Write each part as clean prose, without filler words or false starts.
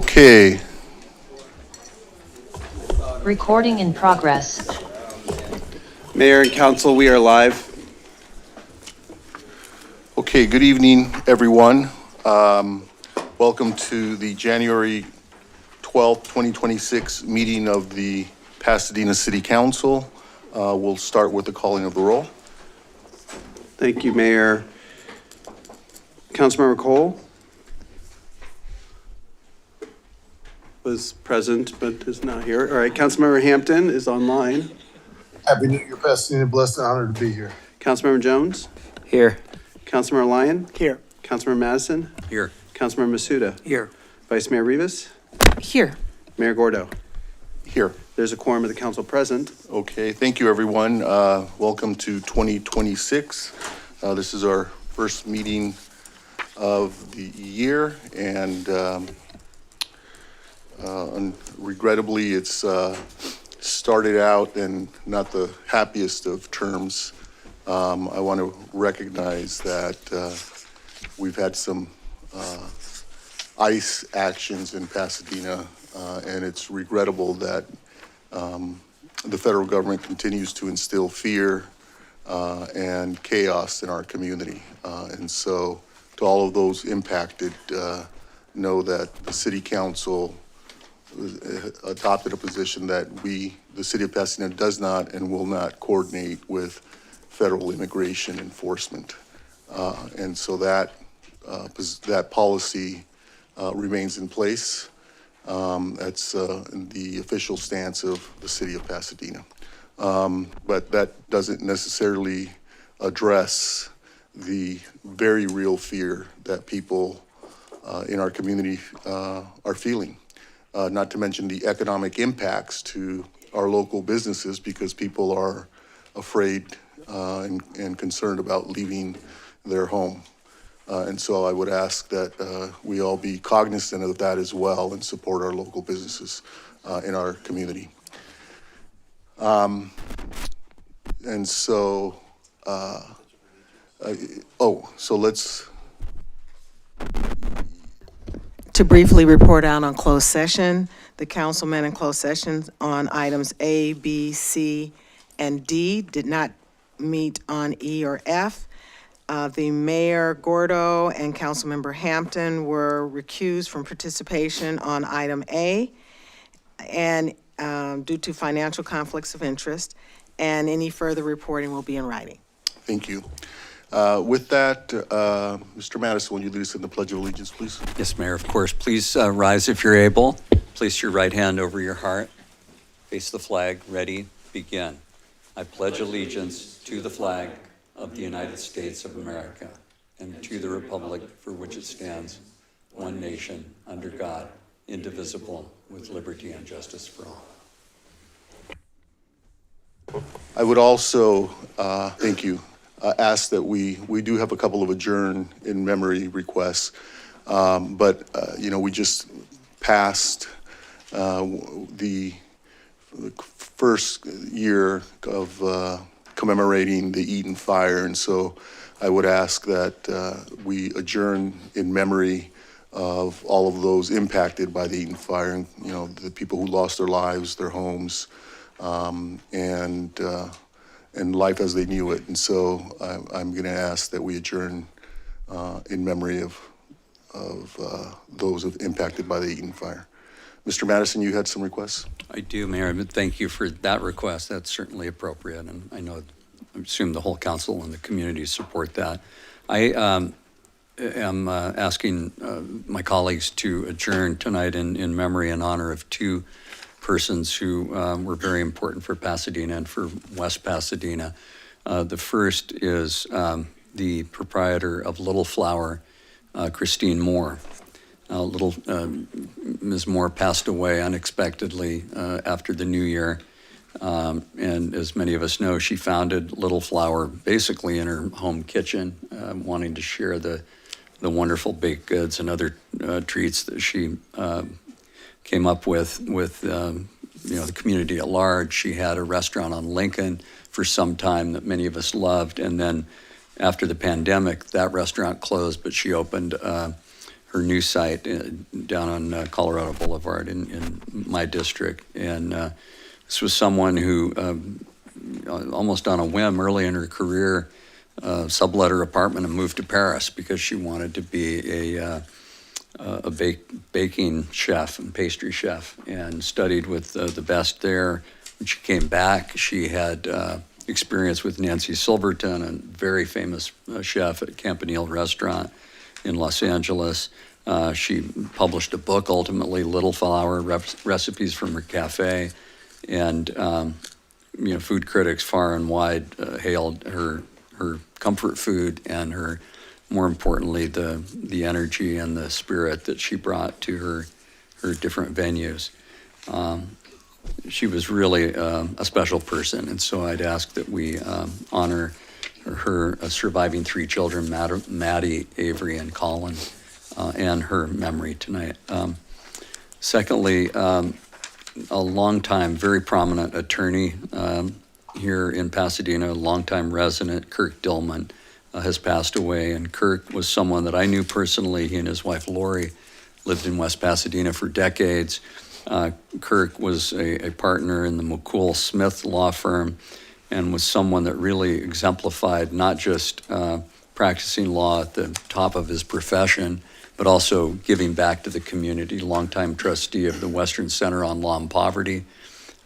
Okay, Recording in progress. Mayor and council, we are live. okay, good evening, everyone. Welcome to the January 12th, 2026 meeting of the Pasadena City Council. We'll start with the calling of the roll. Thank you, Mayor. Councilmember Cole was present but is not here. All right, Councilmember Hampton is online. Happy New Year, Pasadena. Blessed and honored to be here. Councilmember Jones? Here. Councilmember Lyon? Here. Councilmember Madison? Here. Councilmember Masuda? Here. Vice Mayor Rivas? Here. Mayor Gordo? Here. There's a quorum of the council present. Okay, thank you, everyone. Welcome to 2026. This is our first meeting of the year, and regrettably, it's started out in not the happiest of terms. I want to recognize that we've had some ICE actions in Pasadena, and it's regrettable that the federal government continues to instill fear and chaos in our community. And so to all of those impacted, know that the city council adopted a position that the city of Pasadena does not and will not coordinate with federal immigration enforcement. And so that policy remains in place. That's the official stance of the city of Pasadena. But that doesn't necessarily address the very real fear that people in our community are feeling. Not to mention the economic impacts to our local businesses, because people are afraid and concerned about leaving their home. And so I would ask that we all be cognizant of that as well and support our local businesses in our community. And so, so let's. To briefly report out on closed session, the councilmen in closed session on items A, B, C, and D did not meet on E or F. The Mayor Gordo and Councilmember Hampton were recused from participation on item A and due to financial conflicts of interest, and any further reporting will be in writing. Thank you. With that, Mr. Madison, will you lead us in the Pledge of Allegiance, please? Yes, Mayor, of course. Please rise if you're able. Place your right hand over your heart. Face the flag. Ready? Begin. I pledge allegiance to the flag of the United States of America and to the republic for which it stands, one nation, under God, indivisible, with liberty and justice for all. I would also, thank you, ask that we do have a couple of adjourn in memory requests, but we just passed the first year of commemorating the Eaton fire, and so I would ask that we adjourn in memory of all of those impacted by the Eaton fire, and the people who lost their lives, their homes, and life as they knew it. And so I'm going to ask that we adjourn in memory of those impacted by the Eaton fire. Mr. Madison, you had some requests? I do, Mayor. Thank you for that request. That's certainly appropriate, and I assume the whole council and the community support that. I am asking my colleagues to adjourn tonight in memory and honor of two persons who were very important for Pasadena and for West Pasadena. The first is the proprietor of Little Flower, Christine Moore. Ms. Moore passed away unexpectedly after the new year. And as many of us know, she founded Little Flower basically in her home kitchen, wanting to share the wonderful baked goods and other treats that she came up with the community at large. She had a restaurant on Lincoln for some time that many of us loved, and then after the pandemic, that restaurant closed, but she opened new site down on Colorado Boulevard in my district. And this was someone who, almost on a whim, early in her career, sublet her apartment and moved to Paris because she wanted to be a baking chef and pastry chef, and studied with the best there. When she came back, she had experience with Nancy Silverton, a very famous chef at Campanile Restaurant in Los Angeles. She published a book, ultimately, Little Flower Recipes from Her Cafe, and food critics far and wide hailed her comfort food and her, more importantly, the energy and the spirit that she brought to her different venues. She was really a special person, and so I'd ask that we honor her surviving 3 children, Maddie, Avery, and Colin, and her memory tonight. Secondly, a longtime, very prominent attorney here in Pasadena, longtime resident, Kirk Dillman, has passed away. And Kirk was someone that I knew personally. He and his wife, Lori, lived in West Pasadena for decades. Kirk was a partner in the McCool Smith law firm and was someone that really exemplified not just practicing law at the top of his profession, but also giving back to the community. Longtime trustee of the Western Center on Law and Poverty,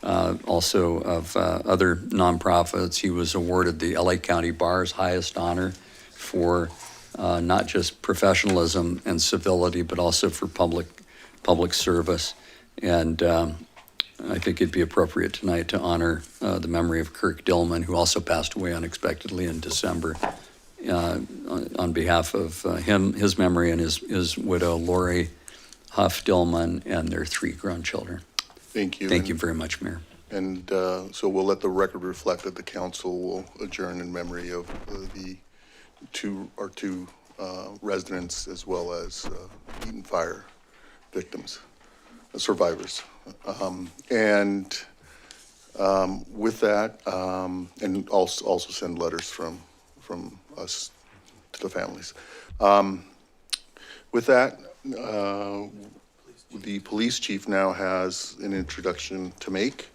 also of other nonprofits. He was awarded the LA County Bar's highest honor for not just professionalism and civility, but also for public service. And I think it'd be appropriate tonight to honor the memory of Kirk Dillman, who also passed away unexpectedly in December. On behalf of his memory, and his widow, Lori Huff Dillman, and their 3 grown children. Thank you. Thank you very much, Mayor. And so we'll let the record reflect that the council will adjourn in memory of our two residents, as well as Eaton Fire victims, survivors. With that, and also send letters from us to the families. With that, the police chief now has an introduction to make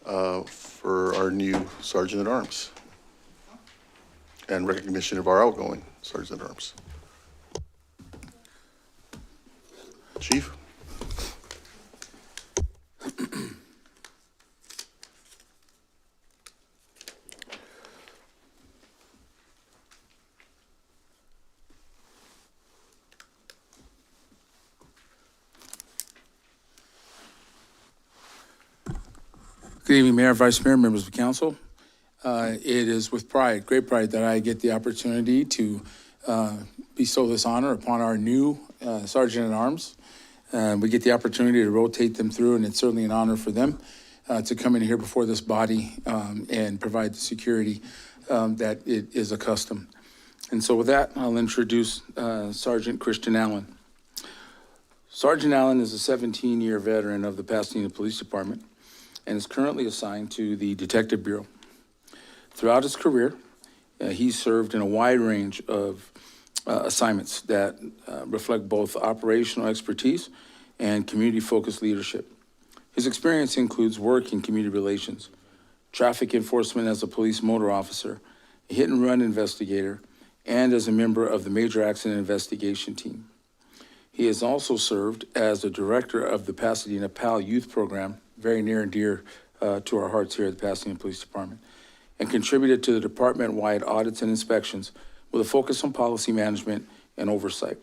for our new Sergeant at Arms and recognition of our outgoing Sergeant at Arms. Chief? Good evening, Mayor, Vice Mayor, members of council. It is with pride, great pride, that I get the opportunity to bestow this honor upon our new Sergeant at Arms. We get the opportunity to rotate them through, and it's certainly an honor for them to come in here before this body and provide the security that it is accustomed. And so with that, I'll introduce Sergeant Christian Allen. Sergeant Allen is a 17-year veteran of the Pasadena Police Department and is currently assigned to the Detective Bureau. Throughout his career, he served in a wide range of assignments that reflect both operational expertise and community-focused leadership. His experience includes work in community relations, traffic enforcement as a police motor officer, a hit-and-run investigator, and as a member of the Major Accident Investigation Team. He has also served as the director of the Pasadena PAL Youth Program, very near and dear to our hearts here at the Pasadena Police Department, and contributed to the department-wide audits and inspections with a focus on policy management and oversight,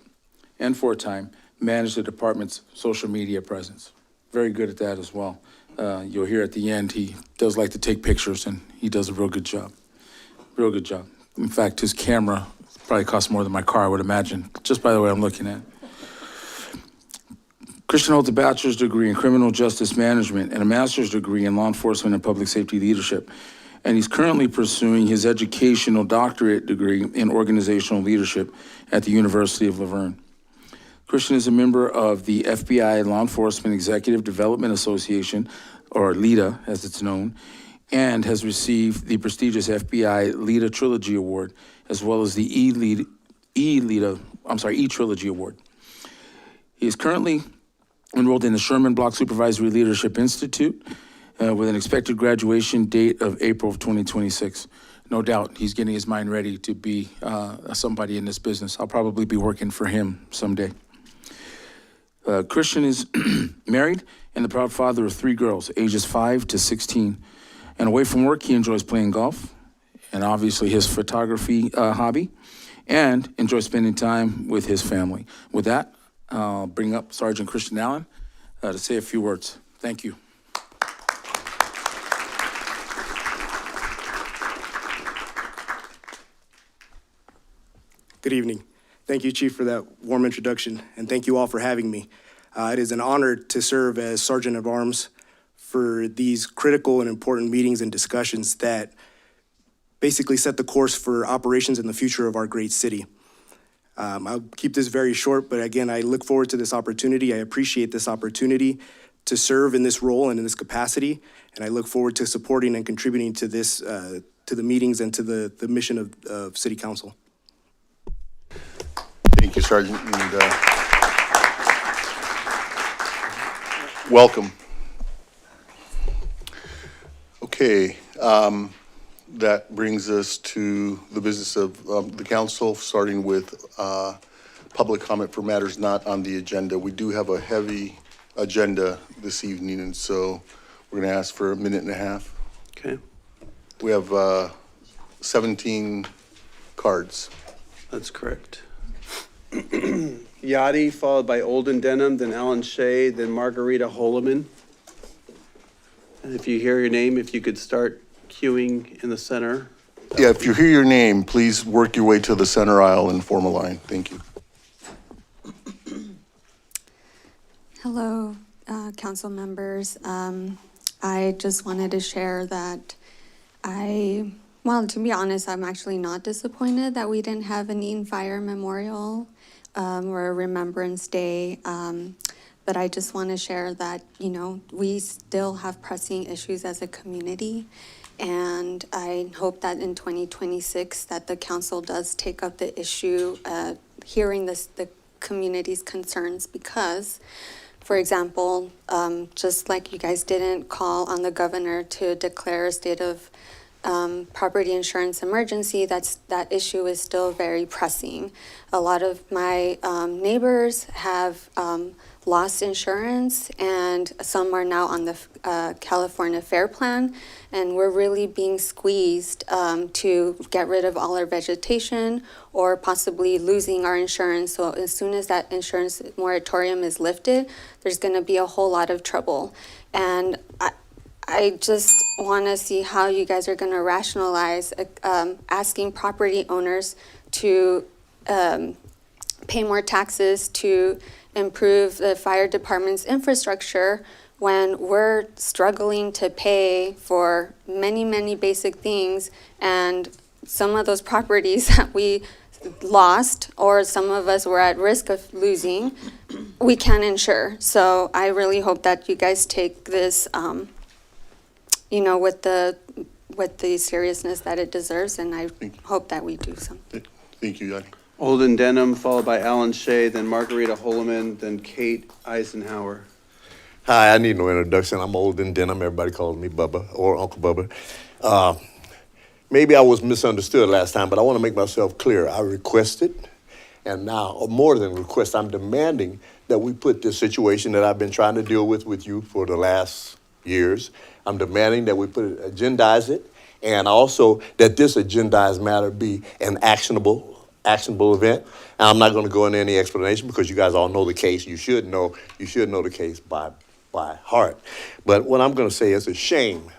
and for a time, managed the department's social media presence. Very good at that as well. You'll hear at the end, he does like to take pictures, and he does a real good job. Real good job. In fact, his camera probably costs more than my car, I would imagine, just by the way I'm looking at. Christian holds a bachelor's degree in criminal justice management and a master's degree in law enforcement and public safety leadership. And he's currently pursuing his educational doctorate degree in organizational leadership at the University of Laverne. Christian is a member of the FBI Law Enforcement Executive Development Association, or LEDA as it's known, and has received the prestigious FBI LEDA Trilogy Award, as well as the E-Trilogy Award. He is currently enrolled in the Sherman Block Supervisory Leadership Institute with an expected graduation date of April of 2026. No doubt he's getting his mind ready to be somebody in this business. I'll probably be working for him someday. Christian is married and the proud father of 3 girls, ages 5 to 16. And away from work, he enjoys playing golf and obviously his photography hobby, and enjoys spending time with his family. With that, I'll bring up Sergeant Christian Allen to say a few words. Thank you. Good evening. Thank you, Chief, for that warm introduction, and thank you all for having me. It is an honor to serve as Sergeant of Arms for these critical and important meetings and discussions that basically set the course for operations in the future of our great city. I'll keep this very short, but again, I look forward to this opportunity. I appreciate this opportunity to serve in this role and in this capacity, and I look forward to supporting and contributing to this, to the meetings and to the mission of City Council. Thank you, Sergeant, and welcome. Okay, that brings us to the business of the council, starting with public comment for matters not on the agenda. We do have a heavy agenda this evening, and so we're going to ask for a minute and a half. Okay, We have 17 cards. that's correct. Yachty, followed by Olden Denham, then Alan Shea, then Margarita Holoman. And if you hear your name, if you could start queuing in the center. Yeah, if you hear your name, please work your way to the center aisle and form a line. Thank you. Hello, council members. I just wanted to share that well, to be honest, I'm actually not disappointed that we didn't have an Eaton Fire Memorial or a Remembrance Day. But I just want to share that, you know, we still have pressing issues as a community. And I hope that in 2026 that the council does take up the issue, hearing the community's concerns, because, for example, just like you guys didn't call on the governor to declare a state of property insurance emergency, that issue is still very pressing. A lot of my neighbors have lost insurance, and some are now on the California Fair Plan, and we're really being squeezed to get rid of all our vegetation or possibly losing our insurance. So as soon as that insurance moratorium is lifted, there's going to be a whole lot of trouble. And I just want to see how you guys are going to rationalize asking property owners to pay more taxes to improve the fire department's infrastructure when we're struggling to pay for many, many basic things, and some of those properties that we lost or some of us were at risk of losing, we can't insure. So I really hope that you guys take this you know, with the seriousness that it deserves, and I hope that we do something. Thank you, Yadi. Olden Denham, followed by Alan Shea, then Margarita Holoman, then Kate Eisenhower. Hi, I need no introduction. I'm Olden Denham. Everybody calls me Bubba or Uncle Bubba. Maybe I was misunderstood last time, but I want to make myself clear. I requested, and now more than request, I'm demanding that we put this situation that I've been trying to deal with you for the last years. I'm demanding that we agendize it, and also that this agendized matter be an actionable event. And I'm not going to go into any explanation because you guys all know the case. You should know the case by heart. But what I'm going to say is a shame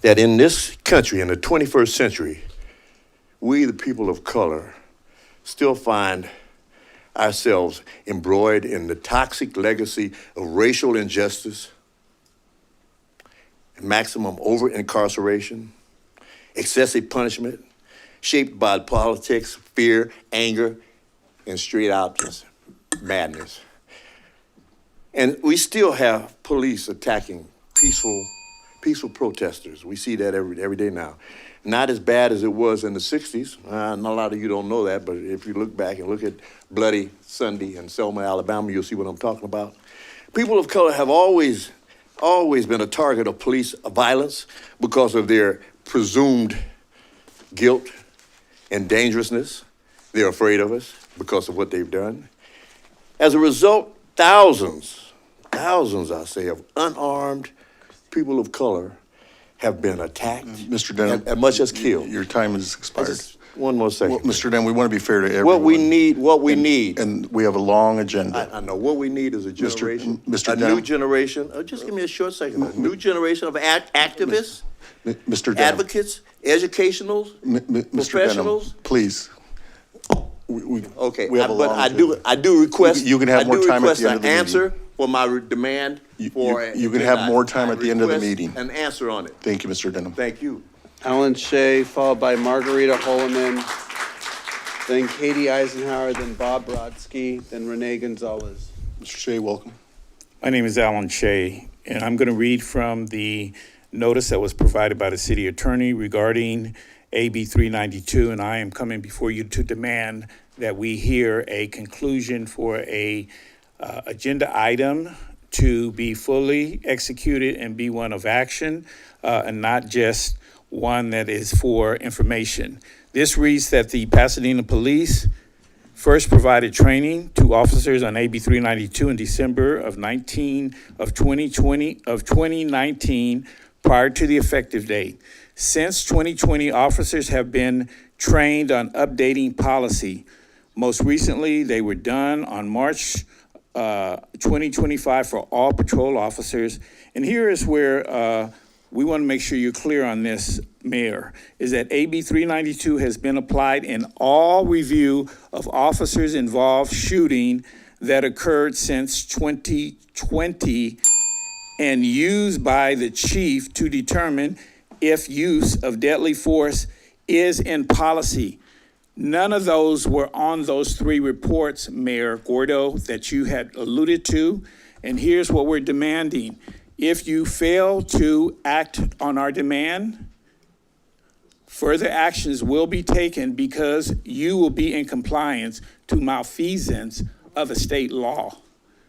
that in this country, in the 21st century, we, the people of color, still find ourselves embroiled in the toxic legacy of racial injustice, maximum over-incarceration, excessive punishment, shaped by politics, fear, anger, and straight-out just madness. And we still have police attacking peaceful peaceful protesters. We see that every day now. Not as bad as it was in the 60s. A lot of you don't know that, but if you look back and look at Bloody Sunday in Selma, Alabama, you'll see what I'm talking about. People of color have always been a target of police violence because of their presumed guilt and dangerousness. They're afraid of us because of what they've done. As a result, thousands, I say, of unarmed people of color have been attacked, Mr. Denham, and much as killed. Your time has expired. One more second. Well, Mr. Denham, we want to be fair to everyone. What we need. And we have a long agenda. I know, what we need is a generation, Mr. a Denham. new generation, just give me a short second, a new generation of activists, Mr. Denham. advocates, educationals, Mr. professionals. Denham, please. Okay, We have a but long I do request. You can have more time at the end of the an meeting. answer for my demand for. You can have more time at the end of the I request meeting. An answer on it. Thank you, Mr. Denham. Thank you. Alan Shea, followed by Margarita Holloman, then Katie Eisenhower, then Bob Brodsky, then Renee Gonzalez. Mr. Shea, welcome. My name is Alan Shea, and I'm going to read from the notice that was provided by the city attorney regarding AB 392, and I am coming before you to demand that we hear a conclusion for a agenda item to be fully executed and be one of action, and not just one that is for information. This reads that the Pasadena Police first provided training to officers on AB 392 in December of 2019 prior to the effective date. Since 2020, officers have been trained on updating policy. Most recently, they were done on March 2025 for all patrol officers. And here is where we want to make sure you're clear on this, Mayor, is that AB 392 has been applied in all review of officers involved shooting that occurred since 2020 and used by the chief to determine if use of deadly force is in policy. None of those were on those three reports, Mayor Gordo, that you had alluded to. And here's what we're demanding. If you fail to act on our demand, further actions will be taken because you will be in compliance to malfeasance of a state law.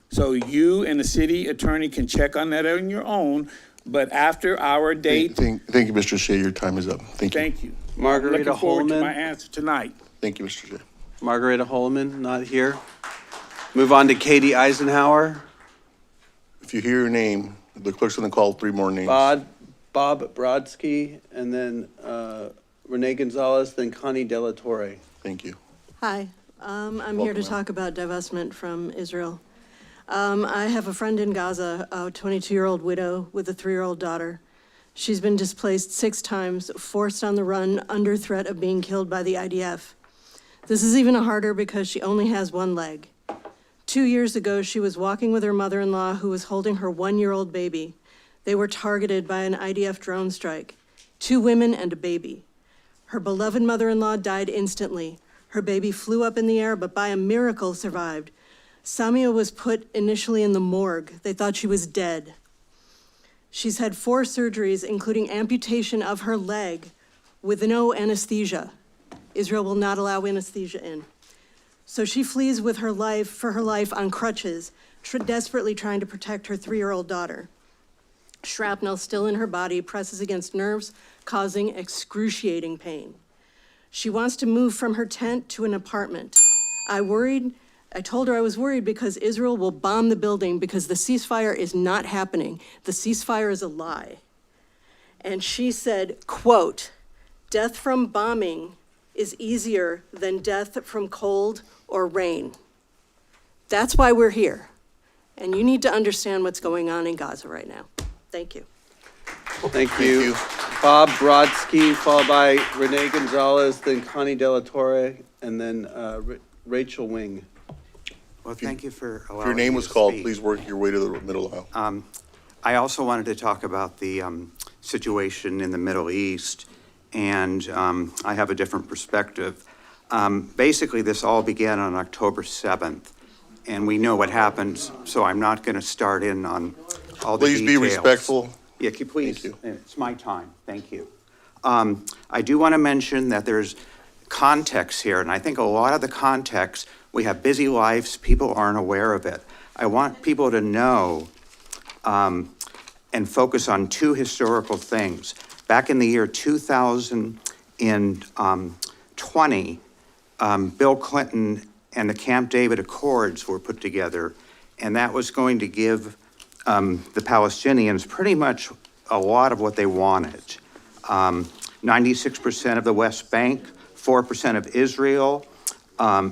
So you and the city attorney can check on that on your own, but after our date. Thank you, Mr. Shea. Your time is up. Thank you. Thank you. Margarita Looking forward to Holloman. my answer tonight. Thank you, Mr. Shea. Margarita Holloman, not here. Move on to Katie Eisenhower, If you hear your name, the clerk's going to call three more names. Bob Brodsky, and then Renee Gonzalez, then Connie Delatorre. Thank you. Hi, I'm here to Welcome, talk about divestment from Israel. I have a friend in Gaza, a 22-year-old widow with a 3-year-old daughter. She's been displaced 6 times, forced on the run, under threat of being killed by the IDF. This is even harder because she only has one leg. 2 years ago, she was walking with her mother-in-law who was holding her 1-year-old baby. They were targeted by an IDF drone strike. 2 women and a baby. Her beloved mother-in-law died instantly. Her baby flew up in the air, but by a miracle survived. Samia was put initially in the morgue. They thought she was dead. She's had 4 surgeries, including amputation of her leg with no anesthesia. Israel will not allow anesthesia in. So she flees with her life, for her life on crutches, desperately trying to protect her 3-year-old daughter. Shrapnel still in her body presses against nerves, causing excruciating pain. She wants to move from her tent to an apartment. I told her I was worried because Israel will bomb the building because the ceasefire is not happening. The ceasefire is a lie. And she said, quote, "Death from bombing is easier than death from cold or rain." That's why we're here. And you need to understand what's going on in Gaza right now. Thank you. Thank you. Bob Brodsky, followed by Renee Gonzalez, then Connie Delatorre, and then Rachel Wing. Well, thank you for allowing me If your name was to called, speak. please work your way to the middle aisle. I also wanted to talk about the situation in the Middle East, and I have a different perspective. Basically, this all began on October 7th, and we know what happened, so I'm not going to start in on all the Please details. be respectful. Yeah, can you please? Thank It's my time. Thank you. I do want to mention that there's context here, and I think a lot of the context, we have busy lives, people aren't aware of it. I want people to know and focus on two historical things. Back in the year 2020, Bill Clinton and the Camp David Accords were put together, and that was going to give the Palestinians pretty much a lot of what they wanted. 96% of the West Bank, 4% of Israel,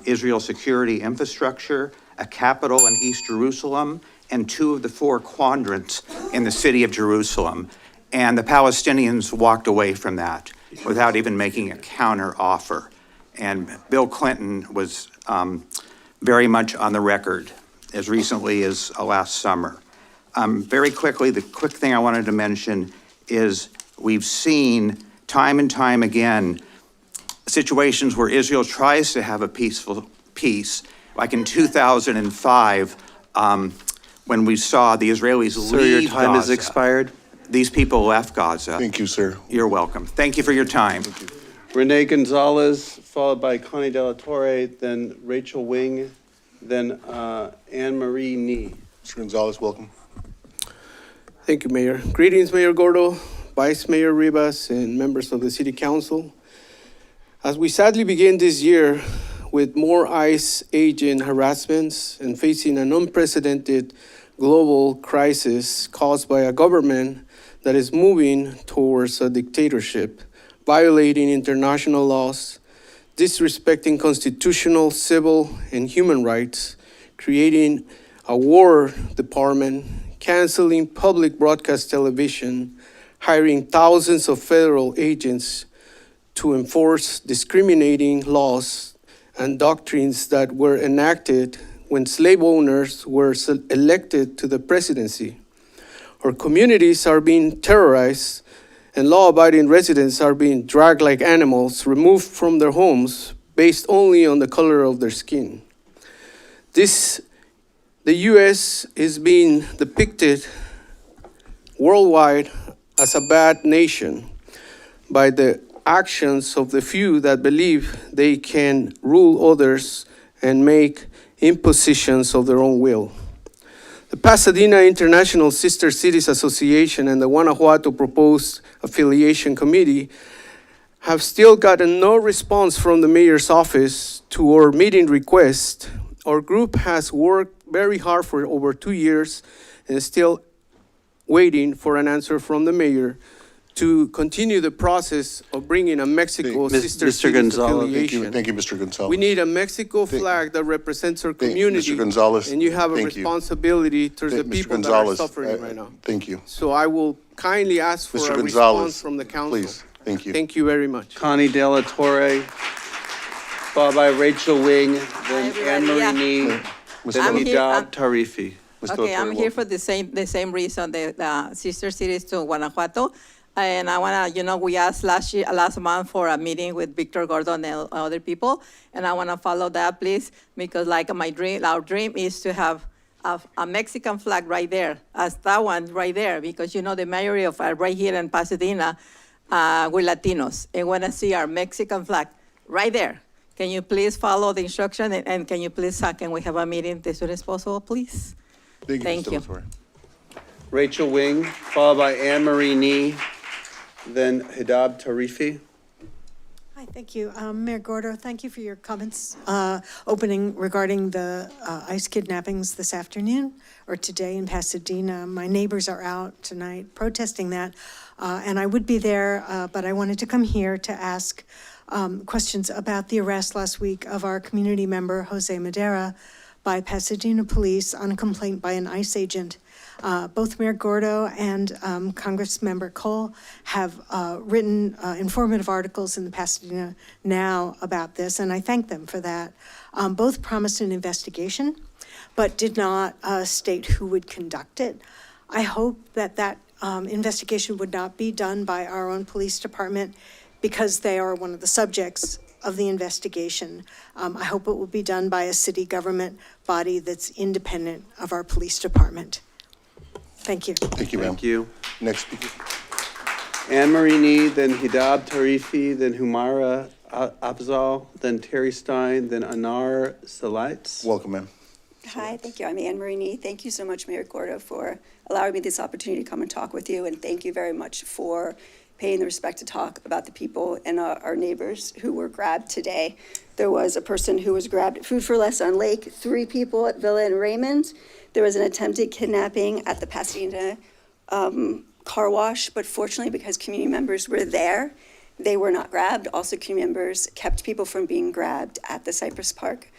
Israel's security infrastructure, a capital in East Jerusalem, and 2 of the 4 quadrants in the city of Jerusalem. And the Palestinians walked away from that without even making a counter offer. And Bill Clinton was very much on the record as recently as last summer. Very quickly, the quick thing I wanted to mention is we've seen time and time again situations where Israel tries to have a peaceful peace, like in 2005, when we saw the Israelis leave Gaza. Sir, your time has expired. These people left Gaza. Thank you, sir. You're welcome. Thank you for your time. Renee Gonzalez, followed by Connie De La Torre, then Rachel Wing, then Anne Marie Nee. Mr. Gonzalez, welcome. Thank you, Mayor. Greetings, Mayor Gordo, Vice Mayor Rivas, and members of the City Council. As we sadly begin this year with more ICE agent harassments and facing an unprecedented global crisis caused by a government that is moving towards a dictatorship, violating international laws, disrespecting constitutional, civil, and human rights, creating a war department, canceling public broadcast television, hiring thousands of federal agents to enforce discriminating laws and doctrines that were enacted when slave owners were elected to the presidency. Our communities are being terrorized, and law-abiding residents are being dragged like animals, removed from their homes based only on the color of their skin. The U.S. is being depicted worldwide as a bad nation by the actions of the few that believe they can rule others and make impositions of their own will. The Pasadena International Sister Cities Association and the Guanajuato Proposed Affiliation Committee have still gotten no response from the mayor's office to our meeting request. Our group has worked very hard for over 2 years and is still waiting for an answer from the mayor to continue the process of bringing a Mexico Sister Mr. Cities Gonzalez. affiliation. Thank you, Mr. Gonzalez. We need a Mexico flag that represents our community. Mr. Gonzalez, and you have a thank you. responsibility towards the Mr. people that are Gonzalez, suffering right now. Thank you. So I will kindly ask for Mr. a Gonzalez, response from the council. please, thank you. Thank you very much. Connie De La Torre, followed by Rachel Wing, then Anne Marie Nee, then Mr. Hidab Tarifi. Mr. Okay, I'm Latour, here welcome. for the same reason, the sister cities to Guanajuato. And I wanna, we asked last month for a meeting with Victor Gordon and other people. And I wanna follow that, please, because like our dream is to have a Mexican flag right there, as that one right there, because the majority of right here in Pasadena, we're Latinos, and wanna see our Mexican flag right there. Can you please follow the instruction, and can you please, can we have a meeting as soon as possible, please? Thank Mr. you. Latour. Rachel Wing, followed by Anne Marie Nee, then Hidab Tarifi. Hi, thank you. Mayor Gordo, thank you for your comments opening regarding the ICE kidnappings this afternoon or today in Pasadena. My neighbors are out tonight protesting that, and I would be there, but I wanted to come here to ask questions about the arrest last week of our community member, Jose Madera, by Pasadena police on a complaint by an ICE agent. Both Mayor Gordo and Congressmember Cole have written informative articles in the Pasadena Now about this, and I thank them for that. Both promised an investigation, but did not state who would conduct it. I hope that investigation would not be done by our own police department because they are one of the subjects of the investigation. I hope it will be done by a city government body that's independent of our police department. Thank you. Thank you, ma'am. Thank you. Next speaker. Anne Marie Need, then Hidab Tarifi, then Humaira Afzal, then Terry Stein, then Anar Salaitz. Welcome, ma'am. Hi, thank you. I'm Anne Marie Nee. Thank you so much, Mayor Gordo, for allowing me this opportunity to come and talk with you. And thank you very much for paying the respect to talk about the people and our neighbors who were grabbed today. There was a person who was grabbed at Food for Less on Lake, 3 people at Villa and Raymond. There was an attempted kidnapping at the Pasadena car wash, but fortunately, because community members were there, they were not grabbed. Also, community members kept people from being grabbed at the Cypress Park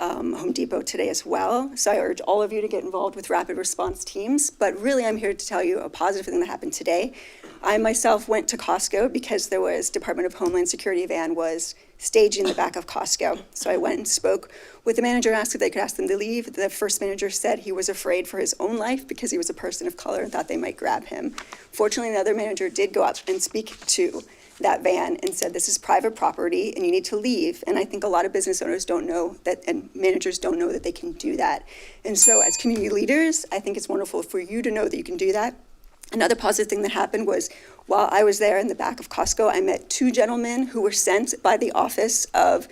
Home Depot today as well. So I urge all of you to get involved with rapid response teams. But really, I'm here to tell you a positive thing that happened today. I myself went to Costco because there was Department of Homeland Security van was staging in the back of Costco. So I went and spoke with the manager and asked if they could ask them to leave. The first manager said he was afraid for his own life because he was a person of color and thought they might grab him. Fortunately, another manager did go out and speak to that van and said, this is private property and you need to leave. And I think a lot of business owners don't know that, and managers don't know that they can do that. And so as community leaders, I think it's wonderful for you to know that you can do that. Another positive thing that happened was while I was there in the back of Costco, I met 2 gentlemen who were sent by the office of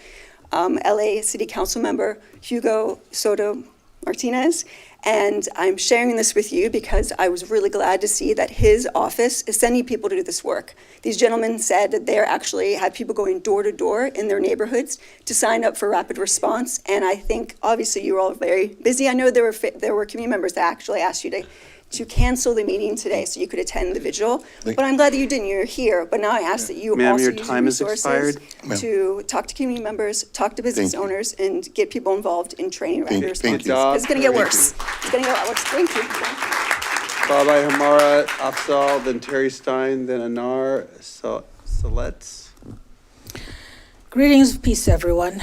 LA City Council member Hugo Soto Martinez. And I'm sharing this with you because I was really glad to see that his office is sending people to do this work. These gentlemen said that they actually have people going door to door in their neighborhoods to sign up for rapid response. And I think obviously you were all very busy. I know there were community members that actually asked you to cancel the meeting today so you could attend the vigil. But I'm glad that you didn't, you're here. But now I ask that you Ma'am, also your use time has resources expired. to talk to community members, talk to business owners, and get people involved in training rapid response. Thank you. It's gonna get worse. It's gonna get worse. Thank you. Followed by Humaira Afzal, then Terry Stein, then Anar Salaitz. Greetings, peace, everyone.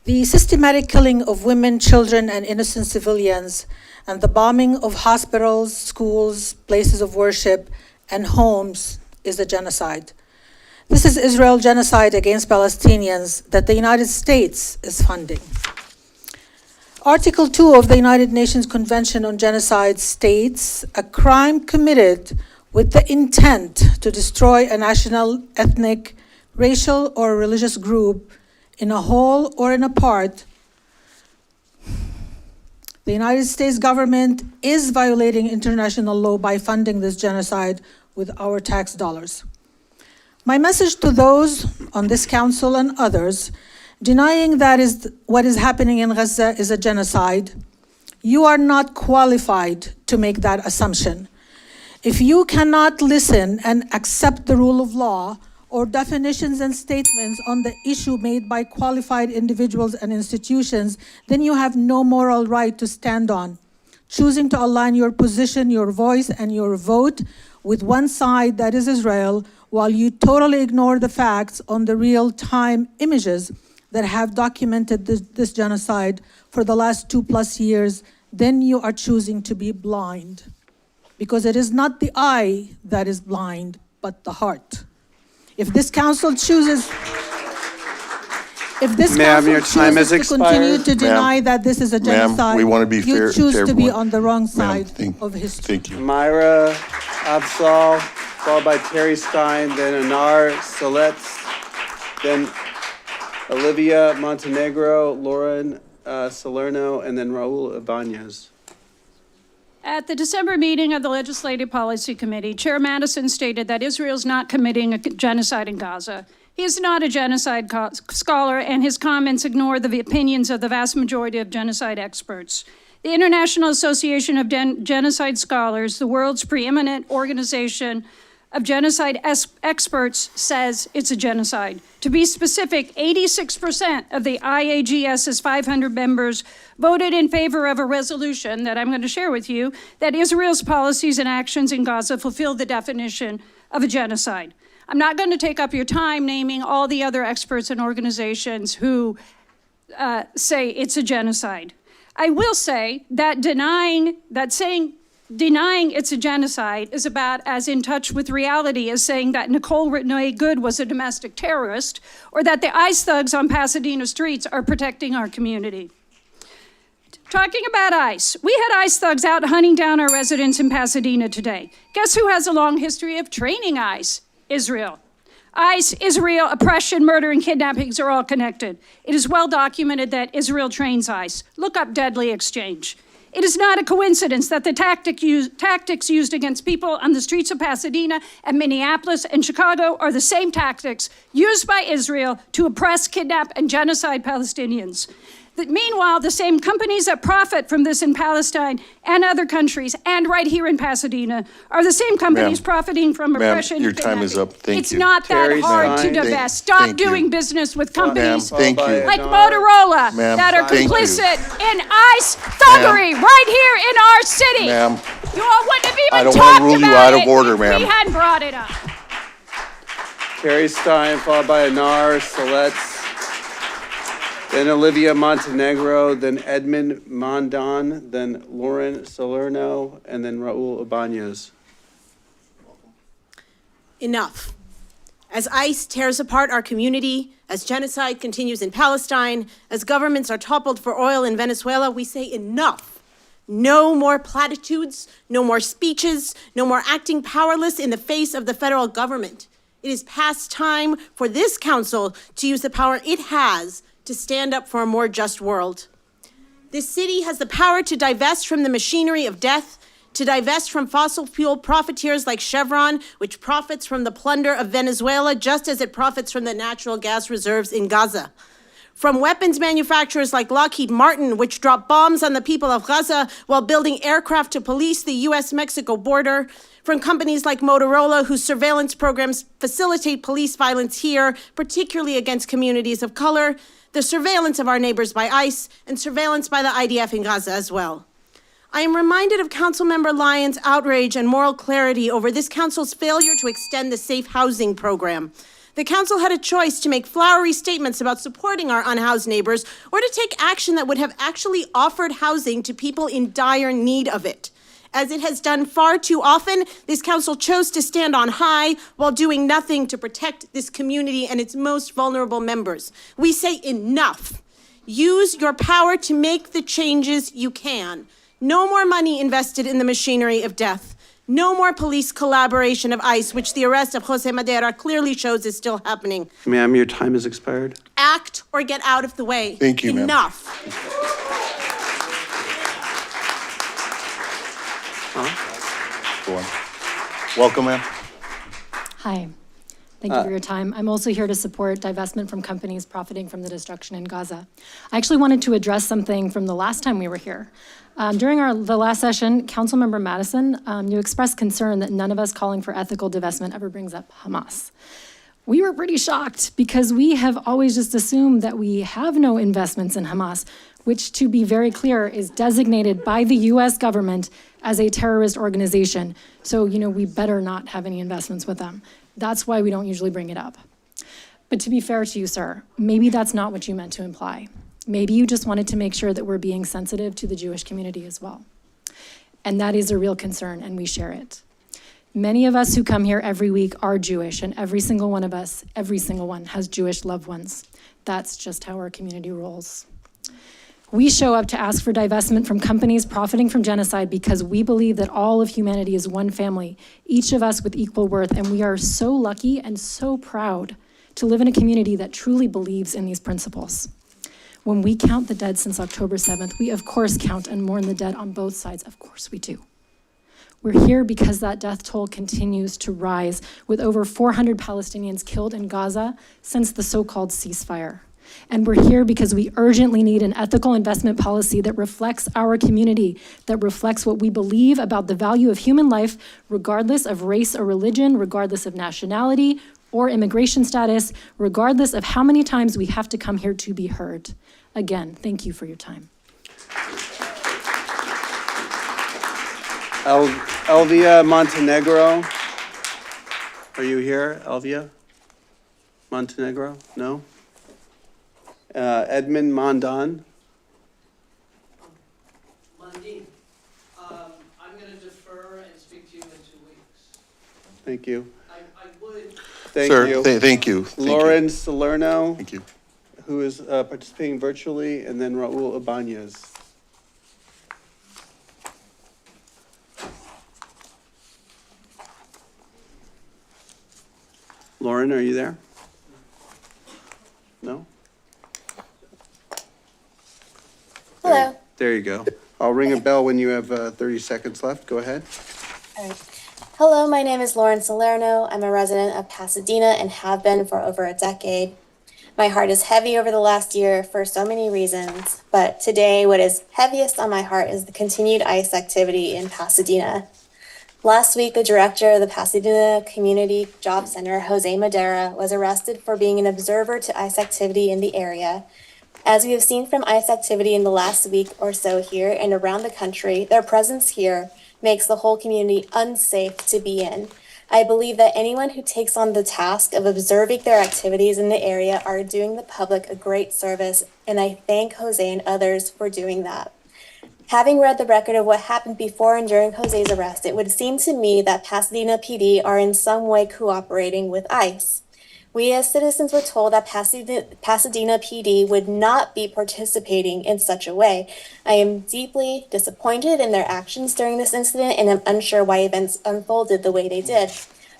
The systematic killing of women, children, and innocent civilians, and the bombing of hospitals, schools, places of worship, and homes is a genocide. This is Israel genocide against Palestinians that the United States is funding. Article 2 of the United Nations Convention on Genocide states, a crime committed with the intent to destroy a national, ethnic, racial, or religious group in a whole or in a part. The United States government is violating international law by funding this genocide with our tax dollars. My message to those on this council and others denying that is what is happening in Gaza is a genocide, you are not qualified to make that assumption. If you cannot listen and accept the rule of law or definitions and statements on the issue made by qualified individuals and institutions, then you have no moral right to stand on. Choosing to align your position, your voice, and your vote with one side, that is Israel, while you totally ignore the facts on the real-time images that have documented this genocide for the last 2+ years, then you are choosing to be blind. Because it is not the eye that is blind, but the heart. If this council chooses, Ma'am, your time has to continue expired. to deny that this is a genocide, we want to be fair you to choose to be everyone. on the wrong Ma'am, side of history. Thank you. Humaira Afzal, followed by Terry Stein, then Anar Salaitz, then Olivia Montenegro, Lauren Salerno, and then Raul Ibanez. At the December meeting of the Legislative Policy Committee, Chair Madison stated that Israel is not committing a genocide in Gaza. He is not a genocide scholar, and his comments ignore the opinions of the vast majority of genocide experts. The International Association of Genocide Scholars, the world's preeminent organization of genocide experts, says it's a genocide. To be specific, 86% of the IAGS's 500 members voted in favor of a resolution that I'm going to share with you that Israel's policies and actions in Gaza fulfill the definition of a genocide. I'm not going to take up your time naming all the other experts and organizations who say it's a genocide. I will say that denying it's a genocide is about as in touch with reality as saying that Nicole Renee Good was a domestic terrorist or that the ICE thugs on Pasadena streets are protecting our community. Talking about ICE, we had ICE thugs out hunting down our residents in Pasadena today. Guess who has a long history of training ICE? Israel. ICE, Israel, oppression, murder, and kidnappings are all connected. It is well documented that Israel trains ICE. Look up deadly exchange. It is not a coincidence that the tactics used against people on the streets of Pasadena and Minneapolis and Chicago are the same tactics used by Israel to oppress, kidnap, and genocide Palestinians. Meanwhile, the same companies that profit from this in Palestine and other countries and right here in Pasadena are the same companies profiting from oppression. Your and time is kidnapping. up. Thank It's you. not that Terry hard to Stein. divest. Stop Thank you. doing business with companies Thank you. like Motorola Ma'am, that are thank you. complicit in ICE thuggery right here in our city. Ma'am, You all wouldn't have I even don't wanna talked rule you about out of it order, if ma'am. we hadn't brought it up. Terry Stein, followed by Anar Saletz, then Olivia Montenegro, then Edmund Mondon, then Lauren Salerno, and then Raul Ibanez. Enough. As ICE tears apart our community, as genocide continues in Palestine, as governments are toppled for oil in Venezuela, we say enough. No more platitudes, no more speeches, no more acting powerless in the face of the federal government. It is past time for this council to use the power it has to stand up for a more just world. This city has the power to divest from the machinery of death, to divest from fossil fuel profiteers like Chevron, which profits from the plunder of Venezuela just as it profits from the natural gas reserves in Gaza. From weapons manufacturers like Lockheed Martin, which drop bombs on the people of Gaza while building aircraft to police the US-Mexico border. From companies like Motorola, whose surveillance programs facilitate police violence here, particularly against communities of color, the surveillance of our neighbors by ICE, and surveillance by the IDF in Gaza as well. I am reminded of Councilmember Lyons' outrage and moral clarity over this council's failure to extend the safe housing program. The council had a choice to make flowery statements about supporting our unhoused neighbors or to take action that would have actually offered housing to people in dire need of it. As it has done far too often, this council chose to stand on high while doing nothing to protect this community and its most vulnerable members. We say enough. Use your power to make the changes you can. No more money invested in the machinery of death. No more police collaboration of ICE, which the arrest of Jose Madera clearly shows is still happening. Ma'am, your time has expired. Act or get out of the way. Thank you, ma'am. Enough. Go on. Welcome, ma'am. Hi. Thank you for your time. I'm also here to support divestment from companies profiting from the destruction in Gaza. I actually wanted to address something from the last time we were here. During the last session, Councilmember Madison, you expressed concern that none of us calling for ethical divestment ever brings up Hamas. We were pretty shocked because we have always just assumed that we have no investments in Hamas, which, to be very clear, is designated by the US government as a terrorist organization. So, we better not have any investments with them. That's why we don't usually bring it up. But to be fair to you, sir, maybe that's not what you meant to imply. Maybe you just wanted to make sure that we're being sensitive to the Jewish community as well. And that is a real concern, and we share it. Many of us who come here every week are Jewish, and every single one of us, every single one, has Jewish loved ones. That's just how our community rolls. We show up to ask for divestment from companies profiting from genocide because we believe that all of humanity is one family, each of us with equal worth, and we are so lucky and so proud to live in a community that truly believes in these principles. When we count the dead since October 7th, we of course count and mourn the dead on both sides. Of course we do. We're here because that death toll continues to rise, with over 400 Palestinians killed in Gaza since the so-called ceasefire. And we're here because we urgently need an ethical investment policy that reflects our community, that reflects what we believe about the value of human life, regardless of race or religion, regardless of nationality or immigration status, regardless of how many times we have to come here to be heard. Again, thank you for your time. Elvia Montenegro. Are you here, Elvia Montenegro? No? Edmund Mondon. Mundine, I'm going to defer and speak to you in 2 weeks. Thank you. I would. Thank Sir, you. thank you. Lauren Salerno. Thank you. Who is participating virtually, and then Raul Ibanez. Lauren, are you there? No? Hello. There you go. I'll ring a bell when you have 30 seconds left. Go ahead. All right. Hello, my name is Lauren Salerno. I'm a resident of Pasadena and have been for over a decade. My heart is heavy over the last year for so many reasons, but today what is heaviest on my heart is the continued ICE activity in Pasadena. Last week, the director of the Pasadena Community Job Center, Jose Madera, was arrested for being an observer to ICE activity in the area. As we have seen from ICE activity in the last week or so here and around the country, their presence here makes the whole community unsafe to be in. I believe that anyone who takes on the task of observing their activities in the area are doing the public a great service, and I thank Jose and others for doing that. Having read the record of what happened before and during Jose's arrest, it would seem to me that Pasadena PD are in some way cooperating with ICE. We as citizens were told that Pasadena PD would not be participating in such a way. I am deeply disappointed in their actions during this incident and am unsure why events unfolded the way they did.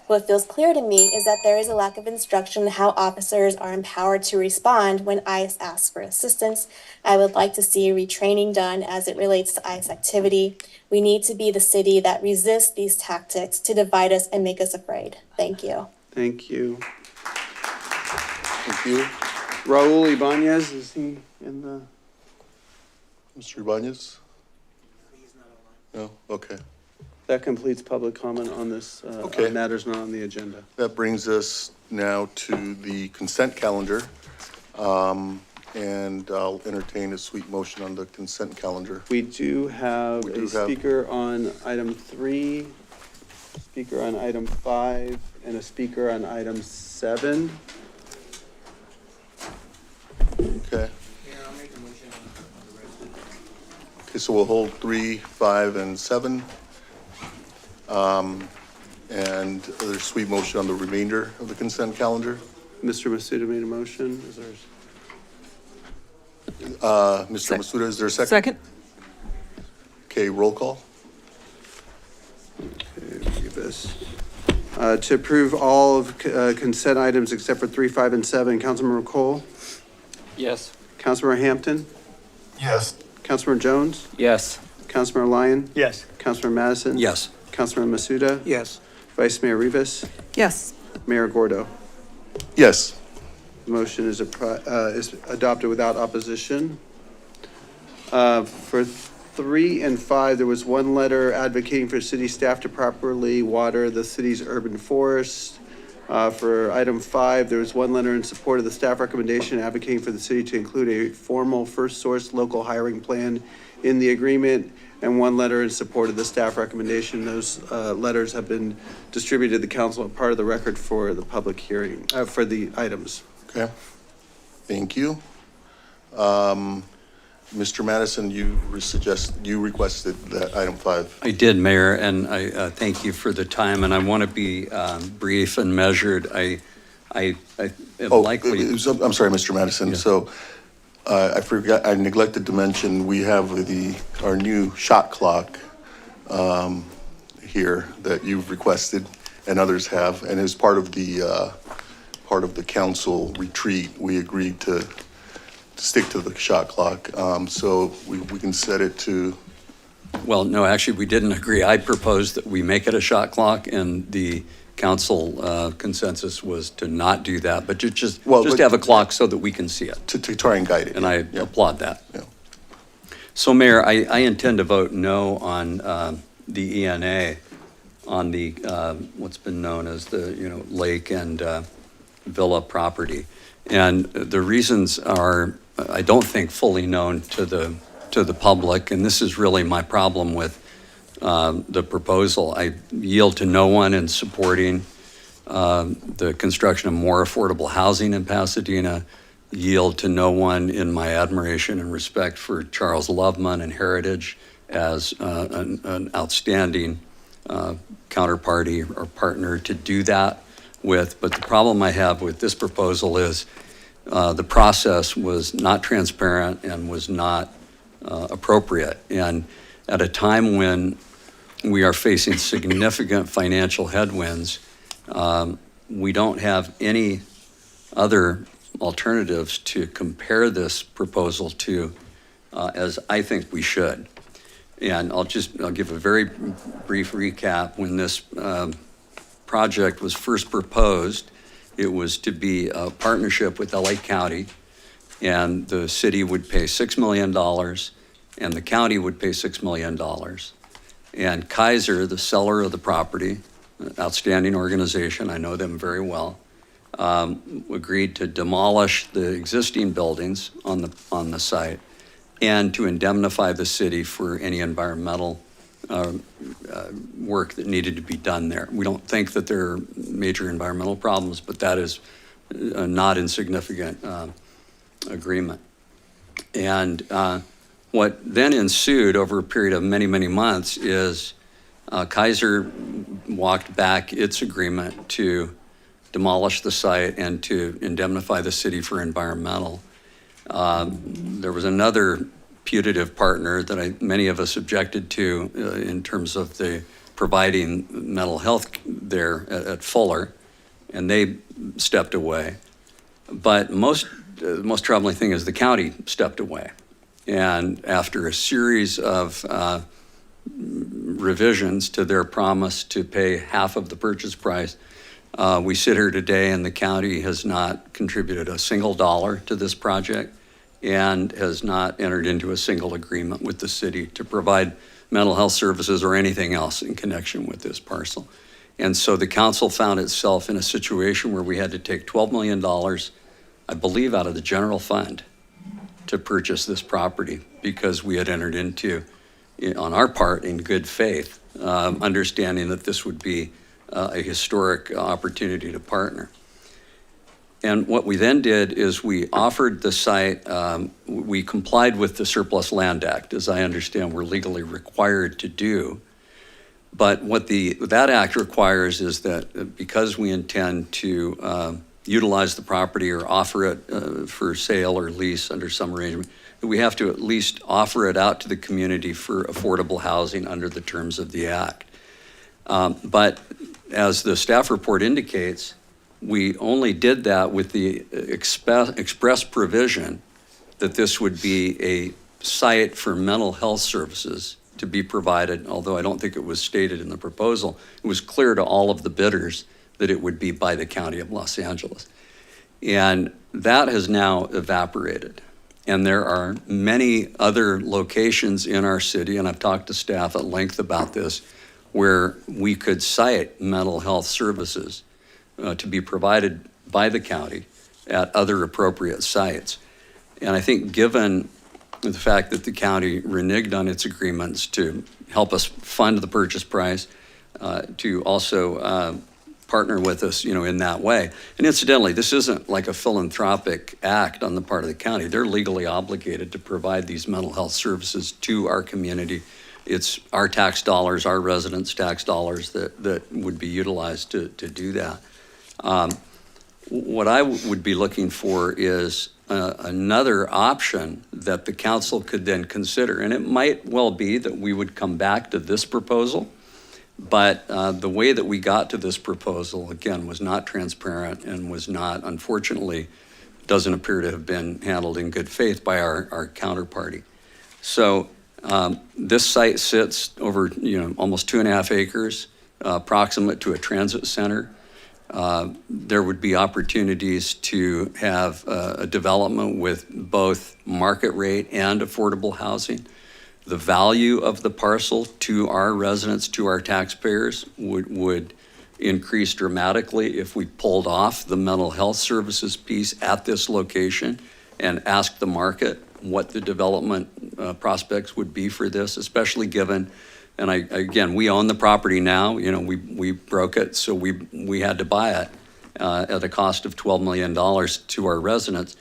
What feels clear to me is that there is a lack of instruction on how officers are empowered to respond when ICE asks for assistance. I would like to see retraining done as it relates to ICE activity. We need to be the city that resists these tactics to divide us and make us afraid. Thank you. Thank you. Thank you. Raul Ibanez, is he in the? Mr. Ibanez? No, okay. That completes public comment on this, Okay. on matters not on the agenda. That brings us now to the consent calendar. And I'll entertain a sweet motion on the consent calendar. We do have We do a have- speaker on item 3, speaker on item 5, and a speaker on item 7. Okay. Okay, so we'll hold 3, 5, and 7. And there's sweet motion on the remainder of the consent calendar. Mr. Masuda made a motion. Is there? Mr. Masuda, is there a second? Second? Okay, roll call. To approve all of consent items except for 3, 5, and 7. Councilmember Cole? Yes. Councilmember Hampton? Yes. Councilmember Jones? Yes. Councilmember Lyon? Yes. Councilmember Madison? Yes. Councilmember Masuda? Yes. Vice Mayor Rivas? Yes. Mayor Gordo? Yes. The motion is adopted without opposition. For 3 and 5, there was one letter advocating for city staff to properly water the city's urban forest. For item 5, there was one letter in support of the staff recommendation advocating for the city to include a formal first source local hiring plan in the agreement, and one letter in support of the staff recommendation. Those letters have been distributed to the council, part of the record for the public hearing, for the items. Okay. Thank you. Mr. Madison, you requested that item 5. I did, Mayor, and I thank you for the time, and I want to be brief and measured. I am likely. I'm sorry, Mr. Madison. Yeah. So I forgot, I neglected to mention, we have our new shot clock here that you've requested and others have. And as part of the council retreat, we agreed to stick to the shot clock. So we can set it to. Well, no, actually, we didn't agree. I proposed that we make it a shot clock, and the council consensus was to not do that, but just have a clock so that we can see it. To try and guide it. And I applaud that. Yeah. So, Mayor, I intend to vote no on the ENA, on the what's been known as the lake and villa property, and the reasons are I don't think fully known to the public, and this is really my problem with the proposal. I yield to no one in supporting the construction of more affordable housing in Pasadena, yield to no one in my admiration and respect for Charles Loveman and Heritage as an outstanding counterparty or partner to do that with. But the problem I have with this proposal is the process was not transparent and was not appropriate. And at a time when we are facing significant financial headwinds, we don't have any other alternatives to compare this proposal to, as I think we should. And I'll give a very brief recap. When this project was first proposed, it was to be a partnership with LA County, and the city would pay $6 million, and the county would pay $6 million. And Kaiser, the seller of the property, an outstanding organization, I know them very well, agreed to demolish the existing buildings on the site and to indemnify the city for any environmental work that needed to be done there. We don't think that there are major environmental problems, but that is a not insignificant agreement. And what then ensued over a period of many, many months is Kaiser walked back its agreement to demolish the site and to indemnify the city for environmental. There was another putative partner that many of us objected to in terms of the providing mental health there at Fuller, and they stepped away. But the most troubling thing is the county stepped away. And after a series of revisions to their promise to pay half of the purchase price, we sit here today and the county has not contributed a single dollar to this project and has not entered into a single agreement with the city to provide mental health services or anything else in connection with this parcel. And so the council found itself in a situation where we had to take $12 million, I believe, out of the general fund to purchase this property because we had entered into, on our part, in good faith, understanding that this would be a historic opportunity to partner. And what we then did is we offered the site, we complied with the Surplus Land Act, as I understand we're legally required to do. But what that act requires is that because we intend to utilize the property or offer it for sale or lease under some arrangement, that we have to at least offer it out to the community for affordable housing under the terms of the act. But as the staff report indicates, we only did that with the express provision that this would be a site for mental health services to be provided, although I don't think it was stated in the proposal. It was clear to all of the bidders that it would be by the County of Los Angeles. And that has now evaporated. And there are many other locations in our city, and I've talked to staff at length about this, where we could site mental health services to be provided by the county at other appropriate sites. And I think given the fact that the county reneged on its agreements to help us fund the purchase price, to also partner with us, in that way. And incidentally, this isn't like a philanthropic act on the part of the county. They're legally obligated to provide these mental health services to our community. It's our tax dollars, our residents' tax dollars that would be utilized to do that. What I would be looking for is another option that the council could then consider. And it might well be that we would come back to this proposal, but the way that we got to this proposal, again, was not transparent and was not, unfortunately, doesn't appear to have been handled in good faith by our counterparty. So this site sits over, almost 2.5 acres, proximate to a transit center. There would be opportunities to have a development with both market rate and affordable housing. The value of the parcel to our residents, to our taxpayers, would increase dramatically if we pulled off the mental health services piece at this location and asked the market what the development prospects would be for this, especially given, and again, we own the property now, we broke it, so we had to buy it at a cost of $12 million to our residents.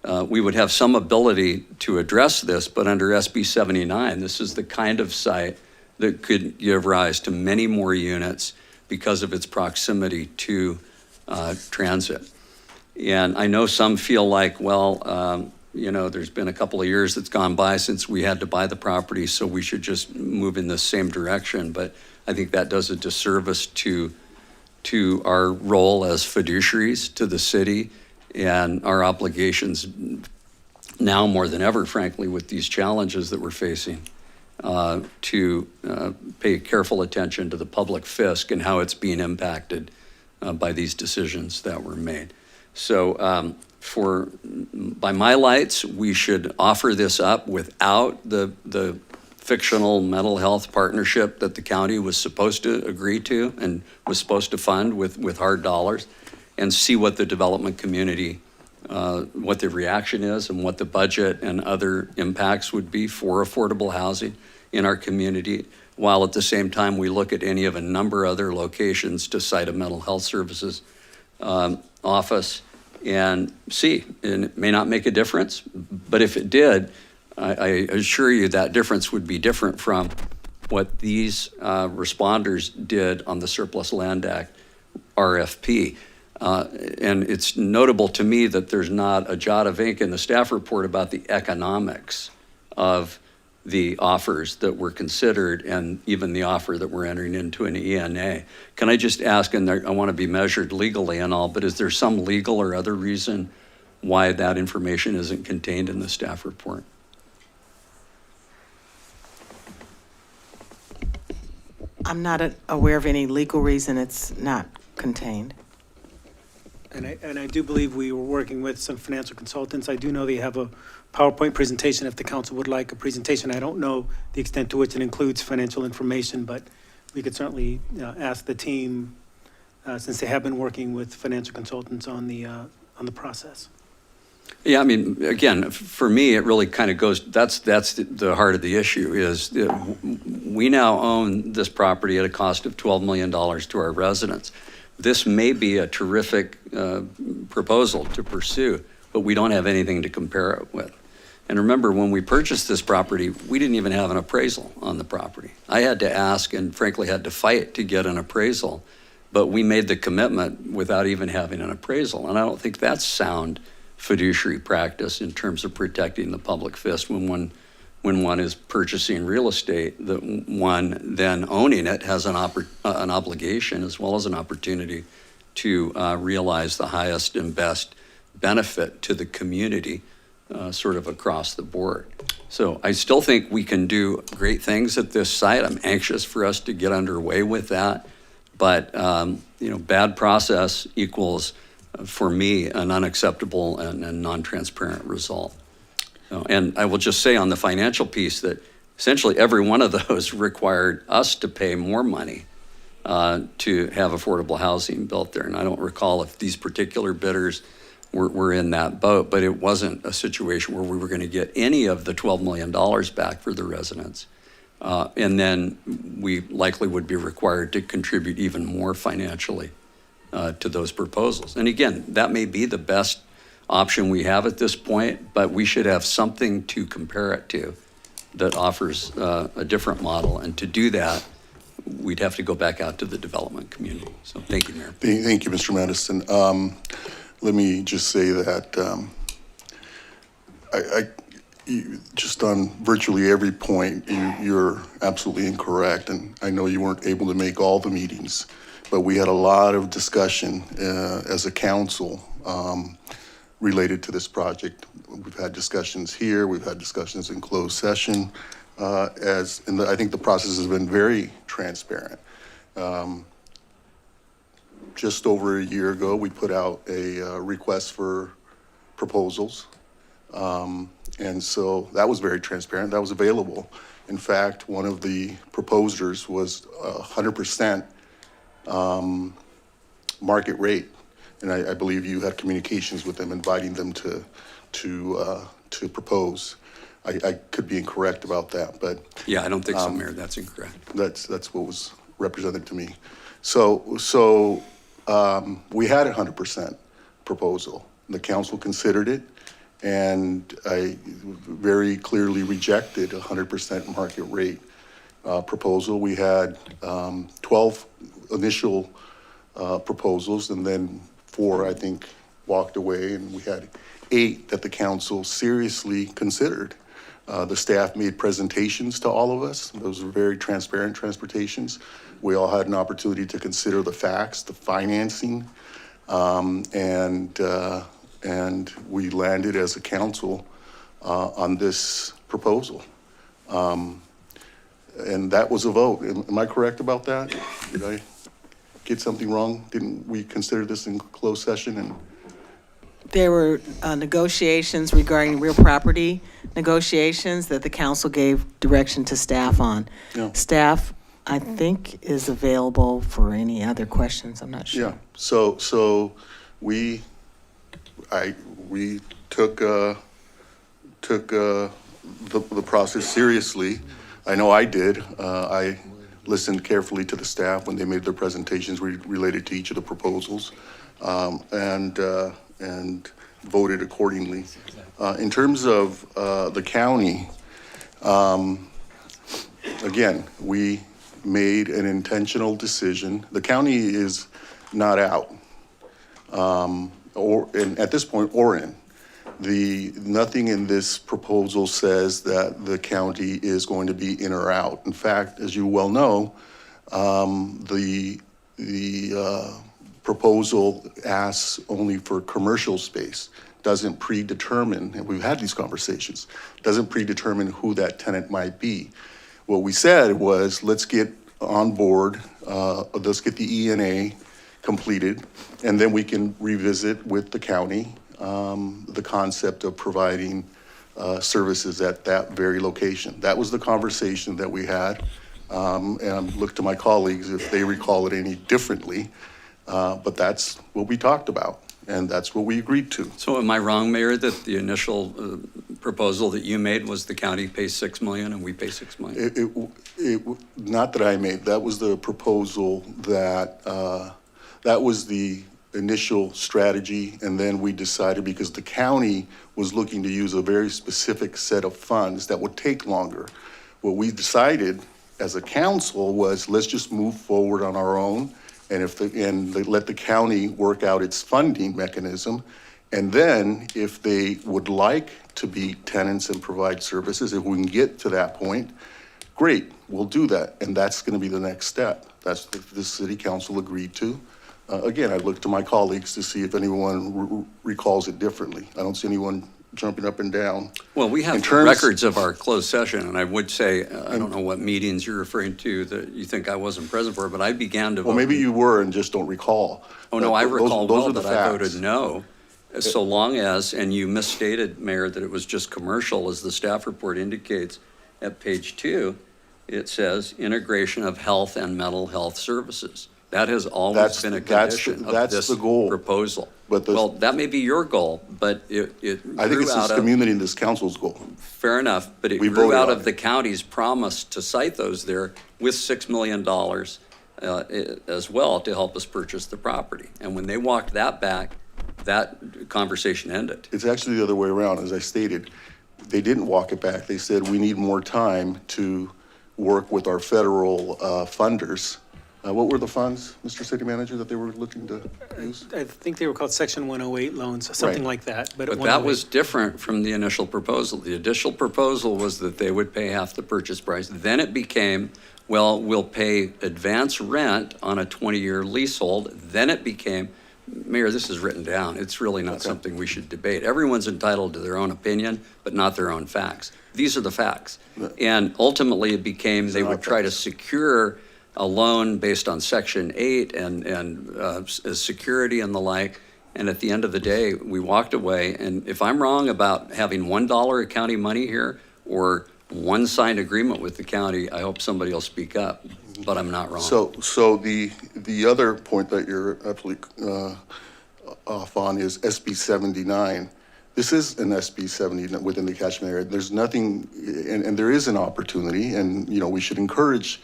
We would have some ability to address this, but under SB 79, this is the kind of site that could give rise to many more units because of its proximity to transit. And I know some feel like, well, there's been a couple of years that's gone by since we had to buy the property, so we should just move in the same direction. But I think that does a disservice to to our role as fiduciaries to the city and our obligations now more than ever, frankly, with these challenges that we're facing, to pay careful attention to the public fisc and how it's being impacted by these decisions that were made. So by my lights, we should offer this up without the fictional mental health partnership that the county was supposed to agree to and was supposed to fund with hard dollars, and see what the development community, what the reaction is and what the budget and other impacts would be for affordable housing in our community, while at the same time we look at any of a number of other locations to cite a mental health services office and see. And it may not make a difference, but if it did, I assure you that difference would be different from what these responders did on the Surplus Land Act RFP. And it's notable to me that there's not a jot of ink in the staff report about the economics of the offers that were considered and even the offer that we're entering into an ENA. Can I just ask, and I want to be measured legally and all, but is there some legal or other reason why that information isn't contained in the staff report? I'm not aware of any legal reason it's not contained. And I do believe we were working with some financial consultants. I do know they have a PowerPoint presentation if the council would like a presentation. I don't know the extent to which it includes financial information, but we could certainly ask the team, since they have been working with financial consultants on the process. Yeah, I mean, again, for me, it really kind of goes, that's the heart of the issue is we now own this property at a cost of $12 million to our residents. This may be a terrific proposal to pursue, but we don't have anything to compare it with. And remember, when we purchased this property, we didn't even have an appraisal on the property. I had to ask and frankly had to fight to get an appraisal, but we made the commitment without even having an appraisal. And I don't think that's sound fiduciary practice in terms of protecting the public fisc when one is purchasing real estate, that one then owning it has an obligation as well as an opportunity to realize the highest and best benefit to the community sort of across the board. So I still think we can do great things at this site. I'm anxious for us to get underway with that. But bad process equals, for me, an unacceptable and non-transparent result. And I will just say on the financial piece that essentially every one of those required us to pay more money to have affordable housing built there. And I don't recall if these particular bidders were in that boat, but it wasn't a situation where we were going to get any of the $12 million back for the residents. And then we likely would be required to contribute even more financially to those proposals. And again, that may be the best option we have at this point, but we should have something to compare it to that offers a different model. And to do that, we'd have to go back out to the development community. So thank you, Mayor. Thank you, Mr. Madison. Let me just say that you, just on virtually every point, you're absolutely incorrect. And I know you weren't able to make all the meetings, but we had a lot of discussion as a council related to this project. We've had discussions here, we've had discussions in closed session, and I think the process has been very transparent. Just over a year ago, we put out a request for proposals. And so that was very transparent, that was available. In fact, one of the proposers was 100% market rate. And I believe you had communications with them, inviting them to propose. I could be incorrect about that, but yeah, I don't think so, Mayor. That's incorrect. That's what was represented to me. So we had a 100% proposal. The council considered it, and I very clearly rejected a 100% market rate proposal. We had 12 initial proposals, and then 4, I think, walked away, and we had 8 that the council seriously considered. The staff made presentations to all of us. Those were very transparent presentations. We all had an opportunity to consider the facts, the financing, and we landed as a council on this proposal. And that was a vote. Am I correct about that? Did I get something wrong? Didn't we consider this in closed session? And There were negotiations regarding real property negotiations that the council gave direction to staff on. Yeah. Staff, I think, is available for any other questions. I'm not sure. Yeah, so we took the process seriously. I know I did. I listened carefully to the staff when they made their presentations related to each of the proposals, and voted accordingly. In terms of the county, again, we made an intentional decision. The county is not out, at this point, or in. Nothing in this proposal says that the county is going to be in or out. In fact, as you well know, the proposal asks only for commercial space, doesn't predetermine, and we've had these conversations, doesn't predetermine who that tenant might be. What we said was, let's get on board, let's get the ENA completed, and then we can revisit with the county the concept of providing services at that very location. That was the conversation that we had, and I look to my colleagues if they recall it any differently, but that's what we talked about, and that's what we agreed to. So am I wrong, Mayor, that the initial proposal that you made was the county pays $6 million and we pay $6 million? Not that I made, that was the proposal that was the initial strategy, and then we decided, because the county was looking to use a very specific set of funds that would take longer. What we decided as a council was, let's just move forward on our own, and let the county work out its funding mechanism. And then if they would like to be tenants and provide services, if we can get to that point, great, we'll do that. And that's going to be the next step. That's what the city council agreed to. Again, I look to my colleagues to see if anyone recalls it differently. I don't see anyone jumping up and down. Well, we have records of our closed session, and I would say, I don't know what meetings you're referring to that you think I wasn't present for, but I began to vote. Well, maybe you were and just don't recall. Oh, no, I recall well that I facts. voted no, so long as, and you misstated, Mayor, that it was just commercial, as the staff report indicates at page 2, it says integration of health and mental health services. That has always been a condition of this proposal. Well, that may be your goal, but it grew I think it's out this of, community and this council's goal. fair enough, but it grew out of the county's promise to cite those there with $6 million as well to help us purchase the property. And when they walked that back, that conversation ended. It's actually the other way around. As I stated, they didn't walk it back. They said, we need more time to work with our federal funders. What were the funds, Mr. City Manager, that they were looking to use? I think they were called Section 108 loans, something like that. But that was different from the initial proposal. The initial proposal was that they would pay half the purchase price. Then it became, well, we'll pay advance rent on a 20-year leasehold. Then it became, Mayor, this is written down. It's really not something we should debate. Everyone's entitled to their own opinion, but not their own facts. These are the facts. And ultimately it became they would try to secure a loan based on Section 8 and security and the like. And at the end of the day, we walked away. And if I'm wrong about having $1 of county money here or one signed agreement with the county, I hope somebody will speak up, but I'm not wrong. So the other point that you're absolutely off on is SB 79. This is an SB 70 within the catchment area. There's nothing, and there is an opportunity, and we should encourage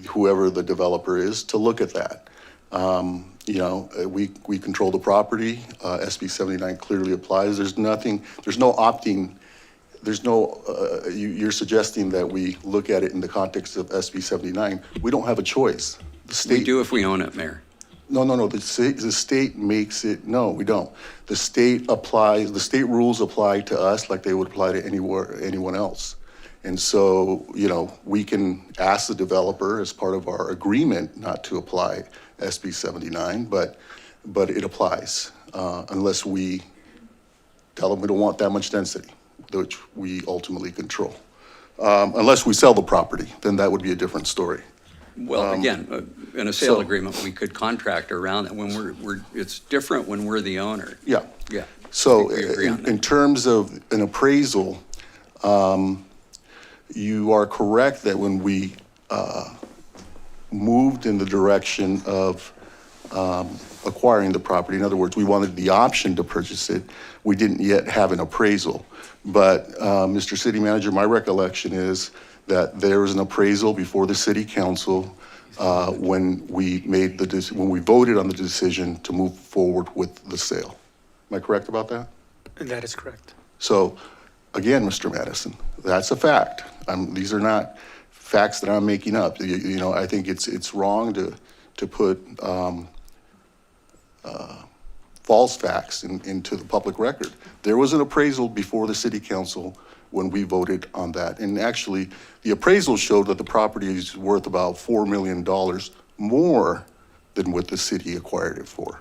whoever the developer is to look at that. We control the property. SB 79 clearly applies. There's no opting. You're suggesting that we look at it in the context of SB 79. We don't have a choice. The state. We do if we own it, Mayor. No. The state makes it. No, we don't. The state applies. The state rules apply to us like they would apply to anyone else. And so, you know, we can ask the developer as part of our agreement not to apply SB 79, but it applies unless we tell them we don't want that much density, which we ultimately control. Unless we sell the property, then that would be a different story. Well, again, in a sale so- agreement, we could contract around that. When it's different when we're the owner. Yeah. Yeah. So We agree on that. in terms of an appraisal, you are correct that when we moved in the direction of acquiring the property, in other words, we wanted the option to purchase it, we didn't yet have an appraisal. But Mr. City Manager, my recollection is that there was an appraisal before the City Council when we voted on the decision to move forward with the sale. Am I correct about that? That is correct. So, again, Mr. Madison, that's a fact. These are not facts that I'm making up. You know, I think it's wrong to put false facts into the public record. There was an appraisal before the City Council when we voted on that. And actually, the appraisal showed that the property is worth about $4 million more than what the city acquired it for.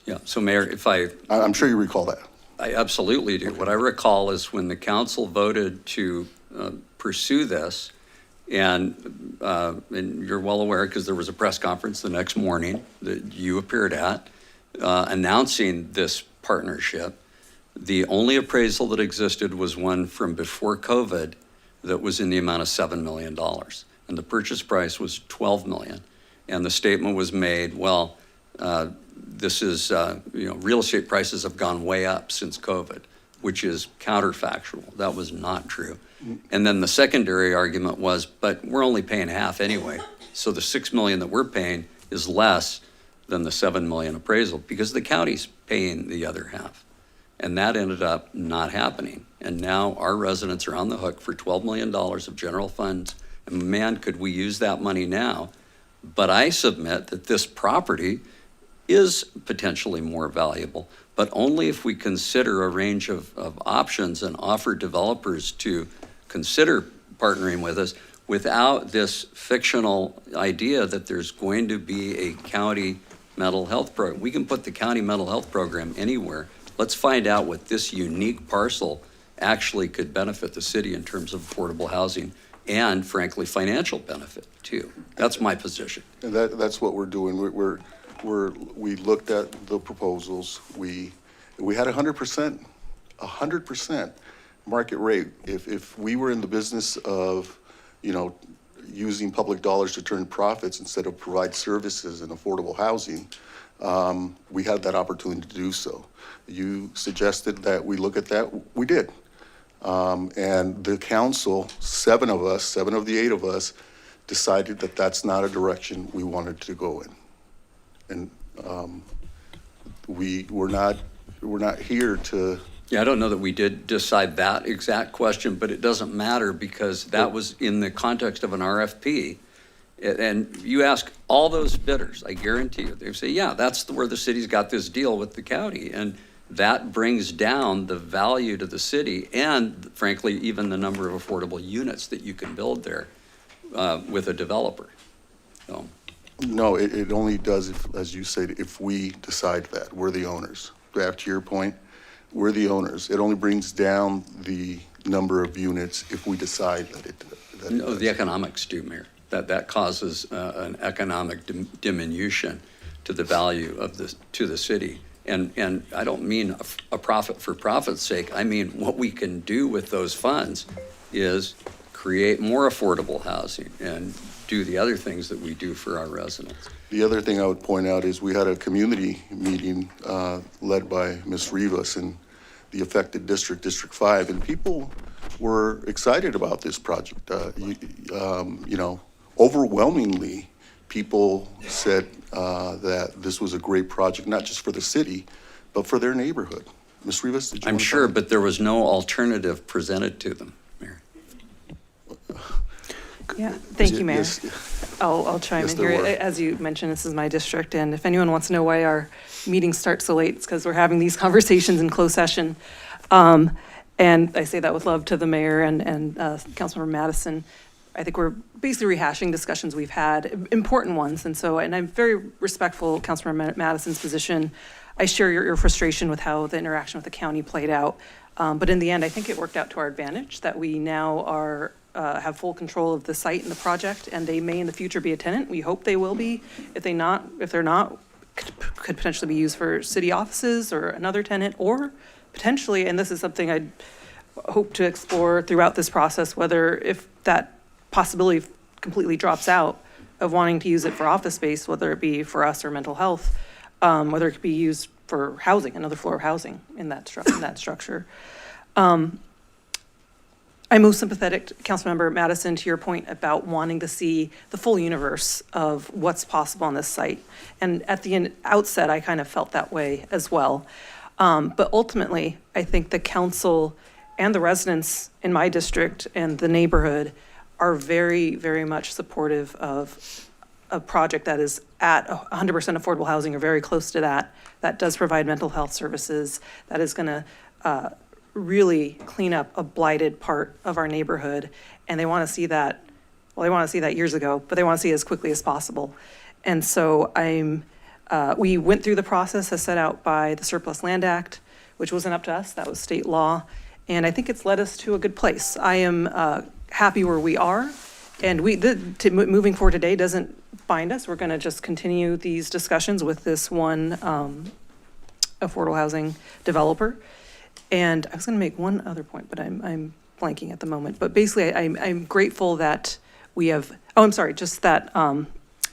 Yeah, so Mayor, I'm sure you recall that. I absolutely do. What I recall is when the council voted to pursue this, and you're well aware because there was a press conference the next morning that you appeared at, announcing this partnership. The only appraisal that existed was one from before COVID that was in the amount of $7 million. And the purchase price was $12 million. And the statement was made, well, this is, real estate prices have gone way up since COVID, which is counterfactual. That was not true. And then the secondary argument was, but we're only paying half anyway. So the $6 million that we're paying is less than the $7 million appraisal because the county's paying the other half. And that ended up not happening. And now our residents are on the hook for $12 million of general funds. And man, could we use that money now? But I submit that this property is potentially more valuable, but only if we consider a range of options and offer developers to consider partnering with us without this fictional idea that there's going to be a county mental health program. We can put the county mental health program anywhere. Let's find out what this unique parcel actually could benefit the city in terms of affordable housing and frankly, financial benefit too. That's my position. And that's what we're doing. We looked at the proposals. We had 100% market rate. If we were in the business of, using public dollars to turn profits instead of provide services and affordable housing, we had that opportunity to do so. You suggested that we look at that. We did. And the council, 7 of the 8 of us, decided that that's not a direction we wanted to go in. And we're not here to. Yeah, I don't know that we did decide that exact question, but it doesn't matter because that was in the context of an RFP. And you ask all those bidders, I guarantee you, they say, yeah, that's where the city's got this deal with the county. And that brings down the value to the city and frankly, even the number of affordable units that you can build there with a developer. So. No, it only does, as you said, if we decide that. We're the owners. Back to your point, we're the owners. It only brings down the number of units if we decide that it No, the economics do, Mayor. That causes an economic diminution to the value of to the city. And I don't mean a profit for profit's sake. I mean what we can do with those funds is create more affordable housing and do the other things that we do for our residents. The other thing I would point out is we had a community meeting led by Ms. Rivas in the affected district, District 5, and people were excited about this project. Overwhelmingly, people said that this was a great project, not just for the city, but for their neighborhood. Ms. Rivas, did you? I'm sure, but there was no alternative presented to them, Mayor. Yeah, thank you, Mayor. Yes. I'll chime in here. As you mentioned, this is my district, and if anyone wants to know why our meetings start so late, it's because we're having these conversations in closed session. And I say that with love to the mayor and Councilmember Madison. I think we're basically rehashing discussions we've had, important ones. And I'm very respectful of Councilmember Madison's position. I share your frustration with how the interaction with the county played out. But in the end, I think it worked out to our advantage that we now have full control of the site and the project, and they may in the future be a tenant. We hope they will be. If they're not, could potentially be used for city offices or another tenant, or potentially, and this is something I'd hope to explore throughout this process, whether if that possibility completely drops out of wanting to use it for office space, whether it be for us or mental health, whether it could be used for housing, another floor of housing in that structure. I'm most sympathetic, Councilmember Madison, to your point about wanting to see the full universe of what's possible on this site. And at the outset, I kind of felt that way as well. But ultimately, I think the council and the residents in my district and the neighborhood are very, very much supportive of a project that is at 100% affordable housing or very close to that, that does provide mental health services, that is going to really clean up a blighted part of our neighborhood. And they want to see that, well, they want to see that years ago, but they want to see it as quickly as possible. And so we went through the process as set out by the Surplus Land Act, which wasn't up to us, that was state law. And I think it's led us to a good place. I am happy where we are. And moving forward today doesn't bind us. We're going to just continue these discussions with this one affordable housing developer. And I was going to make one other point, but I'm blanking at the moment. But basically, I'm grateful that we have, just that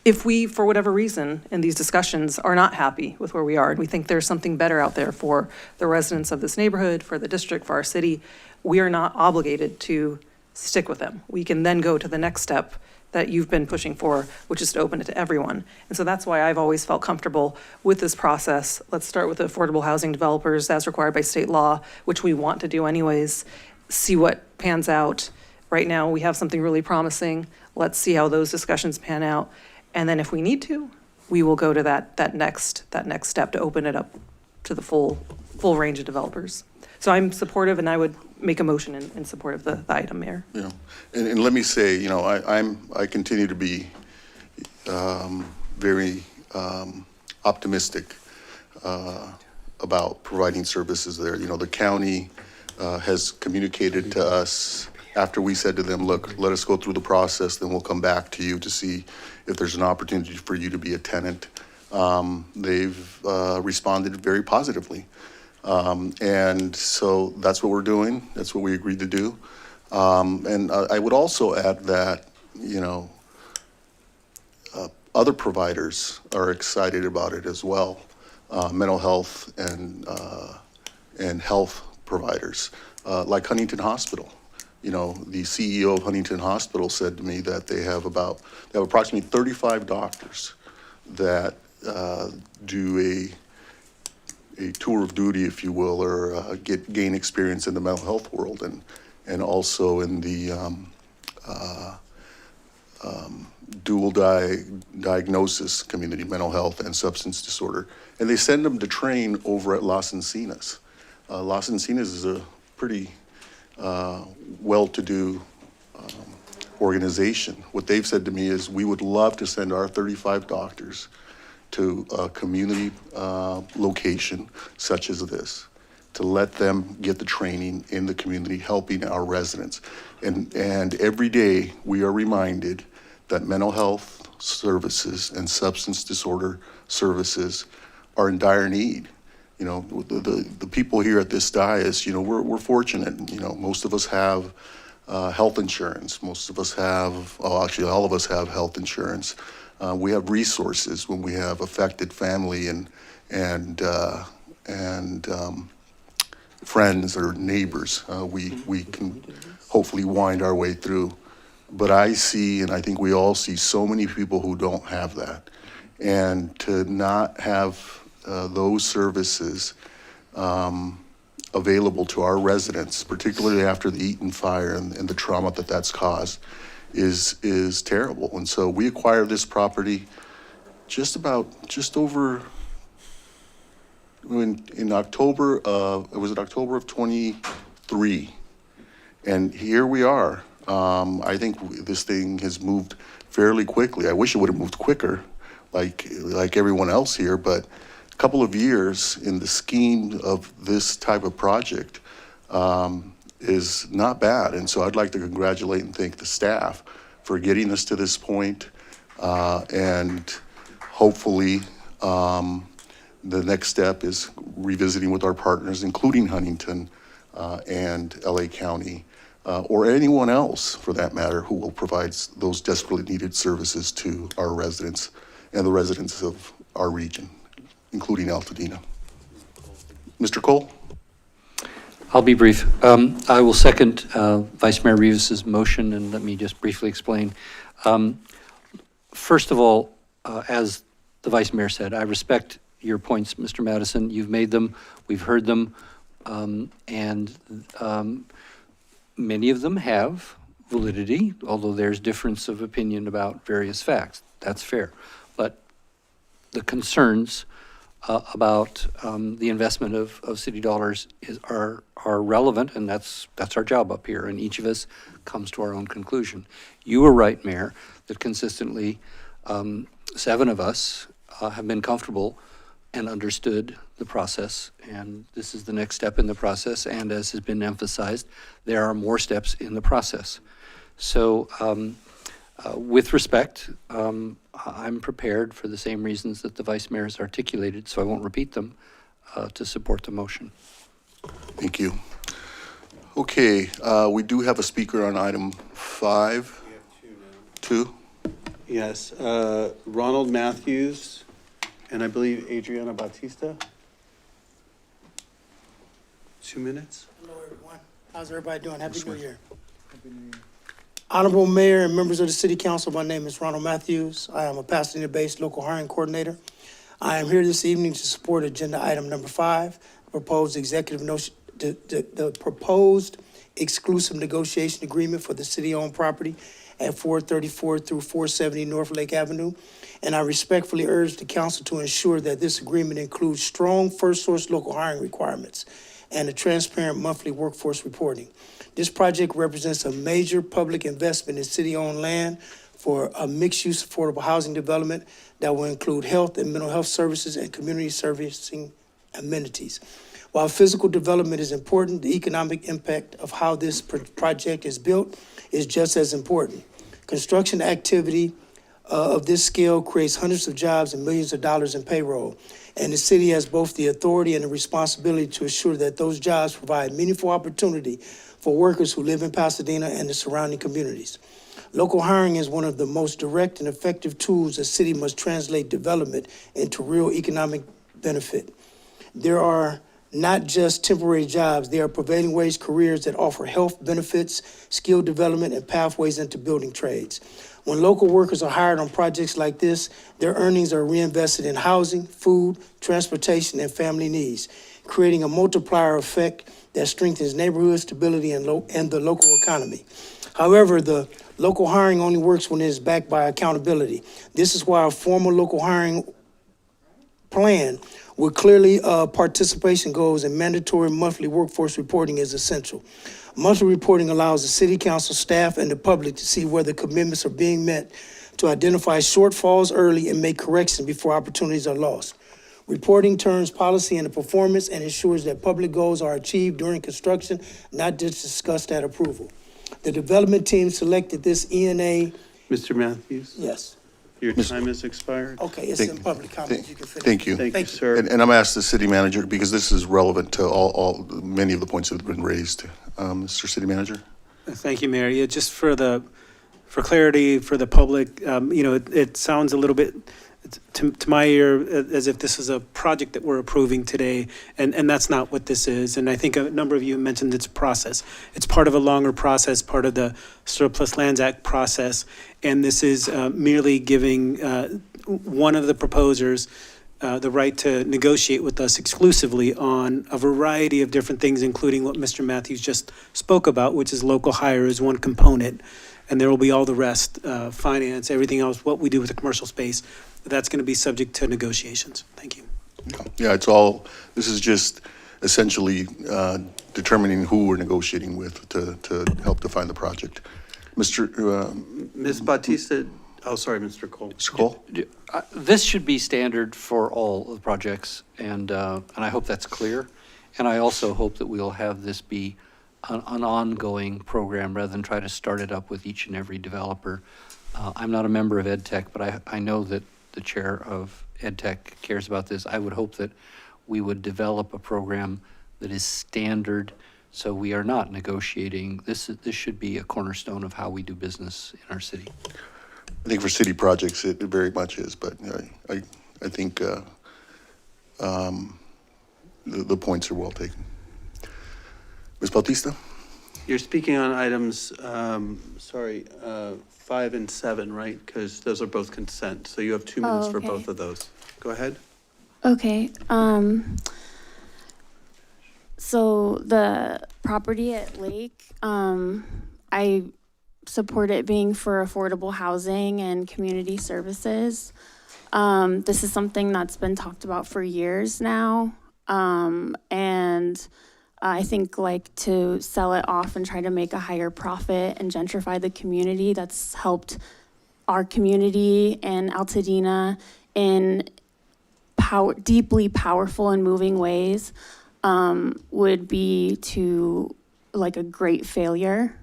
if we, for whatever reason, in these discussions are not happy with where we are, and we think there's something better out there for the residents of this neighborhood, for the district, for our city, we are not obligated to stick with them. We can then go to the next step that you've been pushing for, which is to open it to everyone. And so that's why I've always felt comfortable with this process. Let's start with the affordable housing developers as required by state law, which we want to do anyways, see what pans out. Right now, we have something really promising. Let's see how those discussions pan out. And then if we need to, we will go to that next step to open it up to the full range of developers. So I'm supportive, and I would make a motion in support of the item, Mayor. Yeah, and let me say, I continue to be very optimistic about providing services there. The county has communicated to us after we said to them, look, let us go through the process, then we'll come back to you to see if there's an opportunity for you to be a tenant. They've responded very positively. And so that's what we're doing. That's what we agreed to do. And I would also add that, other providers are excited about it as well. Mental health and health providers, like Huntington Hospital. The CEO of Huntington Hospital said to me that they have approximately 35 doctors that do a tour of duty, if you will, or gain experience in the mental health world and also in the dual diagnosis community, mental health and substance disorder. And they send them to train over at Las Encinas. Las Encinas is a pretty well-to-do organization. What they've said to me is, we would love to send our 35 doctors to a community location such as this, to let them get the training in the community, helping our residents. And every day we are reminded that mental health services and substance disorder services are in dire need. The people here at this dais, we're fortunate. Most of us have health insurance. Most of us have, actually all of us have health insurance. We have resources when we have affected family and friends or neighbors. We can hopefully wind our way through. But I see, and I think we all see, so many people who don't have that. And to not have those services available to our residents, particularly after the Eaton fire and the trauma that's caused, is terrible. And so we acquired this property just over in October of 23, 3. And here we are. I think this thing has moved fairly quickly. I wish it would have moved quicker, like everyone else here, but a couple of years in the scheme of this type of project is not bad. And so I'd like to congratulate and thank the staff for getting us to this point. And hopefully, the next step is revisiting with our partners, including Huntington and LA County, or anyone else for that matter, who will provide those desperately needed services to our residents and the residents of our region, including Altadena. Mr. Cole? I'll be brief. I will second Vice Mayor Rivas's motion, and let me just briefly explain. First of all, as the Vice Mayor said, I respect your points, Mr. Madison. You've made them, we've heard them, and many of them have validity, although there's difference of opinion about various facts. That's fair. But the concerns about the investment of city dollars are relevant, and that's our job up here, and each of us comes to our own conclusion. You were right, Mayor, that consistently 7 of us have been comfortable and understood the process, and this is the next step in the process, and as has been emphasized, there are more steps in the process. So with respect, I'm prepared for the same reasons that the Vice Mayor has articulated, so I won't repeat them, to support the motion. Thank you. Okay, we do have a speaker on item 5. We have 2 now. 2? Yes, Ronald Matthews, and I believe Adriana Bautista. 2 minutes. Hello, everyone. How's everybody doing? Happy New Year. Honorable Mayor and members of the City Council, my name is Ronald Matthews. I am a Pasadena-based local hiring coordinator. I am here this evening to support agenda item number 5, proposed the proposed exclusive negotiation agreement for the city-owned property at 434 through 470 North Lake Avenue. And I respectfully urge the council to ensure that this agreement includes strong first source local hiring requirements and a transparent monthly workforce reporting. This project represents a major public investment in city-owned land for a mixed-use affordable housing development that will include health and mental health services and community servicing amenities. While physical development is important, the economic impact of how this project is built is just as important. Construction activity of this scale creates hundreds of jobs and millions of dollars in payroll. And the city has both the authority and the responsibility to ensure that those jobs provide meaningful opportunity for workers who live in Pasadena and the surrounding communities. Local hiring is one of the most direct and effective tools a city must translate development into real economic benefit. There are not just temporary jobs, they are prevailing wage careers that offer health benefits, skill development, and pathways into building trades. When local workers are hired on projects like this, their earnings are reinvested in housing, food, transportation, and family needs, creating a multiplier effect that strengthens neighborhood stability and the local economy. However, the local hiring only works when it is backed by accountability. This is why a formal local hiring plan with clearly participation goals and mandatory monthly workforce reporting is essential. Monthly reporting allows the city council staff and the public to see whether commitments are being met, to identify shortfalls early and make corrections before opportunities are lost. Reporting turns policy into performance and ensures that public goals are achieved during construction, not just discussed at approval. The development team selected this ENA. Mr. Matthews? Yes. Your time has expired. Okay, it's in public comment. You can finish. Thank you. Thank you, sir. And I'm going to ask the city manager, because this is relevant to many of the points that have been raised. Mr. City Manager? Thank you, Mayor. Yeah, just for clarity for the public, it sounds a little bit to my ear as if this is a project that we're approving today, and that's not what this is. And I think a number of you mentioned it's a process. It's part of a longer process, part of the Surplus Lands Act process, and this is merely giving one of the proposers the right to negotiate with us exclusively on a variety of different things, including what Mr. Matthews just spoke about, which is local hire is one component. And there will be all the rest, finance, everything else, what we do with the commercial space. That's going to be subject to negotiations. Thank you. Yeah, it's all, this is just essentially determining who we're negotiating with to help define the project. Ms. Bautista, oh, sorry, Mr. Cole. Mr. Cole? This should be standard for all of the projects, and I hope that's clear. And I also hope that we'll have this be an ongoing program rather than try to start it up with each and every developer. I'm not a member of EdTech, but I know that the chair of EdTech cares about this. I would hope that we would develop a program that is standard, so we are not negotiating. This should be a cornerstone of how we do business in our city. I think for city projects, it very much is, but I think the points are well taken. Ms. Bautista? You're speaking on items, 5 and 7, right? Because those are both consent, so you have 2 minutes for okay. both of those. Go ahead. Okay, so the property at Lake, I support it being for affordable housing and community services. This is something that's been talked about for years now. And I think like to sell it off and try to make a higher profit and gentrify the community, that's helped our community and Altadena in deeply powerful and moving ways, would be to like a great failure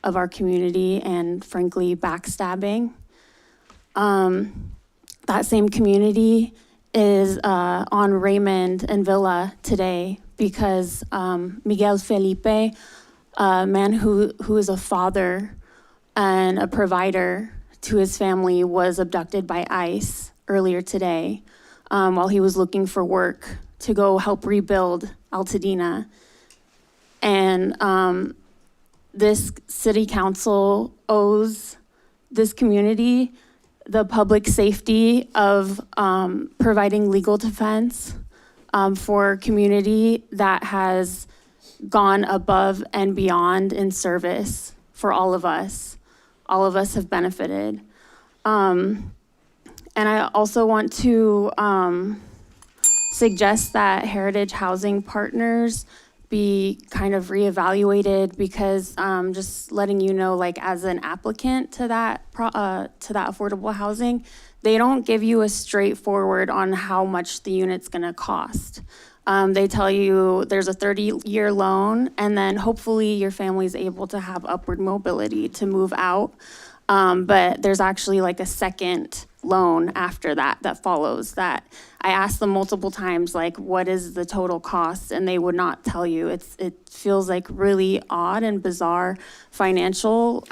of our community and frankly backstabbing. That same community is on Raymond and Villa today because Miguel Felipe, a man who is a father and a provider to his family, was abducted by ICE earlier today while he was looking for work to go help rebuild Altadena. And this city council owes this community the public safety of providing legal defense for a community that has gone above and beyond in service for all of us. All of us have benefited. And I also want to suggest that Heritage Housing Partners be kind of reevaluated, because just letting you know, like as an applicant to that affordable housing, they don't give you a straightforward on how much the unit's gonna cost. They tell you there's a 30-year loan, and then hopefully your family's able to have upward mobility to move out. But there's actually like a second loan after that follows that. I asked them multiple times, like, what is the total cost? And they would not tell you. It feels like really odd and bizarre financial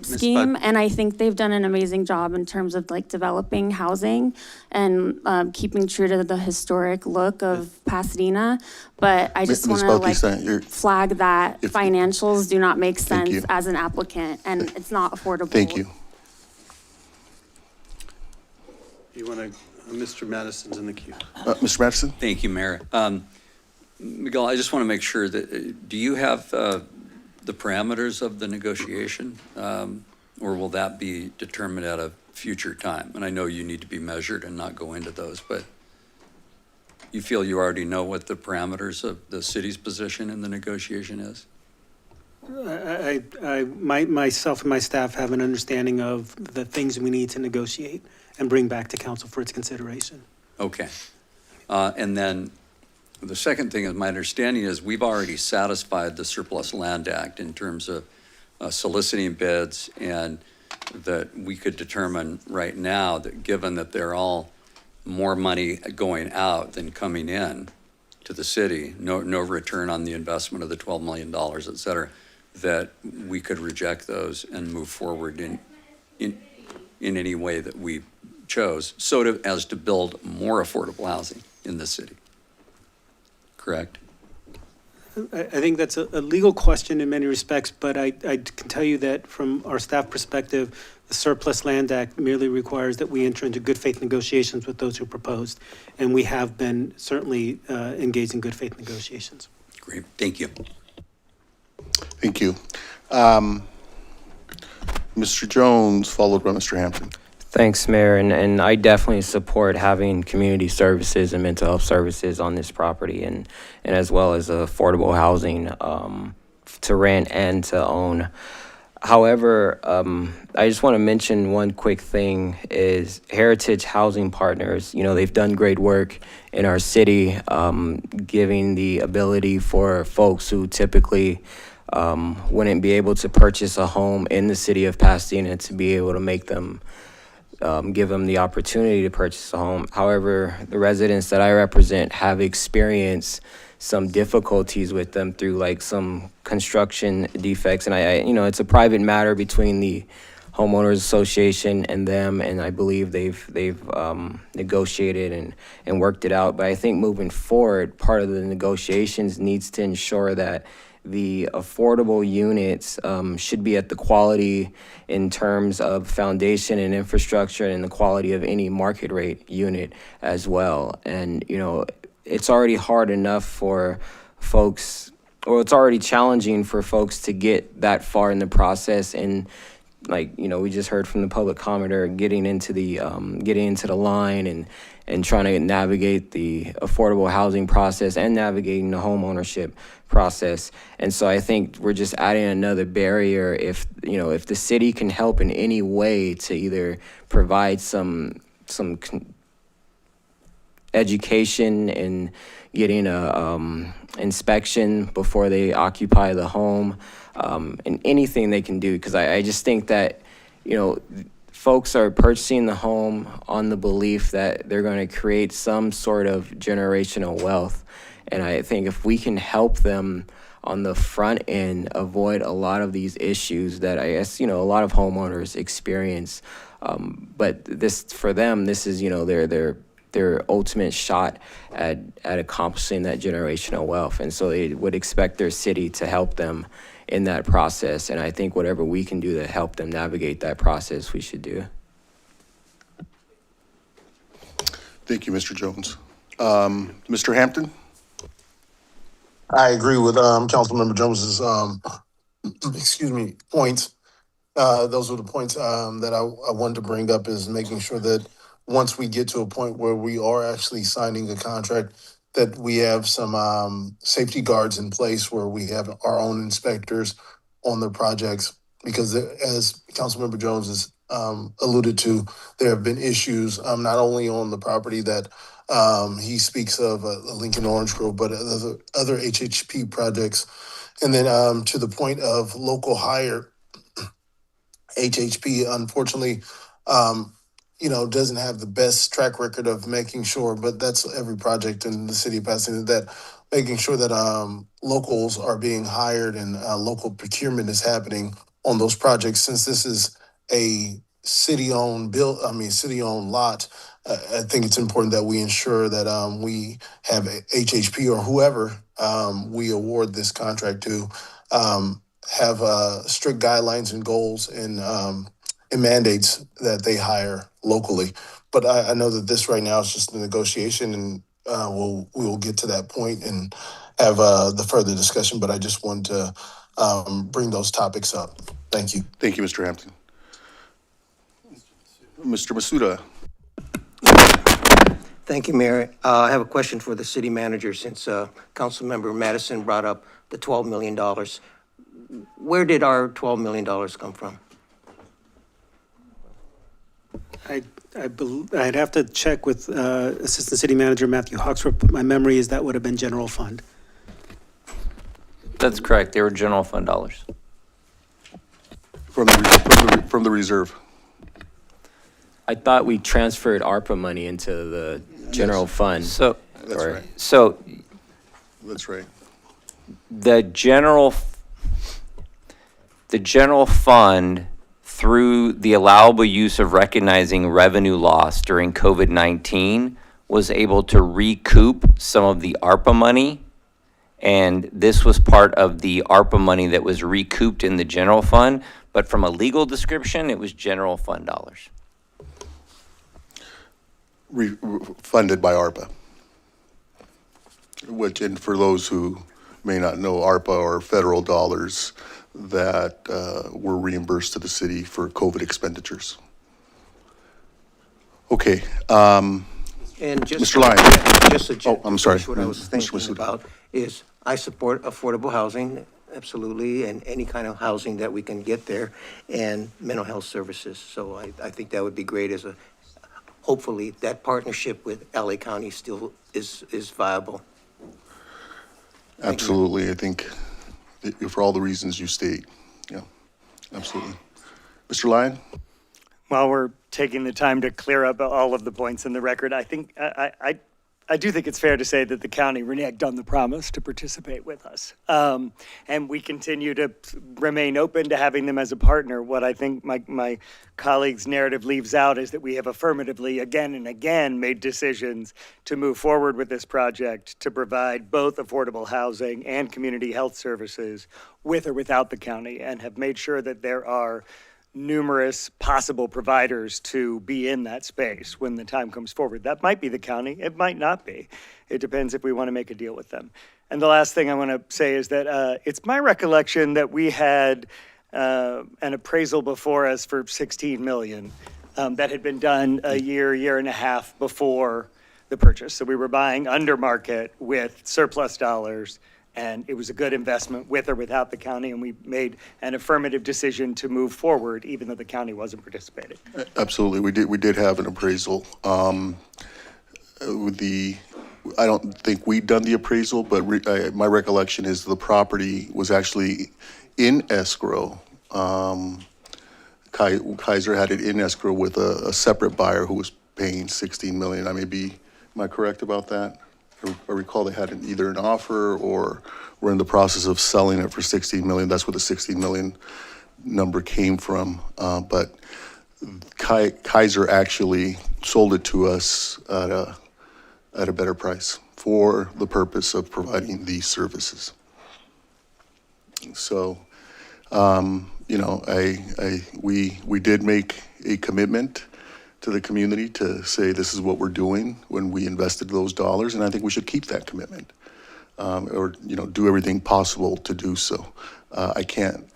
scheme. And I think they've done an amazing job in terms of like developing housing and keeping true to the historic look of Pasadena. But I just want to like flag that financials do not make sense as an applicant, and it's not affordable. Thank you. You want to, Mr. Madison's in the queue. Mr. Madison? Thank you, Mayor. Miguel, I just want to make sure that, do you have the parameters of the negotiation? Or will that be determined at a future time? And I know you need to be measured and not go into those, but you feel you already know what the parameters of the city's position in the negotiation is? Myself and my staff have an understanding of the things we need to negotiate and bring back to council for its consideration. Okay. And then the second thing is, my understanding is we've already satisfied the Surplus Land Act in terms of soliciting bids, and that we could determine right now that given that they're all more money going out than coming in to the city, no return on the investment of the $12 million, et cetera, that we could reject those and move forward in any way that we chose, as to build more affordable housing in the city. Correct? I think that's a legal question in many respects, but I can tell you that from our staff perspective, the Surplus Land Act merely requires that we enter into good faith negotiations with those who proposed, and we have been certainly engaged in good faith negotiations. Great, thank you. Thank you. Mr. Jones, followed by Mr. Hampton. Thanks, Mayor, and I definitely support having community services and mental health services on this property, and as well as affordable housing to rent and to own. However, I just want to mention one quick thing is Heritage Housing Partners, they've done great work in our city, giving the ability for folks who typically wouldn't be able to purchase a home in the city of Pasadena to be able to make them give them the opportunity to purchase a home. However, the residents that I represent have experienced some difficulties with them through like some construction defects. And I it's a private matter between the homeowners association and them, and I believe they've negotiated and worked it out. But I think moving forward, part of the negotiations needs to ensure that the affordable units should be at the quality in terms of foundation and infrastructure and the quality of any market rate unit as well. And, it's already hard enough for folks, or it's already challenging for folks to get that far in the process. And we just heard from the public commenter getting into the line and trying to navigate the affordable housing process and navigating the home ownership process. And so I think we're just adding another barrier. If the city can help in any way to either provide some education and getting a inspection before they occupy the home, and anything they can do, because I just think that folks are purchasing the home on the belief that they're going to create some sort of generational wealth. And I think if we can help them on the front end avoid a lot of these issues that I guess, a lot of homeowners experience. But for them, this is, their ultimate shot at accomplishing that generational wealth. And so they would expect their city to help them in that process. And I think whatever we can do to help them navigate that process, we should do. Thank you, Mr. Jones. Mr. Hampton? I agree with Councilmember Jones's points. Those were the points that I wanted to bring up, is making sure that once we get to a point where we are actually signing a contract, that we have some safety guards in place where we have our own inspectors on the projects, because as Councilmember Jones has alluded to, there have been issues not only on the property that he speaks of, Lincoln Orange Grove, but other HHP projects. And then to the point of local hire, HHP, unfortunately, doesn't have the best track record of making sure, but that's every project in the city of Pasadena, that making sure that locals are being hired and local procurement is happening on those projects. Since this is a city-owned lot, I think it's important that we ensure that we have HHP or whoever we award this contract to have strict guidelines and goals and mandates that they hire locally. But I know that this right now is just a negotiation, and we will get to that point and have the further discussion. But I just wanted to bring those topics up. Thank you. Thank you, Mr. Hampton. Mr. Masuda? Thank you, Mayor. I have a question for the city manager, since Councilmember Madison brought up the $12 million. Where did our $12 million come from? I'd have to check with Assistant City Manager Matthew Hawksworth, but my memory is that would have been general fund. That's correct. They were general fund dollars. From the reserve. I thought we transferred ARPA money into the general fund. So That's right. So That's right. the general fund, through the allowable use of recognizing revenue loss during COVID-19, was able to recoup some of the ARPA money. And this was part of the ARPA money that was recouped in the general fund. But from a legal description, it was general fund dollars. Funded by ARPA. Which, and for those who may not know, ARPA are federal dollars that were reimbursed to the city for COVID expenditures. Okay, And just. Mr. Lyon. Just to Oh, I'm sorry. finish what I was Mr. thinking Masuda. about is I support affordable housing, absolutely, and any kind of housing that we can get there, and mental health services. So I think that would be great as a, hopefully, that partnership with LA County still is viable. Absolutely, I think for all the reasons you state, yeah, absolutely. Mr. Lyon? While we're taking the time to clear up all of the points in the record, I think, I do think it's fair to say that the county reneged on the promise to participate with us. And we continue to remain open to having them as a partner. What I think my colleague's narrative leaves out is that we have affirmatively again and again made decisions to move forward with this project to provide both affordable housing and community health services with or without the county, and have made sure that there are numerous possible providers to be in that space when the time comes forward. That might be the county, it might not be. It depends if we want to make a deal with them. And the last thing I want to say is that it's my recollection that we had an appraisal before us for 16 million that had been done a year and a half before the purchase. So we were buying under market with surplus dollars, and it was a good investment with or without the county, and we made an affirmative decision to move forward, even though the county wasn't participating. Absolutely, we did have an appraisal. I don't think we'd done the appraisal, but my recollection is the property was actually in escrow. Kaiser had it in escrow with a separate buyer who was paying 16 million. Am I correct about that? I recall they had either an offer or were in the process of selling it for 16 million. That's where the 16 million number came from. But Kaiser actually sold it to us at a better price for the purpose of providing these services. So, we did make a commitment to the community to say this is what we're doing when we invested those dollars, and I think we should keep that commitment, or do everything possible to do so. I can't,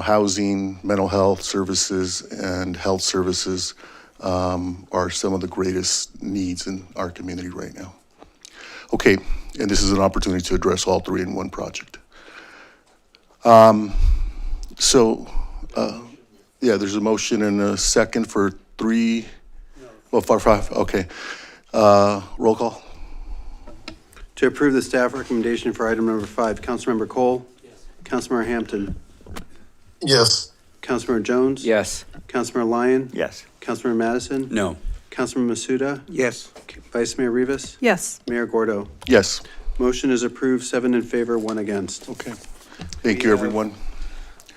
housing, mental health services, and health services are some of the greatest needs in our community right now. Okay, and this is an opportunity to address all three in one project. There's a motion and a second for three. Well, for five, okay. Roll call? To approve the staff recommendation for item number 5, Councilmember Cole? Yes. Councilmember Hampton? Yes. Councilmember Jones? Yes. Councilmember Lyon? Yes. Councilmember Madison? No. Councilmember Masuda? Yes. Vice Mayor Rivas? Yes. Mayor Gordo? Yes. Motion is approved, 7 in favor, 1 against. Okay. Thank you, everyone.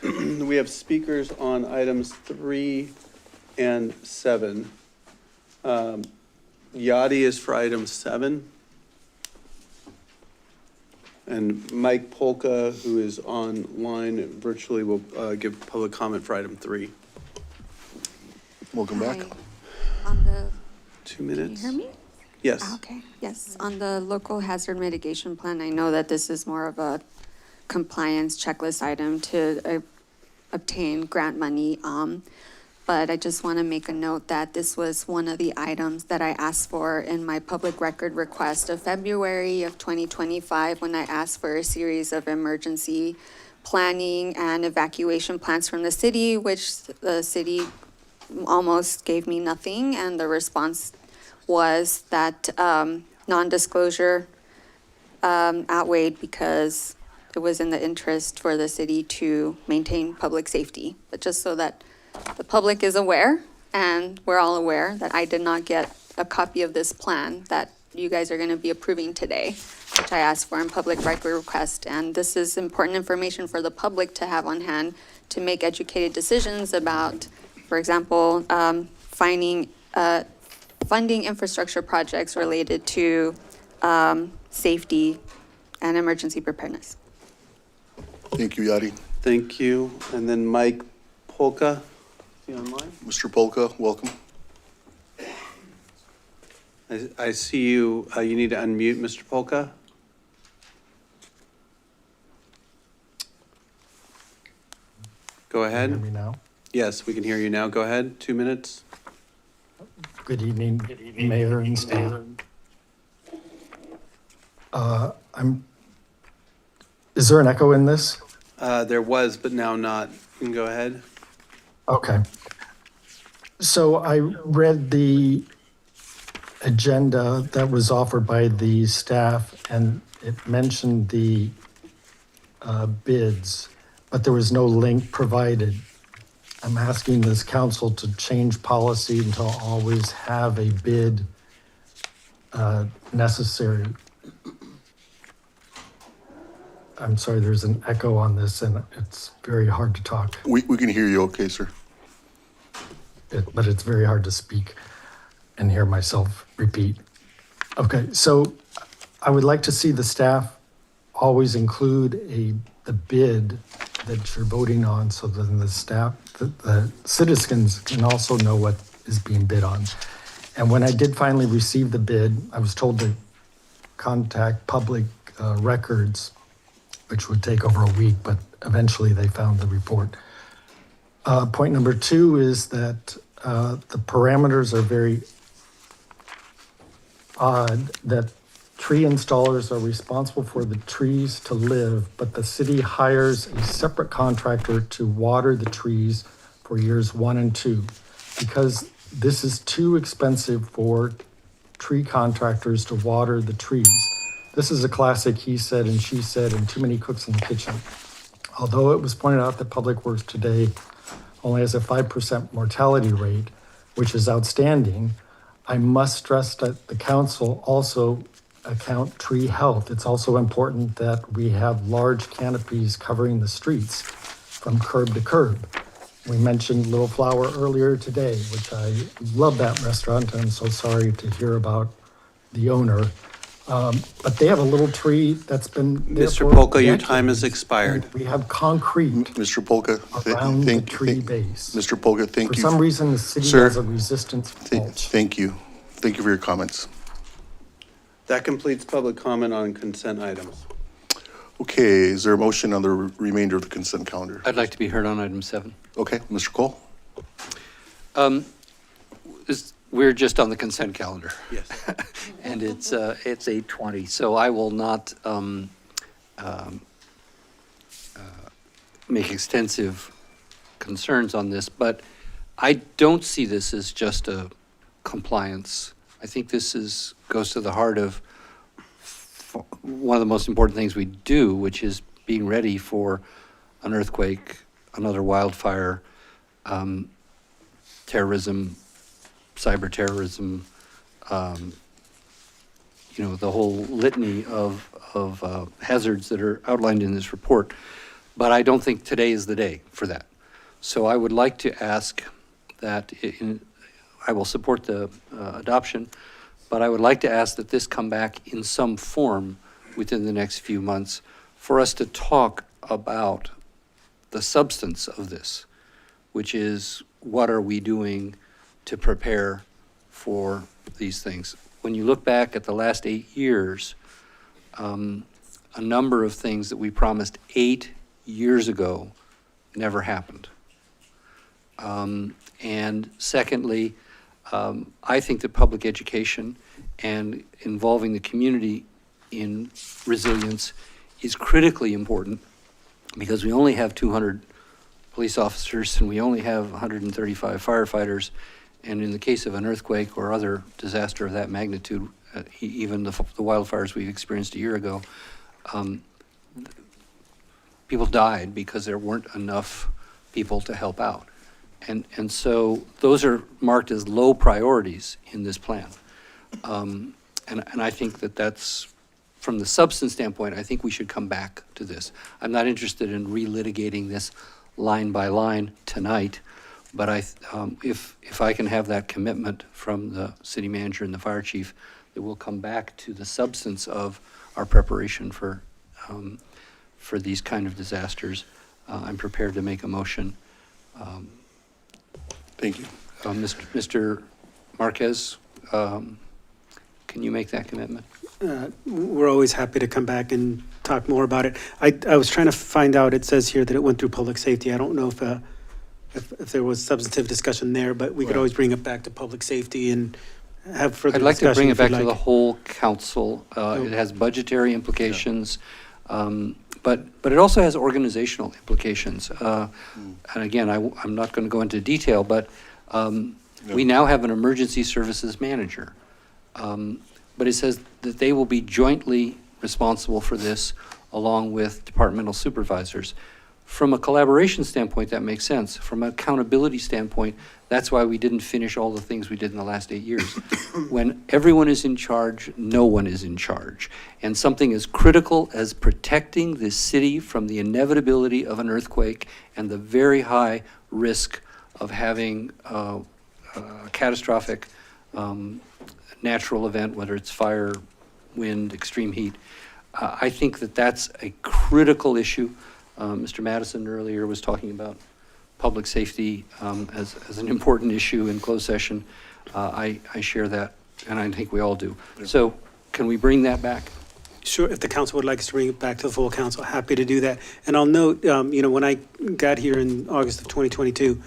We have speakers on items 3 and 7. Yadi is for item 7. And Mike Polka, who is online virtually, will give public comment for item 3. Welcome back. On the, 2 can minutes. you hear me? Yes. Okay, yes. On the local hazard mitigation plan, I know that this is more of a compliance checklist item to obtain grant money. But I just want to make a note that this was one of the items that I asked for in my public record request of February of 2025, when I asked for a series of emergency planning and evacuation plans from the city, which the city almost gave me nothing. And the response was that non-disclosure outweighed because it was in the interest for the city to maintain public safety. But just so that the public is aware, and we're all aware, that I did not get a copy of this plan that you guys are going to be approving today, which I asked for in public record request. And this is important information for the public to have on hand to make educated decisions about, for example, funding infrastructure projects related to safety and emergency preparedness. Thank you, Yadi. Thank you. And then Mike Polka, is he online? Mr. Polka, welcome. I see you. You need to unmute, Mr. Polka. Go ahead. Can you hear me now? Yes, we can hear you now. Go ahead. 2 minutes. Good evening, Mayor and staff. Is there an echo in this? There was, but now not. You can go ahead. Okay. So I read the agenda that was offered by the staff, and it mentioned the bids, but there was no link provided. I'm asking this council to change policy and to always have a bid necessary. I'm sorry, there's an echo on this and it's very hard to talk, We can hear you okay, sir. but it's very hard to speak and hear myself repeat. Okay, so I would like to see the staff always include the bid that you're voting on, so then the staff, the citizens can also know what is being bid on. And when I did finally receive the bid, I was told to contact public records, which would take over a week, but eventually they found the report. Point number 2 is that the parameters are very odd, that tree installers are responsible for the trees to live, but the city hires a separate contractor to water the trees for years 1 and 2. Because this is too expensive for tree contractors to water the trees. This is a classic he said and she said and too many cooks in the kitchen. Although it was pointed out that Public Works today only has a 5% mortality rate, which is outstanding, I must stress that the council also account tree health. It's also important that we have large canopies covering the streets from curb to curb. We mentioned Little Flower earlier today, which I love that restaurant, and I'm so sorry to hear about the owner. But they have a little tree that's been there Mr. for Polka, your decades, time has expired. and we have concrete Mr. Polka, around the tree base. Mr. Polka, thank For you. some reason, the city Sir, has a resistance to mulch. Thank you. Thank you for your comments. That completes public comment on consent items. Okay, is there a motion on the remainder of the consent calendar? I'd like to be heard on item 7. Okay, Mr. Cole? We're just on the consent calendar. Yes. And it's 8:20, so I will not make extensive concerns on this, but I don't see this as just a compliance. I think this goes to the heart of one of the most important things we do, which is being ready for an earthquake, another wildfire, terrorism, cyber terrorism, the whole litany of hazards that are outlined in this report. But I don't think today is the day for that. So I would like to ask that, I will support the adoption, but I would like to ask that this come back in some form within the next few months for us to talk about the substance of this, which is what are we doing to prepare for these things. When you look back at the last 8 years, a number of things that we promised 8 years ago never happened. And secondly, I think that public education and involving the community in resilience is critically important because we only have 200 police officers and we only have 135 firefighters. And in the case of an earthquake or other disaster of that magnitude, even the wildfires we experienced a year ago, people died because there weren't enough people to help out. And so those are marked as low priorities in this plan. And I think that that's, from the substance standpoint, I think we should come back to this. I'm not interested in relitigating this line by line tonight, but if I can have that commitment from the city manager and the fire chief, that we'll come back to the substance of our preparation for these kind of disasters, I'm prepared to make a motion. Thank you. Mr. Marquez, can you make that commitment? We're always happy to come back and talk more about it. I was trying to find out, it says here that it went through public safety. I don't know if if there was substantive discussion there, but we could Right. always bring it back to public safety and have further I'd like to bring discussion it if back you'd to the like. whole council. It has budgetary implications, but it also has organizational implications. And again, I'm not going to go into detail, but we now have an emergency services manager. But it says that they will be jointly responsible for this along with departmental supervisors. From a collaboration standpoint, that makes sense. From an accountability standpoint, that's why we didn't finish all the things we did in the last 8 years. When everyone is in charge, no one is in charge. And something as critical as protecting this city from the inevitability of an earthquake and the very high risk of having a catastrophic natural event, whether it's fire, wind, extreme heat, I think that that's a critical issue. Mr. Madison earlier was talking about public safety as an important issue in closed session. I share that, and I think we all do. So can we bring that back? Sure, if the council would like us to bring it back to the full council, happy to do that. And I'll note, when I got here in August of 2022,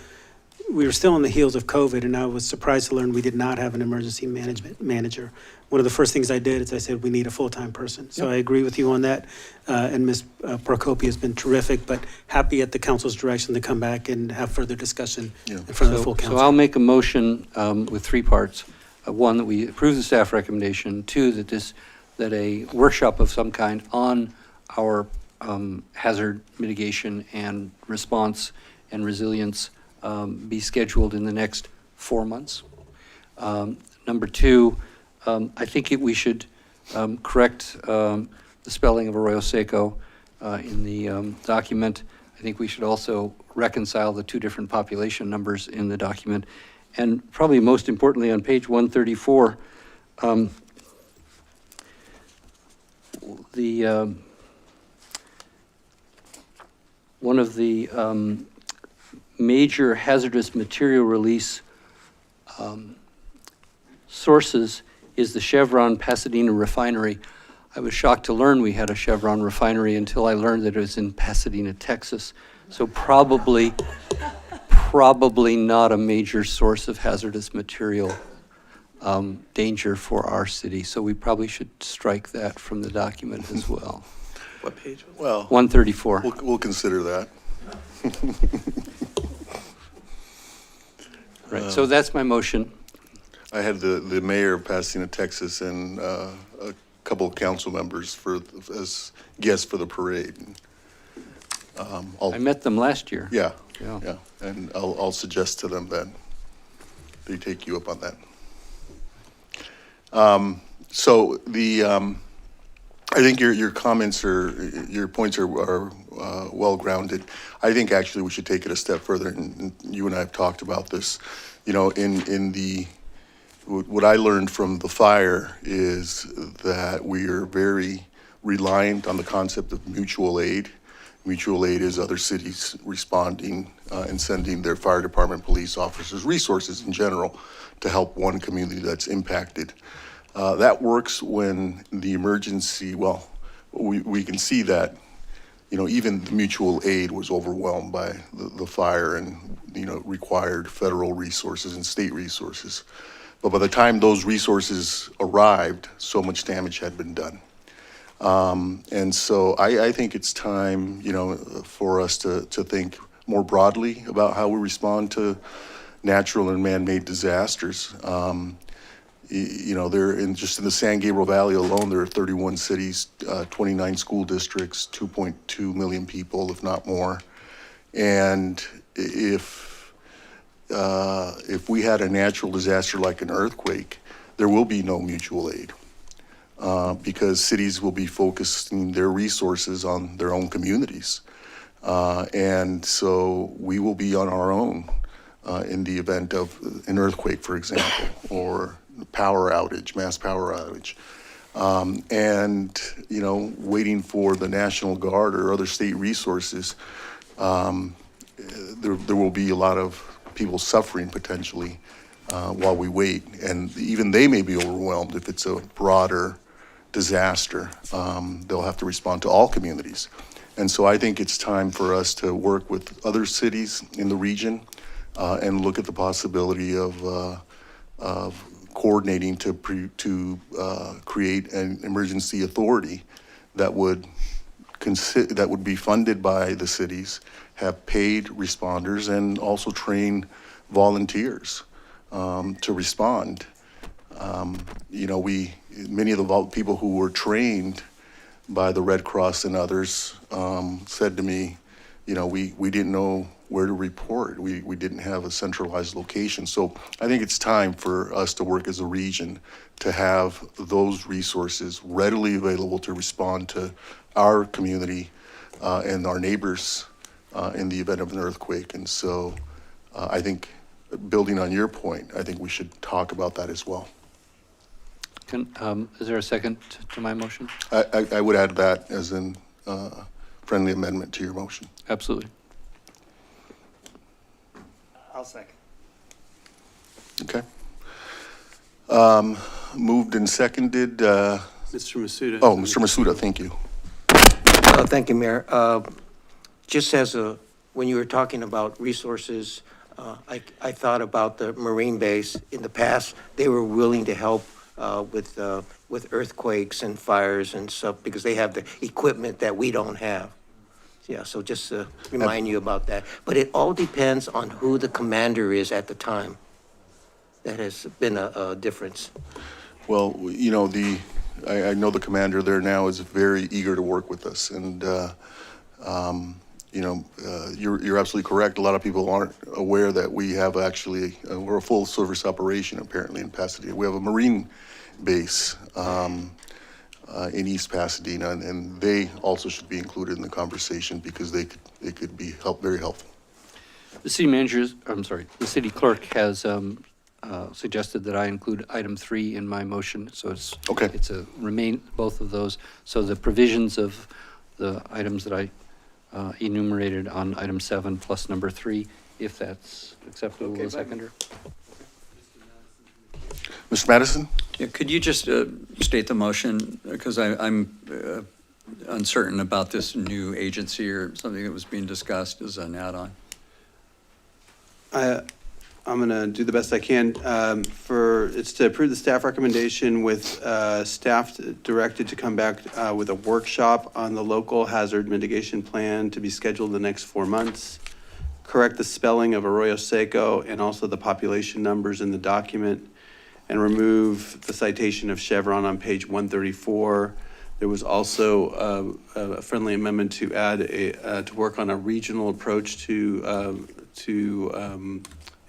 we were still on the heels of COVID, and I was surprised to learn we did not have an emergency management manager. One of the first things I did is I said, we need a full-time person. So I agree with you on that. And Ms. Procopi has been terrific, but happy at the council's direction to come back and have further discussion in front of the full So council. I'll make a motion with 3 parts. One, that we approve the staff recommendation. 2, that a workshop of some kind on our hazard mitigation and response and resilience be scheduled in the next 4 months. Number 2, I think we should correct the spelling of Arroyo Seco in the document. I think we should also reconcile the 2 different population numbers in the document. And probably most importantly, on page 134, one of the major hazardous material release sources is the Chevron Pasadena refinery. I was shocked to learn we had a Chevron refinery until I learned that it was in Pasadena, Texas. So probably not a major source of hazardous material danger for our city. So we probably should strike that from the document as well. What page? Well, 134. we'll consider that. Right, so that's my motion. I had the mayor of Pasadena, Texas, and a couple of council members as guests for the parade. I met them last year. Yeah, and I'll suggest to them that they take you up on that. So I think your comments your points are well grounded. I think actually we should take it a step further, and you and I have talked about this. What I learned from the fire is that we are very reliant on the concept of mutual aid. Mutual aid is other cities responding and sending their fire department, police officers, resources in general to help one community that's impacted. That works when the emergency, we can see that, even the mutual aid was overwhelmed by the fire and, required federal resources and state resources. But by the time those resources arrived, so much damage had been done. And so I think it's time, for us to think more broadly about how we respond to natural and man-made disasters. Just in the San Gabriel Valley alone, there are 31 cities, 29 school districts, 2.2 million people, if not more. And if we had a natural disaster like an earthquake, there will be no mutual aid because cities will be focusing their resources on their own communities. And so we will be on our own in the event of an earthquake, for example, or power outage, mass power outage. Waiting for the National Guard or other state resources, there will be a lot of people suffering potentially while we wait. And even they may be overwhelmed if it's a broader disaster. They'll have to respond to all communities. And so I think it's time for us to work with other cities in the region and look at the possibility of coordinating to create an emergency authority that would be funded by the cities, have paid responders, and also train volunteers to respond. Many of the people who were trained by the Red Cross and others said to me, we didn't know where to report. We didn't have a centralized location. So I think it's time for us to work as a region to have those resources readily available to respond to our community and our neighbors in the event of an earthquake. And so I think, building on your point, I think we should talk about that as well. Is there a second to my motion? I would add that as a friendly amendment to your motion. Absolutely. I'll second. Okay. Moved and seconded. Mr. Masuda. Oh, Mr. Masuda, thank you. Thank you, Mayor. Just when you were talking about resources, I thought about the Marine base. In the past, they were willing to help with earthquakes and fires and stuff because they have the equipment that we don't have. Yeah, so just to remind you about that. But it all depends on who the commander is at the time. That has been a difference. Well, I know the commander there now is very eager to work with us, and you're absolutely correct. A lot of people aren't aware that we have we're a full service operation apparently in Pasadena. We have a Marine base in East Pasadena, and they also should be included in the conversation because they could be very helpful. The the city clerk has suggested that I include item 3 in my motion, so it's okay. It's both of those. So the provisions of the items that I enumerated on item 7 plus number 3, if that's acceptable to the seconder. Mr. Madison? Yeah, could you just state the motion, because I'm uncertain about this new agency or something that was being discussed as an add-on. I'm going to do the best I can. It's to approve the staff recommendation with staff directed to come back with a workshop on the local hazard mitigation plan to be scheduled the next 4 months. Correct the spelling of Arroyo Seco and also the population numbers in the document, and remove the citation of Chevron on page 134. There was also a friendly amendment to add to work on a regional approach to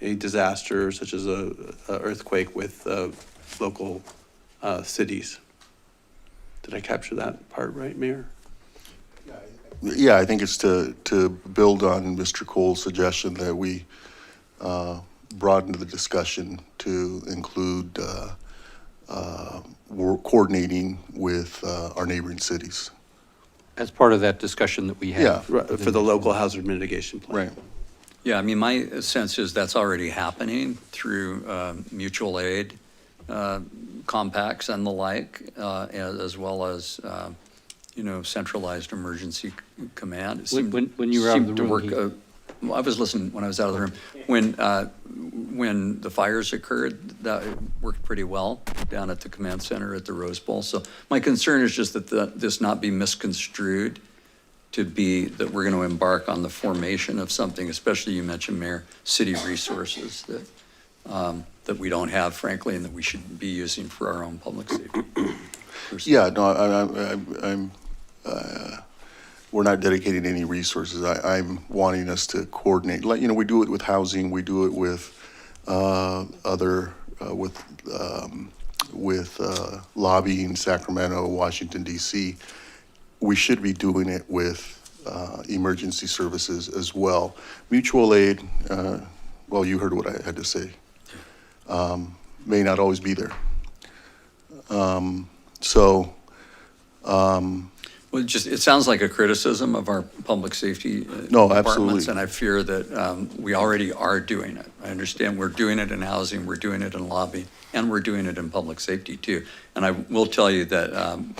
a disaster such as a earthquake with local cities. Did I capture that part right, Mayor? Yeah, I think it's to build on Mr. Cole's suggestion that we broaden the discussion to include coordinating with our neighboring cities. As part of that discussion that we had. Yeah. For the local hazard mitigation plan. Right. Yeah, I mean, my sense is that's already happening through mutual aid compacts and the like, as well as, centralized emergency command. When you were out of the room, I was listening when I was out of the room. When the fires occurred, that worked pretty well down at the command center at the Rose Bowl. So my concern is just that this not be misconstrued to be that we're going to embark on the formation of something, especially you mentioned, Mayor, city resources that we don't have, frankly, and that we should be using for our own public safety. Yeah, no, we're not dedicating any resources. I'm wanting us to coordinate. We do it with housing. We do it with lobbying, Sacramento, Washington, D.C. We should be doing it with emergency services as well. Mutual aid, well, you heard what I had to say, may not always be there. Well, it sounds like a criticism of our public safety No, departments, absolutely. and I fear that we already are doing it. I understand we're doing it in housing, we're doing it in lobbying, and we're doing it in public safety too. And I will tell you that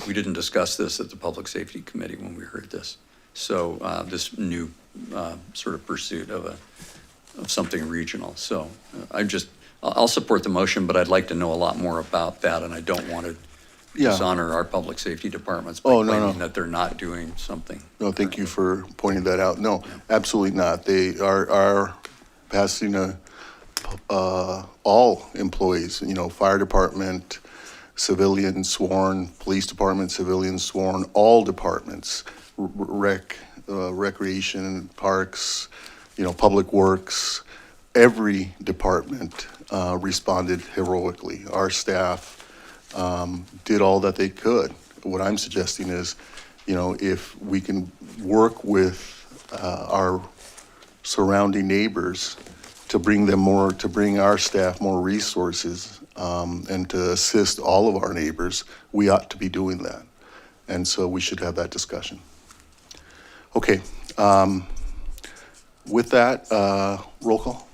we didn't discuss this at the Public Safety Committee when we heard this. So this new sort of pursuit of something regional. So I'll support the motion, but I'd like to know a lot more about that, and I don't want to Yeah. dishonor our public safety departments by Oh, no, claiming no. that they're not doing something. No, thank you for pointing that out. No, absolutely not. They are Pasadena, all employees, fire department, civilian sworn, police department, civilian sworn, all departments, recreation, parks, public works, every department responded heroically. Our staff did all that they could. What I'm suggesting is, if we can work with our surrounding neighbors to bring our staff more resources and to assist all of our neighbors, we ought to be doing that. And so we should have that discussion. Okay. With that, roll call.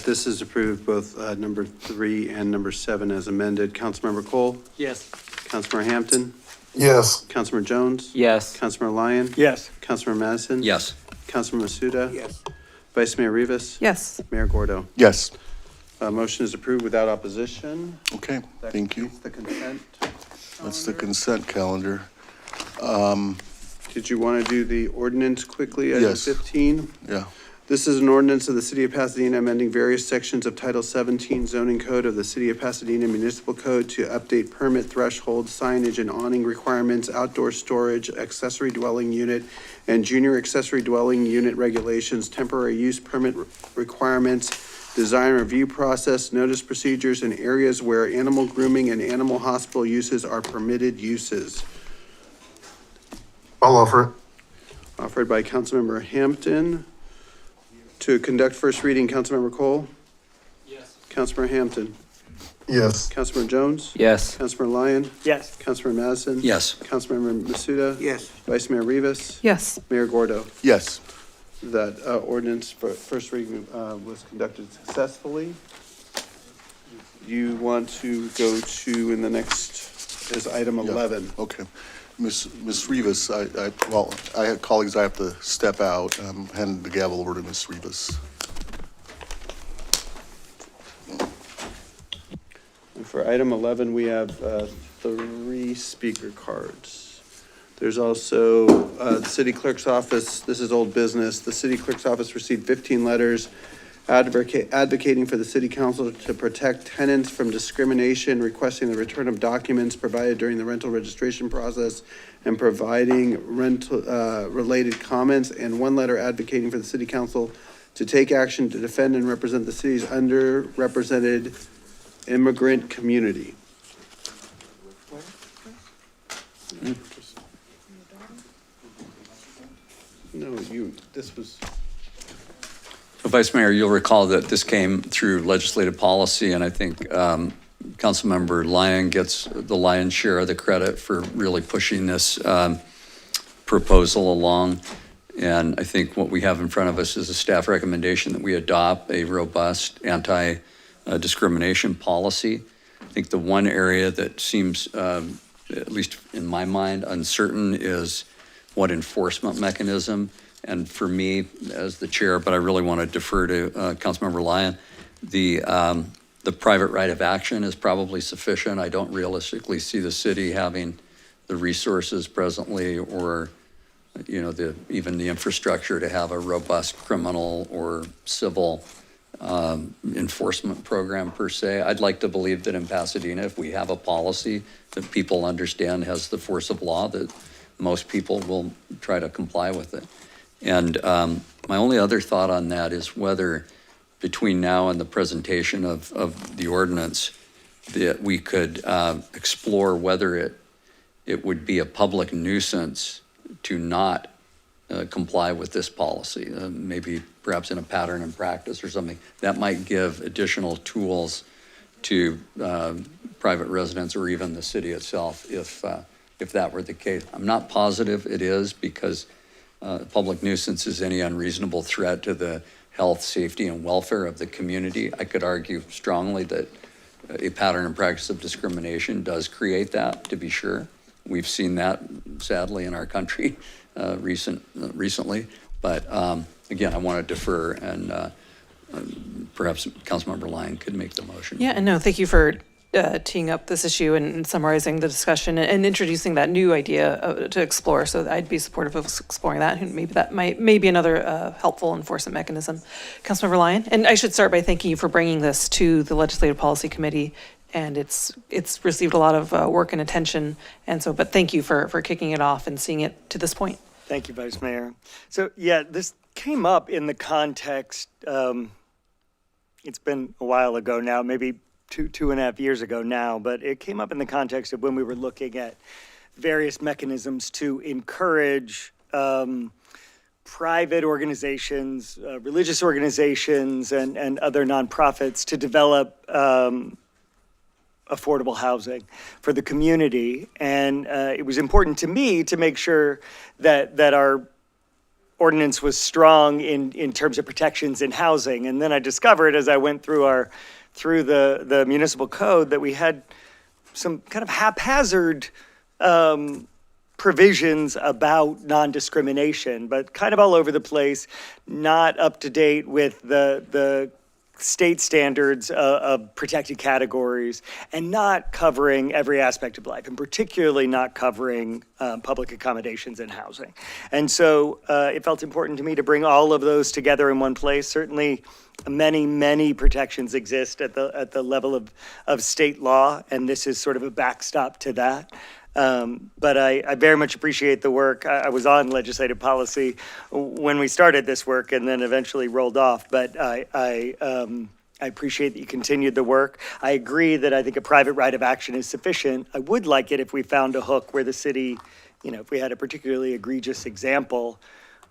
This is approved, both number 3 and number 7 as amended. Councilmember Cole? Yes. Councilmember Hampton? Yes. Councilmember Jones? Yes. Councilmember Lyon? Yes. Councilmember Madison? Yes. Councilmember Masuda? Yes. Vice Mayor Rivas? Yes. Mayor Gordo? Yes. Motion is approved without opposition. Okay, thank you. The consent. That's the consent calendar. Did you want to do the ordinance quickly? Item Yes. 15. Yeah. This is an ordinance of the City of Pasadena amending various sections of Title 17 zoning code of the City of Pasadena Municipal Code to update permit thresholds, signage and awning requirements, outdoor storage, accessory dwelling unit, and junior accessory dwelling unit regulations, temporary use permit requirements, design review process, notice procedures, and areas where animal grooming and animal hospital uses are permitted uses. I'll offer it. Offered by Councilmember Hampton. To conduct first reading, Councilmember Cole? Yes. Councilmember Hampton? Yes. Councilmember Jones? Yes. Councilmember Lyon? Yes. Councilmember Madison? Yes. Councilmember Masuda? Yes. Vice Mayor Rivas? Yes. Mayor Gordo? Yes. That ordinance for first reading was conducted successfully. You want to go to, in the next, is item 11. Okay. Ms. Rivas, I have colleagues, I have to step out. I'm handing the gavel over to Ms. Rivas. And for item 11, we have 3 speaker cards. There's also the city clerk's office. This is old business. The city clerk's office received 15 letters advocating for the city council to protect tenants from discrimination, requesting the return of documents provided during the rental registration process, and providing rental related comments, and 1 letter advocating for the city council to take action to defend and represent the city's underrepresented immigrant community. No, this was. Vice Mayor, you'll recall that this came through legislative policy, and I think Councilmember Lyon gets the lion's share of the credit for really pushing this proposal along. And I think what we have in front of us is a staff recommendation that we adopt a robust anti-discrimination policy. I think the one area that seems, at least in my mind, uncertain is what enforcement mechanism. And for me, as the chair, but I really want to defer to Councilmember Lyon, the private right of action is probably sufficient. I don't realistically see the city having the resources presently or, even the infrastructure to have a robust criminal or civil enforcement program per se. I'd like to believe that in Pasadena, if we have a policy that people understand has the force of law, that most people will try to comply with it. And my only other thought on that is whether between now and the presentation of the ordinance that we could explore whether it would be a public nuisance to not comply with this policy, maybe perhaps in a pattern and practice or something. That might give additional tools to private residents or even the city itself if that were the case. I'm not positive it is, because public nuisance is any unreasonable threat to the health, safety, and welfare of the community. I could argue strongly that a pattern and practice of discrimination does create that, to be sure. We've seen that sadly in our country recently. But again, I want to defer, and perhaps Councilmember Lyon could make the motion. Yeah, and no, thank you for teeing up this issue and summarizing the discussion and introducing that new idea to explore. So I'd be supportive of exploring that. And maybe that may be another helpful enforcement mechanism. Councilmember Lyon, and I should start by thanking you for bringing this to the Legislative Policy Committee. And it's received a lot of work and attention. And so, but thank you for kicking it off and seeing it to this point. Thank you, Vice Mayor. So yeah, this came up in the context, it's been a while ago now, maybe two and a half years ago now, but it came up in the context of when we were looking at various mechanisms to encourage private organizations, religious organizations, and other nonprofits to develop affordable housing for the community. And it was important to me to make sure that our ordinance was strong in terms of protections in housing. And then I discovered as I went through the municipal code that we had some kind of haphazard provisions about non-discrimination, but kind of all over the place, not up to date with the state standards of protected categories, and not covering every aspect of life, and particularly not covering public accommodations and housing. And so it felt important to me to bring all of those together in one place. Certainly many protections exist at the level of state law, and this is sort of a backstop to that. But I very much appreciate the work. I was on legislative policy when we started this work and then eventually rolled off. But I appreciate that you continued the work. I agree that I think a private right of action is sufficient. I would like it if we found a hook where the city, if we had a particularly egregious example,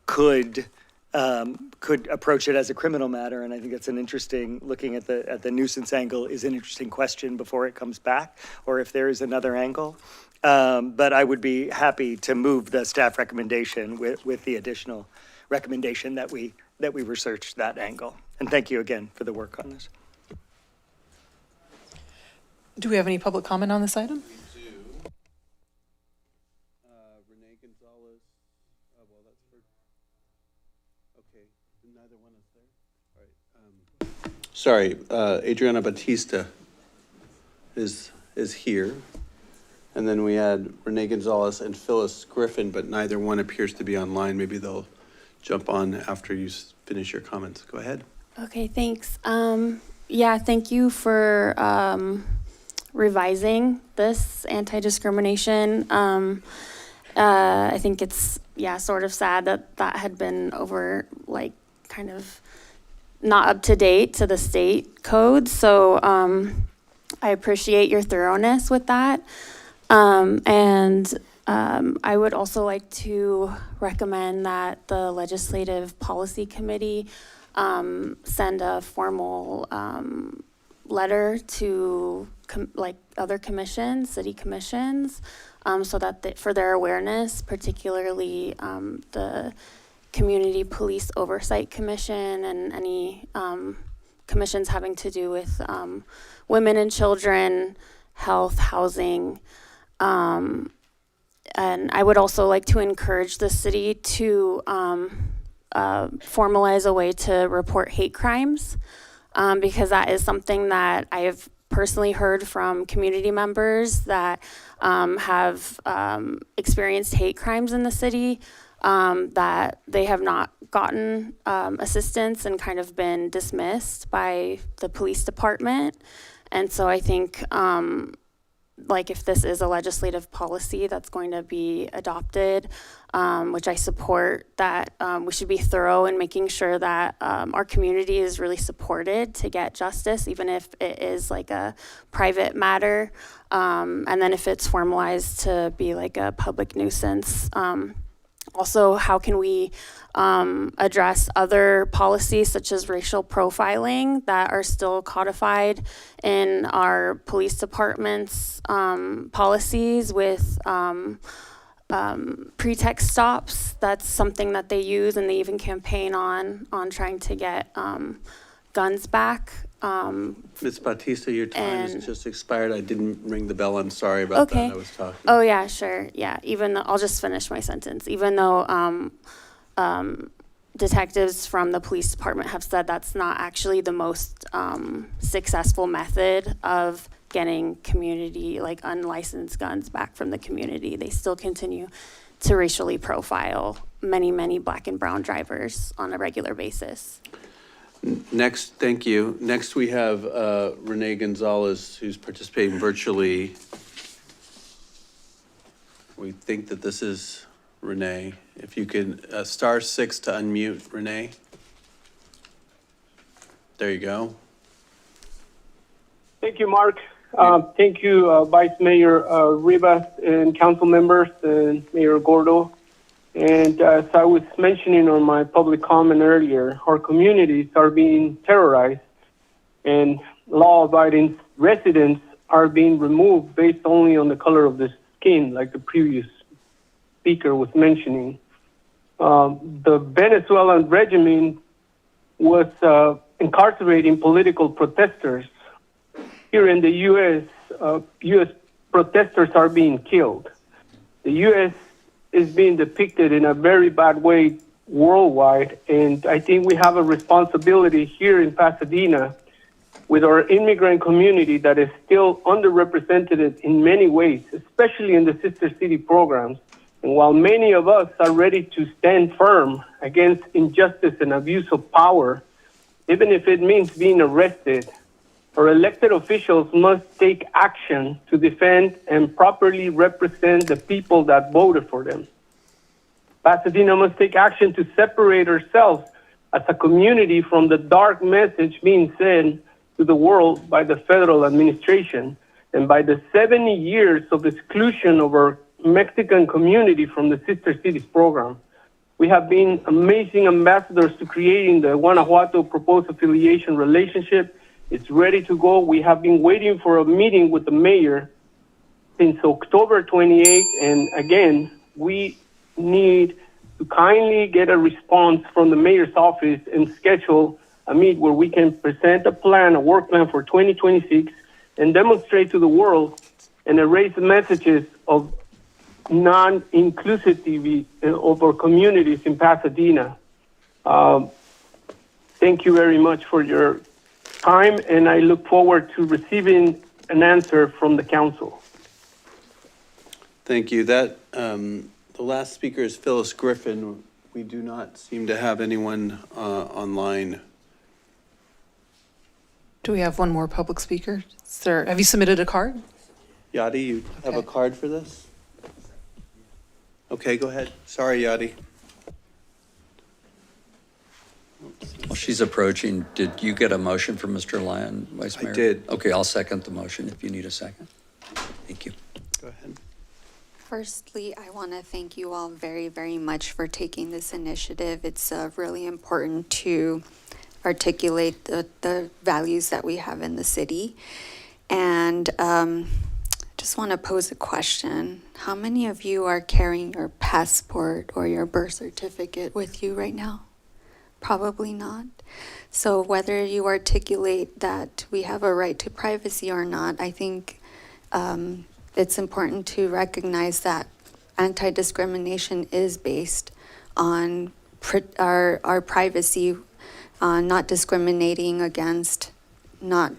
could approach it as a criminal matter. And I think that's an interesting, looking at the nuisance angle is an interesting question before it comes back, or if there is another angle. But I would be happy to move the staff recommendation with the additional recommendation that we research that angle. And thank you again for the work on this. Do we have any public comment on this item? We do. Renee Gonzalez, well, that's for, okay, neither one is there. All right. Sorry, Adriana Batista is here. And then we had Renee Gonzalez and Phyllis Griffin, but neither one appears to be online. Maybe they'll jump on after you finish your comments. Go ahead. Okay, thanks. Yeah, thank you for revising this anti-discrimination. I think it's, sort of sad that had been kind of not up to date to the state code. So I appreciate your thoroughness with that. I would also like to recommend that the Legislative Policy Committee send a formal letter to other commissions, city commissions, so that for their awareness, particularly the Community Police Oversight Commission and any commissions having to do with women and children, health, housing. And I would also like to encourage the city to formalize a way to report hate crimes, because that is something that I have personally heard from community members that have experienced hate crimes in the city, that they have not gotten assistance and kind of been dismissed by the police department. And so I think if this is a legislative policy that's going to be adopted, which I support, that we should be thorough in making sure that our community is really supported to get justice, even if it is a private matter. And then if it's formalized to be a public nuisance. Also, how can we address other policies such as racial profiling that are still codified in our police department's policies with pretext stops? That's something that they use, and they even campaign on trying to get guns back. Ms. Batista, your time has just expired. I didn't ring the bell. I'm sorry about Okay. that. I was talking. Oh, yeah, sure. Yeah. Even though, I'll just finish my sentence. Even though detectives from the police department have said that's not actually the most successful method of getting community, like unlicensed guns back from the community, they still continue to racially profile many Black and brown drivers on a regular basis. Next, thank you. Next, we have Renee Gonzalez, who's participating virtually. We think that this is Renee. If you can, *6 to unmute Renee. There you go. Thank you, Mark. Thank you, Vice Mayor Rivas and council members and Mayor Gordo. And as I was mentioning on my public comment earlier, our communities are being terrorized and law-abiding residents are being removed based only on the color of the skin, like the previous speaker was mentioning. The Venezuelan regime was incarcerating political protesters. Here in the U.S., U.S. protesters are being killed. The U.S. is being depicted in a very bad way worldwide, and I think we have a responsibility here in Pasadena with our immigrant community that is still underrepresented in many ways, especially in the Sister City programs. And while many of us are ready to stand firm against injustice and abuse of power, even if it means being arrested, our elected officials must take action to defend and properly represent the people that voted for them. Pasadena must take action to separate ourselves as a community from the dark message being sent to the world by the federal administration and by the 70 years of exclusion of our Mexican community from the Sister Cities program. We have been amazing ambassadors to creating the Guanajuato proposed affiliation relationship. It's ready to go. We have been waiting for a meeting with the mayor since October 28th. And again, we need to kindly get a response from the mayor's office and schedule a meet where we can present a plan, a work plan for 2026 and demonstrate to the world and erase the messages of non-inclusivity of our communities in Pasadena. Thank you very much for your time, and I look forward to receiving an answer from the council. Thank you. That the last speaker is Phyllis Griffin. We do not seem to have anyone online. Do we have one more public speaker? Sir, have you submitted a card? Yadi, you have a card for this? Okay, go ahead. Sorry, Yadi. Well, she's approaching. Did you get a motion from Mr. Lyon, Vice Mayor? I did. Okay, I'll second the motion if you need a second. Thank you. Go ahead. Firstly, I want to thank you all very much for taking this initiative. It's really important to articulate the values that we have in the city. And just want to pose a question. How many of you are carrying your passport or your birth certificate with you right now? Probably not. So whether you articulate that we have a right to privacy or not, I think it's important to recognize that anti-discrimination is based on our privacy, not discriminating against not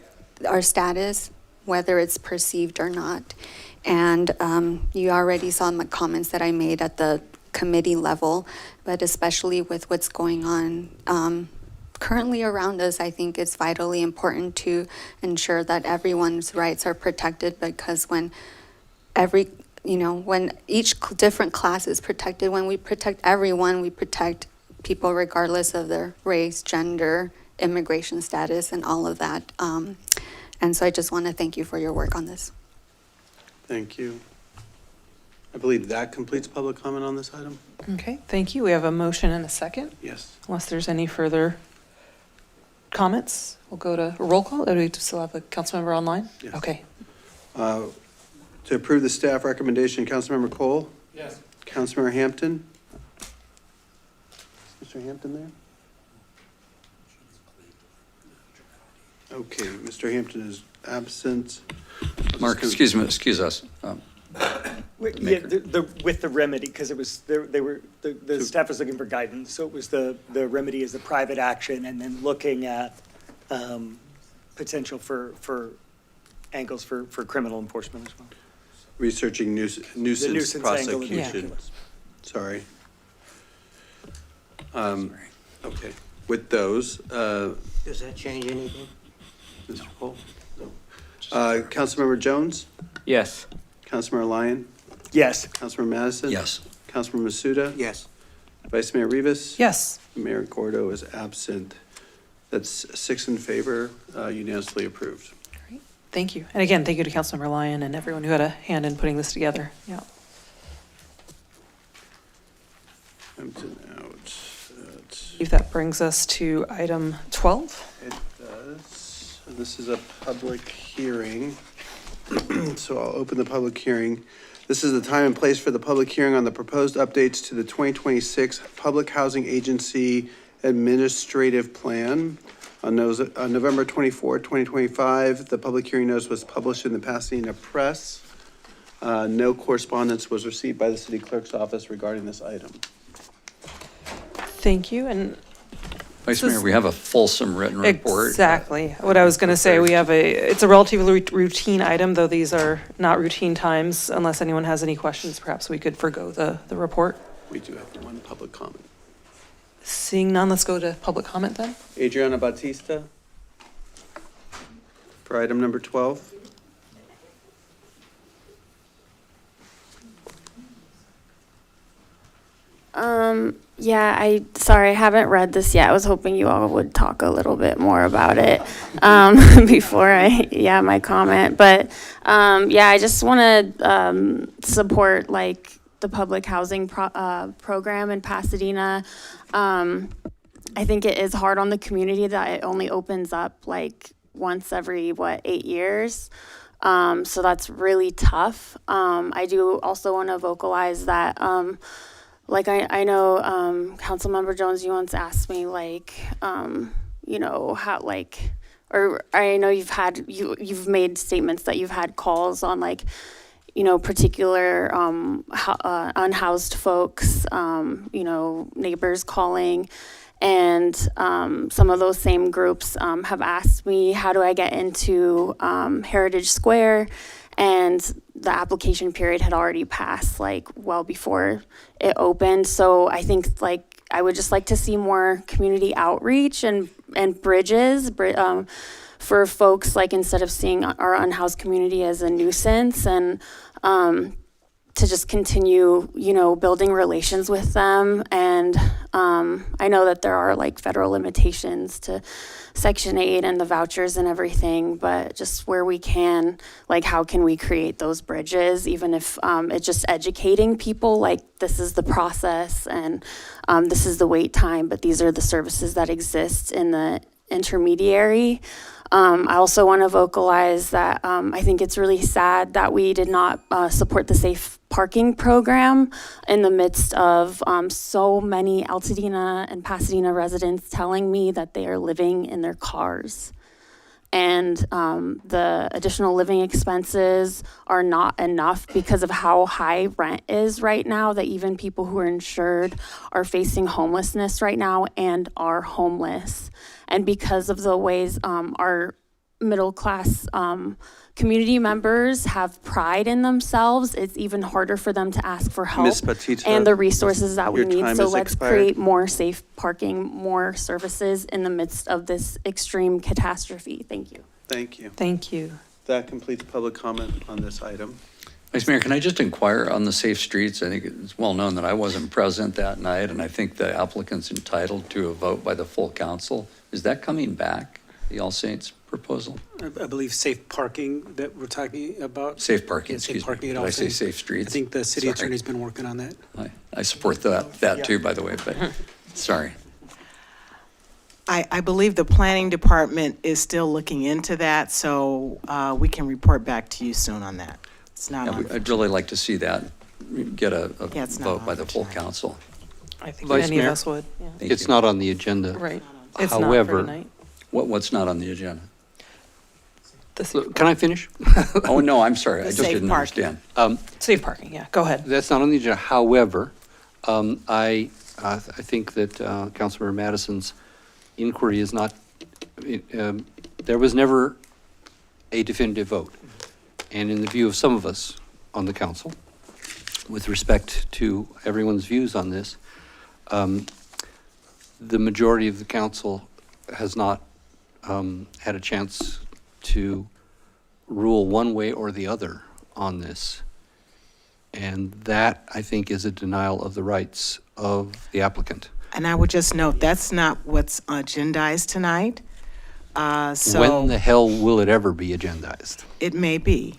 our status, whether it's perceived or not. And you already saw my comments that I made at the committee level, but especially with what's going on currently around us, I think it's vitally important to ensure that everyone's rights are protected, because when each different class is protected, when we protect everyone, we protect people regardless of their race, gender, immigration status, and all of that. And so I just want to thank you for your work on this. Thank you. I believe that completes public comment on this item. Okay, thank you. We have a motion and a second. Yes. Unless there's any further comments, we'll go to a roll call. Do we still have a council member online? Yes. Okay. To approve the staff recommendation, Councilmember Cole? Yes. Councilmember Hampton? Is Mr. Hampton there? Okay, Mr. Hampton is absent. Mark, excuse us. Yeah, with the remedy, because it was, the staff was looking for guidance, so it was the remedy is the private action, and then looking at potential for angles for criminal enforcement as well. Researching nuisance nuisance angle of the prosecutions. Sorry. Okay, with those, Does that change anything? Mr. Cole? No. Councilmember Jones? Yes. Councilmember Lyon? Yes. Councilmember Madison? Yes. Councilmember Masuda? Yes. Vice Mayor Rivas? Yes. Mayor Gordo is absent. That's 6 in favor, unanimously approved. Thank you. And again, thank you to Councilmember Lyon and everyone who had a hand in putting this together. Yeah. Hampton out. I believe that brings us to item 12. It does. And this is a public hearing. So I'll open the public hearing. This is the time and place for the public hearing on the proposed updates to the 2026 Public Housing Agency Administrative Plan. On November 24, 2025, the public hearing notice was published in the Pasadena Press. No correspondence was received by the city clerk's office regarding this item. Thank you. And Vice Mayor, we have a fulsome written report. exactly what I was going to say. It's a relatively routine item, though these are not routine times. Unless anyone has any questions, perhaps we could forgo the report. We do have one public comment. Seeing none, let's go to public comment then. Adriana Batista for item number 12. Yeah, sorry, I haven't read this yet. I was hoping you all would talk a little bit more about it before my comment. But yeah, I just want to support like the public housing program in Pasadena. I think it is hard on the community that it only opens up like once every 8 years. So that's really tough. I do also want to vocalize that like I know Councilmember Jones, you once asked me like you know how like, or I know you've made statements that you've had calls on like, you know, particular unhoused folks, you know, neighbors calling. And some of those same groups have asked me, how do I get into Heritage Square? And the application period had already passed, like, well before it opened. So I think, like, I would just like to see more community outreach and bridges for folks, like, instead of seeing our unhoused community as a nuisance, and to just continue, you know, building relations with them. And I know that there are like federal limitations to Section 8 and the vouchers and everything, but just where we can, like, how can we create those bridges, even if it's just educating people, like, this is the process and this is the wait time, but these are the services that exist in the intermediary. I also want to vocalize that I think it's really sad that we did not support the safe parking program in the midst of so many Altadena and Pasadena residents telling me that they are living in their cars. And the additional living expenses are not enough because of how high rent is right now, that even people who are insured are facing homelessness right now and are homeless. And because of the ways our middle class community members have pride in themselves, it's even harder for them to ask for help and the resources that we need. So let's create more safe parking, more services in the midst of this extreme catastrophe. Thank you. Thank you. Thank you. That completes public comment on this item. Vice Mayor, can I just inquire on the safe streets? I think it's well known that I wasn't present that night, and I think the applicant's entitled to a vote by the full council. Is that coming back, the All Saints proposal? I believe safe parking that we're talking about. Safe parking, Yeah, safe excuse me. parking at Did All I say Saints. safe streets? I think the city Sorry. attorney's been working on that. I support that too, by the way, but sorry. I believe the planning department is still looking into that, so we can report back to you soon on that. It's not on. I'd really like to see that get a Yeah, it's not vote on by the full tonight. council. I think Vice any Mayor? of us would. Yeah. Thank It's you. not on the agenda. Right. It's not for However, tonight. What's not on the agenda? Can I finish? Oh, no, I'm sorry, I The just safe didn't parking. understand. Safe parking, yeah, go ahead. That's not on the agenda. However, I think that Councilmember Madison's inquiry is not, there was never a definitive vote. And in the view of some of us on the council, with respect to everyone's views on this, the majority of the council has not had a chance to rule one way or the other on this. And that, I think, is a denial of the rights of the applicant. And I would just note, that's not what's agendized tonight. So When the hell will it ever be agendized? it may be.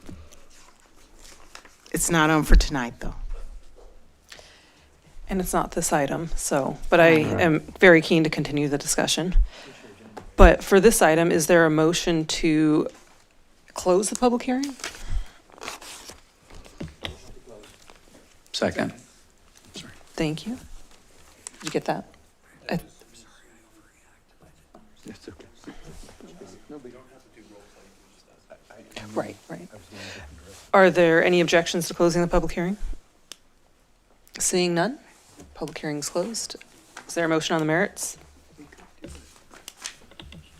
It's not on for tonight, though. And it's not this item, so, but I am very keen to continue the discussion. But for this item, is there a motion to close the public hearing? Second. Thank you. Did you get that? Right, right. Are there any objections to closing the public hearing? Seeing none, public hearing's closed. Is there a motion on the merits?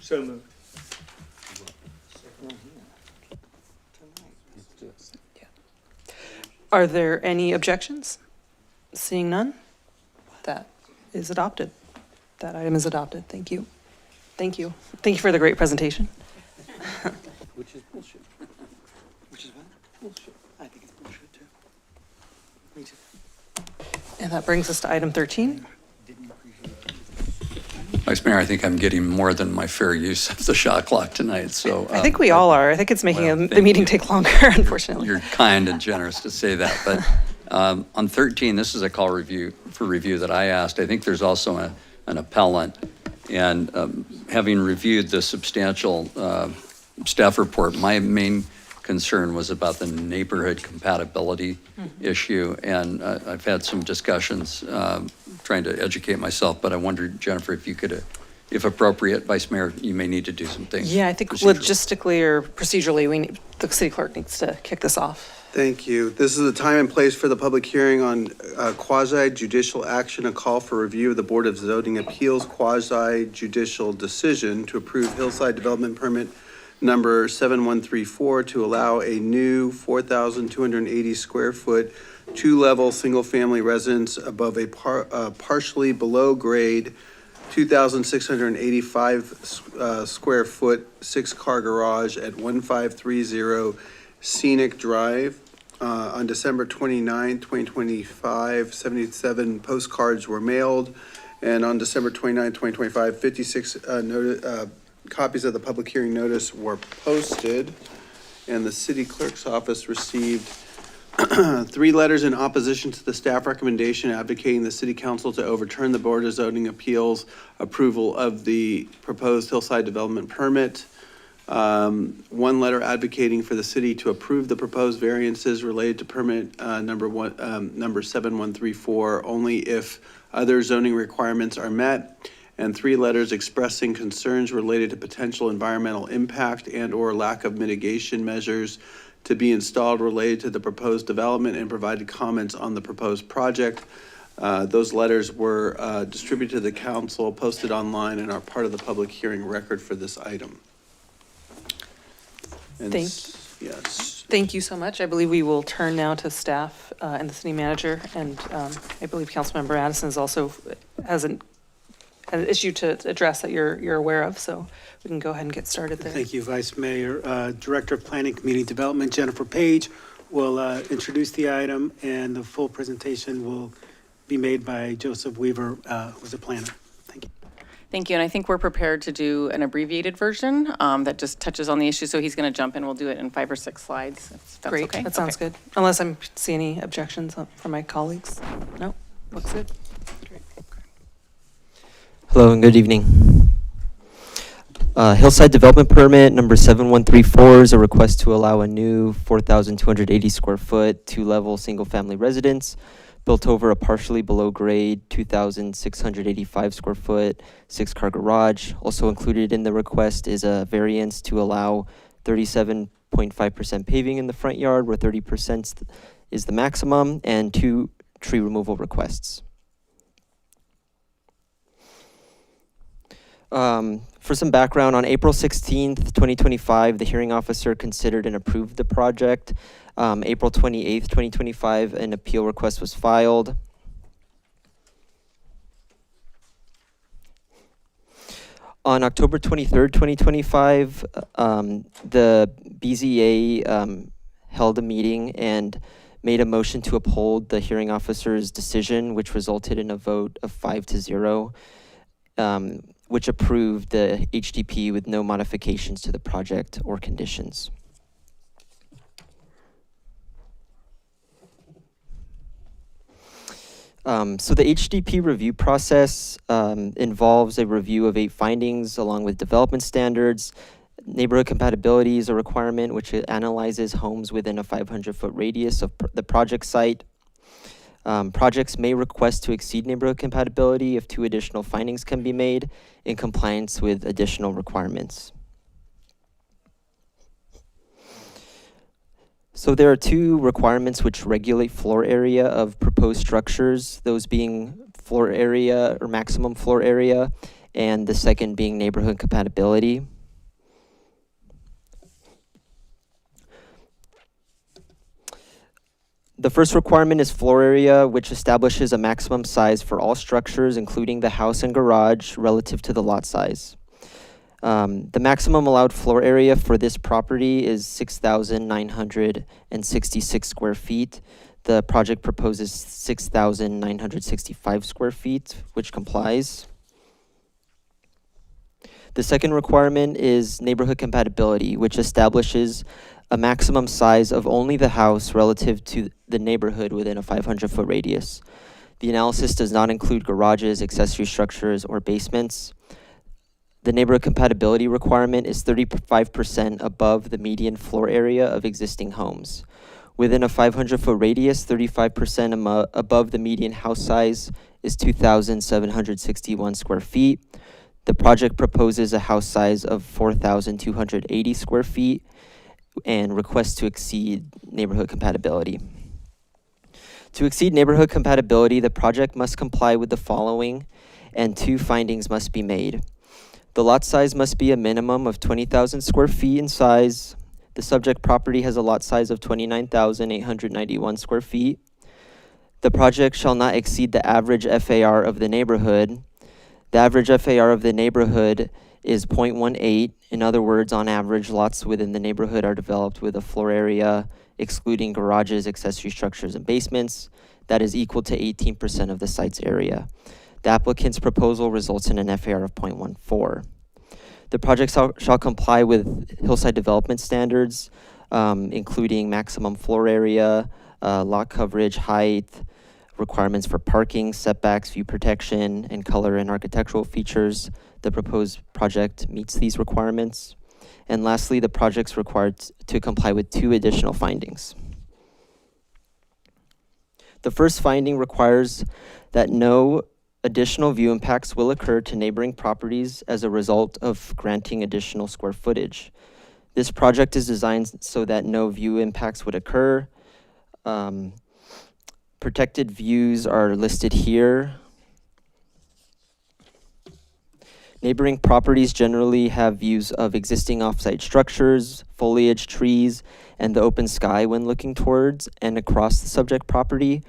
So moved. Are there any objections? Seeing none, that is adopted. That item is adopted. Thank you. Thank you. Thank you for the great presentation. Which is bullshit. Which is what? Bullshit. I think it's bullshit too. Me too. And that brings us to item 13. Vice Mayor, I think I'm getting more than my fair use of the shot clock tonight, so. I think we all are. I think it's making well, the thank meeting you. take longer, unfortunately. You're kind and generous to say that, but on 13, this is a call for review that I asked. I think there's also an appellant, and having reviewed the substantial staff report, my main concern was about the neighborhood compatibility issue, and I've had some discussions trying to educate myself, but I wondered, Jennifer, if you could, if appropriate, Vice Mayor, you may need to do some things. Yeah, I think logistically or procedurally, the city clerk needs to kick this off. Thank you. This is the time and place for the public hearing on quasi judicial action, a call for review of the Board of Zoning Appeals quasi judicial decision to approve Hillside Development Permit number 7134 to allow a new 4,280 square foot, two-level, single-family residence above a partially below-grade 2,685 square foot, six-car garage at 1530 Scenic Drive. On December 29, 2025, 77 postcards were mailed, and on December 29, 2025, 56 copies of the public hearing notice were posted, and the city clerk's office received 3 letters in opposition to the staff recommendation advocating the city council to overturn the Board of Zoning Appeals approval of the proposed hillside development permit. 1 letter advocating for the city to approve the proposed variances related to permit number 7134 only if other zoning requirements are met, and 3 letters expressing concerns related to potential environmental impact and/or lack of mitigation measures to be installed related to the proposed development, and provided comments on the proposed project. Those letters were distributed to the council, posted online, and are part of the public hearing record for this item. Yes. Thank you so much. I believe we will turn now to staff and the city manager, and I believe Councilmember Addison has an issue to address that you're aware of, so we can go ahead and get started there. Thank you, Vice Mayor. Director of Planning Community Development, Jennifer Page, will introduce the item, and the full presentation will be made by Joseph Weaver, who's a planner. Thank you. Thank you, and I think we're prepared to do an abbreviated version that just touches on the issue, so he's going to jump in. We'll do it in 5 or 6 slides, if that's Great, okay. that sounds good. Unless I see any objections from my colleagues. No, looks good. Hello and good evening. Hillside Development Permit number 7134 is a request to allow a new 4,280 square foot, 2-level single-family residence built over a partially below grade 2,685 square foot, 6-car garage. Also included in the request is a variance to allow 37.5% paving in the front yard, where 30% is the maximum, and 2 tree removal requests. For some background, on April 16th, 2025, the hearing officer considered and approved the project. April 28th, 2025, an appeal request was filed. On October 23rd, 2025, the BZA held a meeting and made a motion to uphold the hearing officer's decision, which resulted in a vote of 5-0, which approved the HDP with no modifications to the project or conditions. So the HDP review process involves a review of 8 findings along with development standards. Neighborhood compatibility is a requirement which analyzes homes within a 500-foot radius of the project site. Projects may request to exceed neighborhood compatibility if 2 additional findings can be made in compliance with additional requirements. So there are 2 requirements which regulate floor area of proposed structures, those being floor area or maximum floor area, and the second being neighborhood compatibility. The first requirement is floor area, which establishes a maximum size for all structures, including the house and garage, relative to the lot size. The maximum allowed floor area for this property is 6,966 square feet. The project proposes 6,965 square feet, which complies. The second requirement is neighborhood compatibility, which establishes a maximum size of only the house relative to the neighborhood within a 500-foot radius. The analysis does not include garages, accessory structures, or basements. The neighborhood compatibility requirement is 35% above the median floor area of existing homes. Within a 500-foot radius, 35% above the median house size is 2,761 square feet. The project proposes a house size of 4,280 square feet and requests to exceed neighborhood compatibility. To exceed neighborhood compatibility, the project must comply with the following, and 2 findings must be made. The lot size must be a minimum of 20,000 square feet in size. The subject property has a lot size of 29,891 square feet. The project shall not exceed the average FAR of the neighborhood. The average FAR of the neighborhood is 0.18. In other words, on average, lots within the neighborhood are developed with a floor area, excluding garages, accessory structures, and basements, that is equal to 18% of the site's area. The applicant's proposal results in an FAR of 0.14. The project shall comply with hillside development standards, including maximum floor area, lot coverage, height, requirements for parking, setbacks, view protection, and color and architectural features. The proposed project meets these requirements. And lastly, the project's required to comply with 2 additional findings. The first finding requires that no additional view impacts will occur to neighboring properties as a result of granting additional square footage. This project is designed so that no view impacts would occur. Protected views are listed here. Neighboring properties generally have views of existing off-site structures, foliage, trees, and the open sky when looking towards and across the subject property.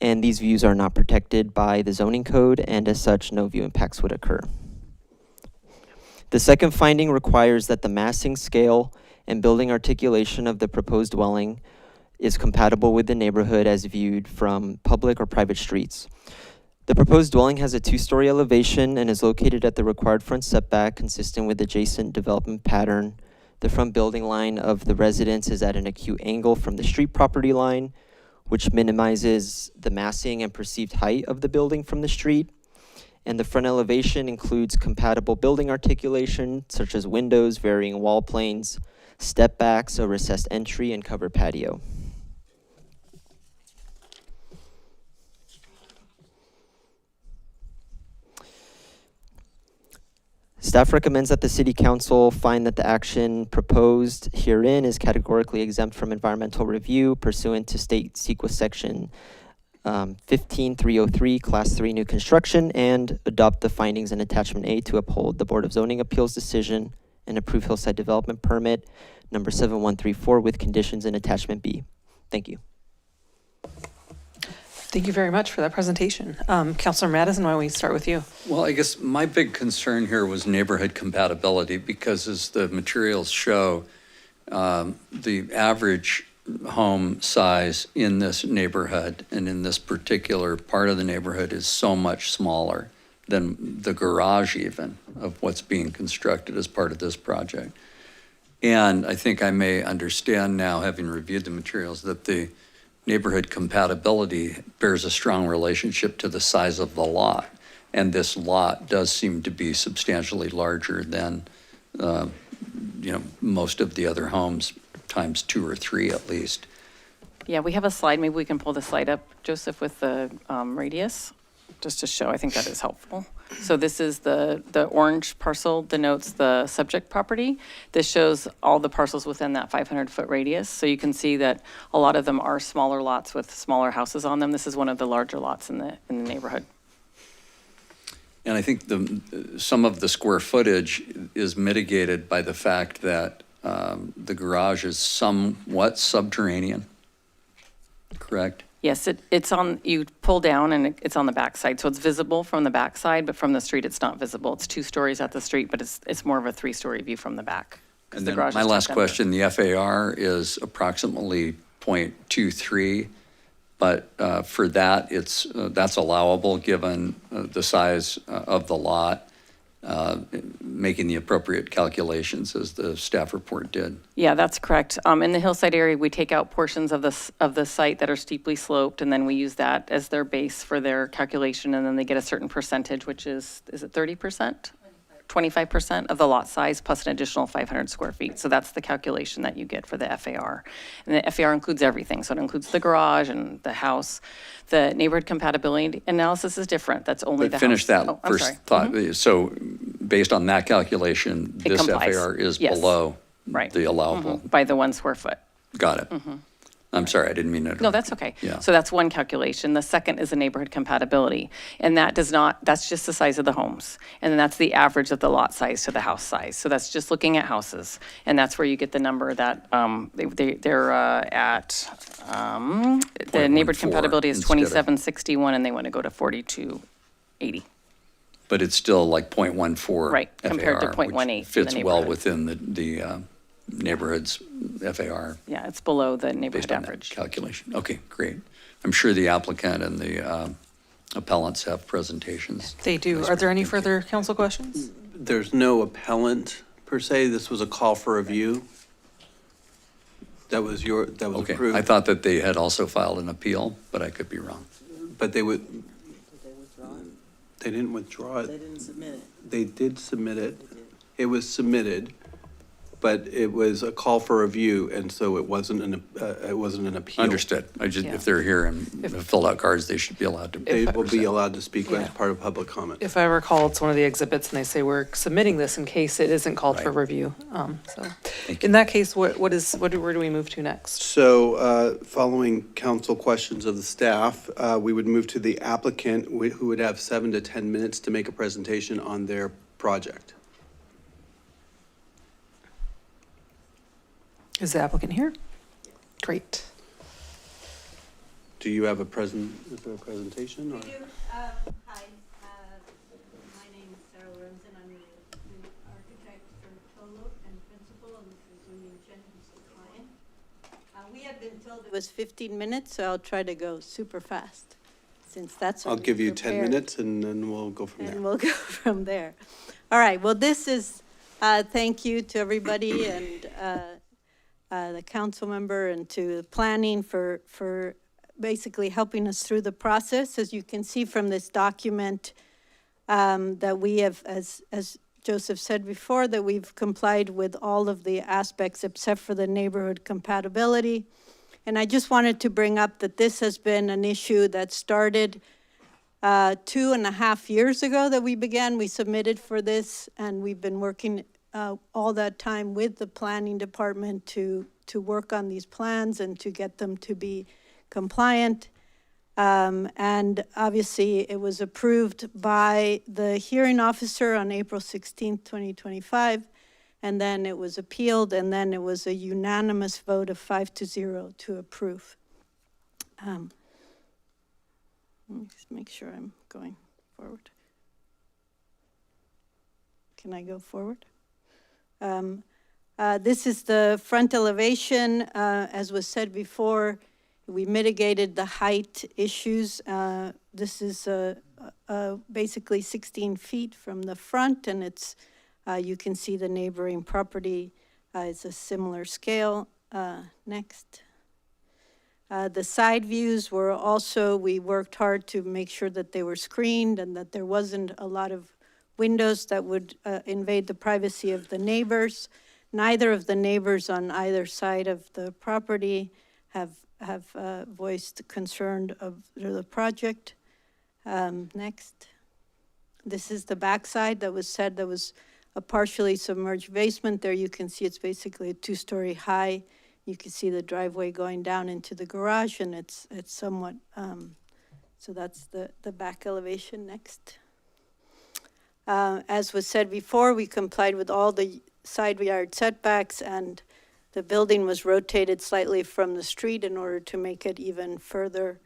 And these views are not protected by the zoning code, and as such, no view impacts would occur. The second finding requires that the massing scale and building articulation of the proposed dwelling is compatible with the neighborhood as viewed from public or private streets. The proposed dwelling has a 2-story elevation and is located at the required front setback consistent with adjacent development pattern. The front building line of the residence is at an acute angle from the street property line, which minimizes the massing and perceived height of the building from the street. And the front elevation includes compatible building articulation, such as windows, varying wall planes, step backs, a recessed entry, and covered patio. Staff recommends that the City Council find that the action proposed herein is categorically exempt from environmental review pursuant to State CEQA Section 15303, Class 3 New Construction, and adopt the findings in Attachment A to uphold the Board of Zoning Appeals decision and approve Hillside Development Permit number 7134 with conditions in Attachment B. Thank you. Thank you very much for that presentation. Councilor Madison, why don't we start with you? Well, I guess my big concern here was neighborhood compatibility because as the materials show, the average home size in this neighborhood and in this particular part of the neighborhood is so much smaller than the garage even of what's being constructed as part of this project. And I think I may understand now, having reviewed the materials, that the neighborhood compatibility bears a strong relationship to the size of the lot. And this lot does seem to be substantially larger than, most of the other homes, times 2 or 3 at least. Yeah, we have a slide. Maybe we can pull the slide up, Joseph, with the radius, just to show. I think that is helpful. So this is the orange parcel denotes the subject property. This shows all the parcels within that 500-foot radius. So you can see that a lot of them are smaller lots with smaller houses on them. This is one of the larger lots in the neighborhood. And I think some of the square footage is mitigated by the fact that the garage is somewhat subterranean, correct? Yes, it's on, you pull down and it's on the backside. So it's visible from the backside, but from the street, it's not visible. It's 2 stories at the street, but it's more of a 3-story view from the back. And then my last question, the FAR is approximately 0.23, but for that, that's allowable given the size of the lot, making the appropriate calculations as the staff report did. Yeah, that's correct. In the hillside area, we take out portions of the site that are steeply sloped, and then we use that as their base for their calculation, and then they get a certain percentage, which is it 30%? 25% of the lot size plus an additional 500 square feet. So that's the calculation that you get for the FAR. And the FAR includes everything. So it includes the garage and the house. The neighborhood compatibility analysis is different. That's only the house. Finish that first sorry. thought. So based on that calculation, this FAR is below the allowable. By the 1 square foot. Got it. I'm sorry, I didn't mean to interrupt. No, that's okay. Yeah. So that's one calculation. The second is the neighborhood compatibility. And that's just the size of the homes. And then that's the average of the lot size to the house size. So that's just looking at houses. And that's where you get the number that they're at, the neighborhood compatibility is 2761 and they want to go to 4280. But it's still like 0.14 Right, compared to FAR, 0.18 in the which fits well neighborhood. within the neighborhood's FAR. Yeah, it's below the neighborhood based on that average. calculation. Okay, great. I'm sure the applicant and the appellants have presentations. They do. Are there any further council questions? There's no appellant per se. This was a call for review. That was Okay, approved. I thought that they had also filed an appeal, but I could be wrong. But they didn't withdraw it. They didn't submit it. They did submit it. It was submitted, but it was a call for review, and so it wasn't an appeal. Understood. If they're here and have filled out cards, they should be allowed to. They will be allowed to speak as Yeah. part of public comment. If I recall, it's one of the exhibits, and they say we're submitting this in case it isn't called for Right. review. So, in that case, where do we move to next? So, following council questions of the staff, we would move to the applicant, who would have 7 to 10 minutes to make a presentation on their project. Is the applicant here? Great. Do you have is there a presentation? Or? Hi, my name is Sarah Lorenzen. I'm the architect for Tolo and principal, and this is William Chen, who's the client. We have been told it was 15 minutes, so I'll try to go super fast, since that's what I'll give you 10 prepared. minutes, and then we'll go from there. And we'll go from there. All right, well, this is, thank you to everybody and the council member and to the planning for basically helping us through the process. As you can see from this document, that we have, as Joseph said before, that we've complied with all of the aspects except for the neighborhood compatibility. And I just wanted to bring up that this has been an issue that started 2.5 years ago that we began. We submitted for this, and we've been working all that time with the planning department to work on these plans and to get them to be compliant. And obviously, it was approved by the hearing officer on April 16th, 2025, and then it was appealed, and then it was a unanimous vote of 5-0 to approve. Let me just make sure I'm going forward. Can I go forward? This is the front elevation. As was said before, we mitigated the height issues. This is basically 16 feet from the front, and it's you can see the neighboring property is a similar scale. Next. The side views were also, we worked hard to make sure that they were screened and that there wasn't a lot of windows that would invade the privacy of the neighbors. Neither of the neighbors on either side of the property have voiced concern of the project. Next. This is the backside that was said that was a partially submerged basement. There you can see it's basically a 2-story high. You can see the driveway going down into the garage, and it's somewhat, so that's the back elevation. Next. As was said before, we complied with all the side yard setbacks, and the building was rotated slightly from the street in order to make it even further.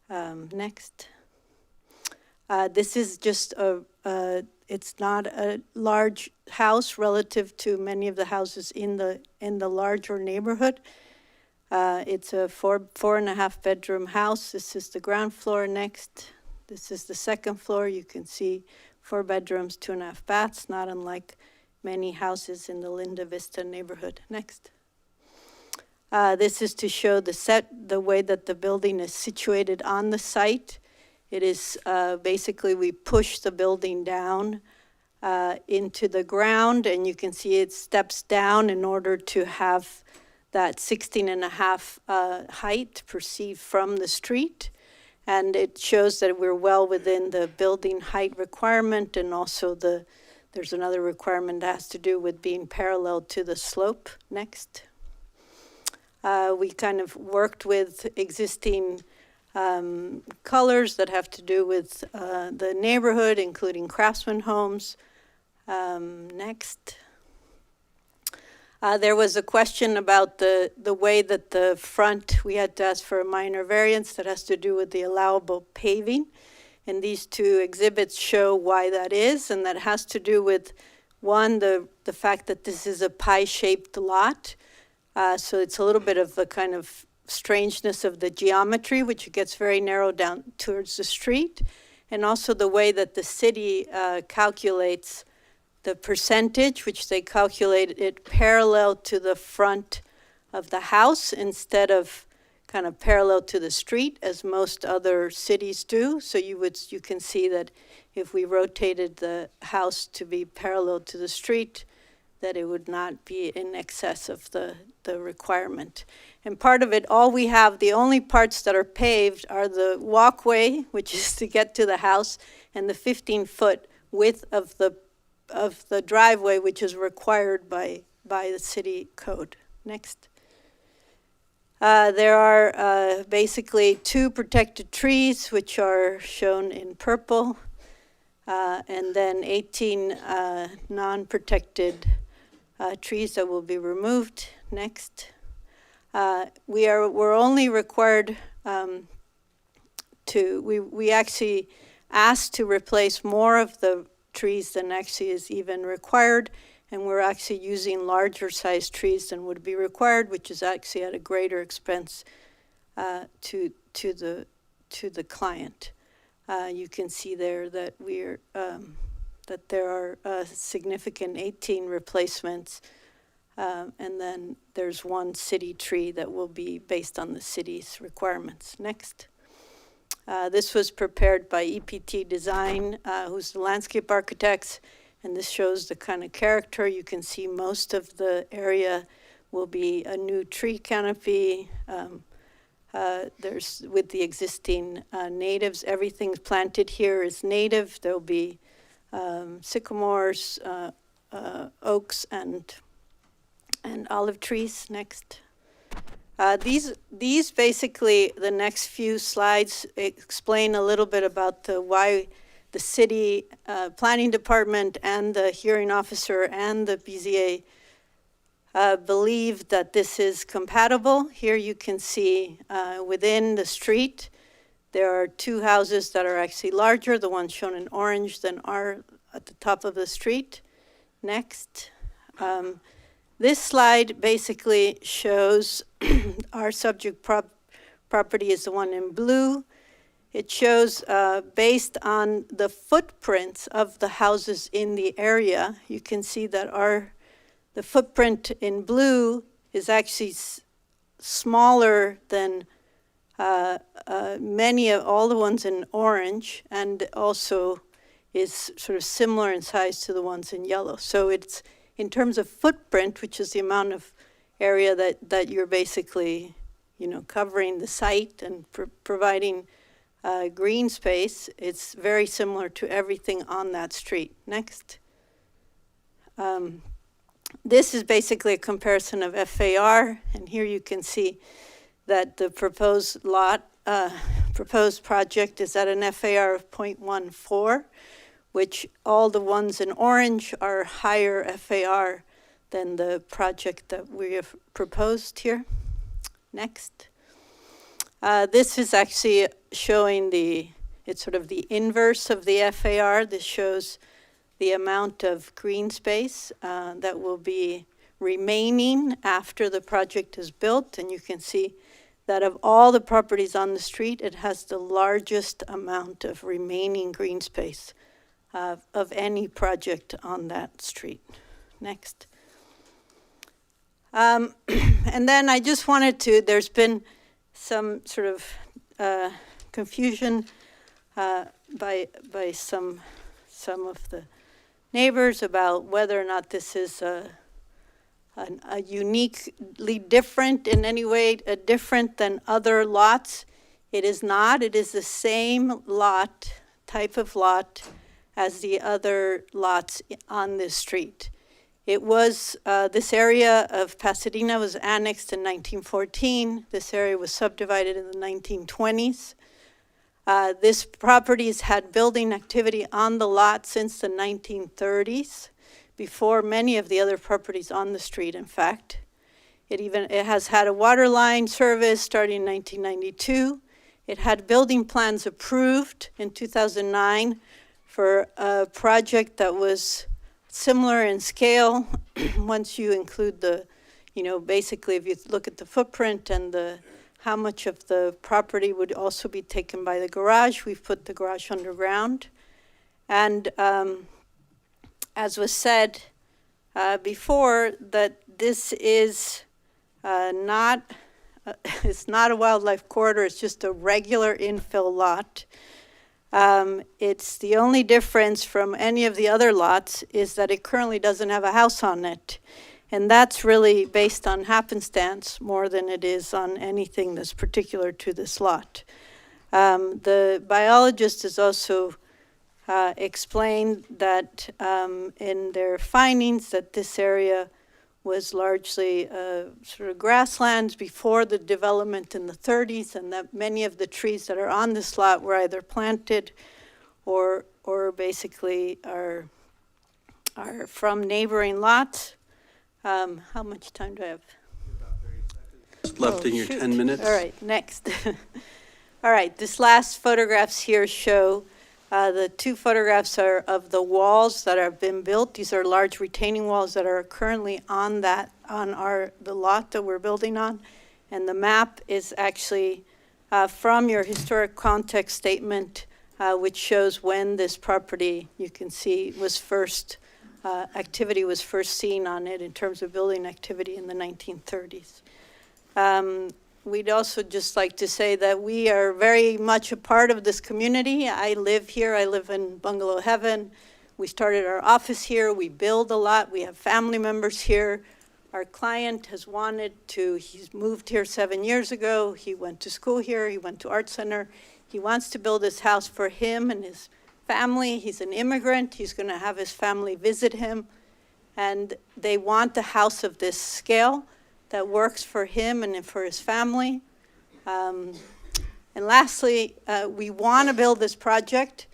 Next. This is just it's not a large house relative to many of the houses in the larger neighborhood. It's a 4.5 bedroom house. This is the ground floor. Next. This is the second floor. You can see 4 bedrooms, 2.5 baths, not unlike many houses in the Linda Vista neighborhood. Next. This is to show the way that the building is situated on the site. It is basically we push the building down into the ground, and you can see it steps down in order to have that 16.5 height perceived from the street. And it shows that we're well within the building height requirement, and also there's another requirement that has to do with being parallel to the slope. Next. We kind of worked with existing colors that have to do with the neighborhood, including craftsman homes. Next. There was a question about the way that the front, we had to ask for a minor variance that has to do with the allowable paving. And these two exhibits show why that is, and that has to do with, one, the fact that this is a pie-shaped lot. So it's a little bit of the kind of strangeness of the geometry, which gets very narrow down towards the street, and also the way that the city calculates the percentage, which they calculate it parallel to the front of the house instead of kind of parallel to the street, as most other cities do. So you can see that if we rotated the house to be parallel to the street, that it would not be in excess of the requirement. And part of it, the only parts that are paved are the walkway, which is to get to the house, and the 15-foot width of the driveway, which is required by the city code. Next. There are basically 2 protected trees, which are shown in purple, and then 18 non-protected trees that will be removed. Next. We're only required we actually asked to replace more of the trees than actually is even required, and we're actually using larger sized trees than would be required, which is actually at a greater expense to the client. You can see there that that there are significant 18 replacements, and then there's 1 city tree that will be based on the city's requirements. Next. This was prepared by EPT Design, who's the landscape architects, and this shows the kind of character. You can see most of the area will be a new tree canopy, there's, with the existing natives, everything's planted here is native. There'll be sycamores, oaks, and olive trees. Next. These basically, the next few slides explain a little bit about why the city planning department and the hearing officer and the BZA believe that this is compatible. Here you can see within the street, there are two houses that are actually larger, the ones shown in orange than are at the top of the street. Next. This slide basically shows our subject property is the one in blue. It shows based on the footprints of the houses in the area, you can see that the footprint in blue is actually smaller than many of all the ones in orange, and also is sort of similar in size to the ones in yellow. So it's in terms of footprint, which is the amount of area that you're basically, covering the site and providing green space, it's very similar to everything on that street. Next. This is basically a comparison of FAR, and here you can see that the proposed project is at an FAR of 0.14, which all the ones in orange are higher FAR than the project that we have proposed here. Next. This is actually showing it's sort of the inverse of the FAR. This shows the amount of green space that will be remaining after the project is built. And you can see that of all the properties on the street, it has the largest amount of remaining green space of any project on that street. Next. And then I just wanted there's been some sort of confusion by some of the neighbors about whether or not this is a uniquely different in any way, different than other lots. It is not. It is the same type of lot, as the other lots on this street. It was, this area of Pasadena was annexed in 1914. This area was subdivided in the 1920s. This property has had building activity on the lot since the 1930s, before many of the other properties on the street, in fact. It has had a water line service starting in 1992. It had building plans approved in 2009 for a project that was similar in scale. Once you include basically if you look at the footprint and how much of the property would also be taken by the garage, we've put the garage underground. And as was said before, that this is it's not a wildlife corridor, it's just a regular infill lot. It's the only difference from any of the other lots is that it currently doesn't have a house on it. And that's really based on happenstance more than it is on anything that's particular to this lot. The biologist has also explained that in their findings that this area was largely sort of grasslands before the development in the 30s, and that many of the trees that are on this lot were either planted or basically are from neighboring lots. How much time do I have? Left in your 10 minutes. All right, next. All right, this last photographs here show the two photographs are of the walls that have been built. These are large retaining walls that are currently on the lot that we're building on. And the map is actually from your historic context statement, which shows when this property, you can see, was first, activity was first seen on it in terms of building activity in the 1930s. We'd also just like to say that we are very much a part of this community. I live here, I live in Bungalow Heaven. We started our office here, we build a lot, we have family members here. Our client has wanted to, he's moved here 7 years ago. He went to school here. He went to Art Center. He wants to build this house for him and his family. He's an immigrant. He's going to have his family visit him. And they want a house of this scale that works for him and for his family. And lastly, we want to build this project,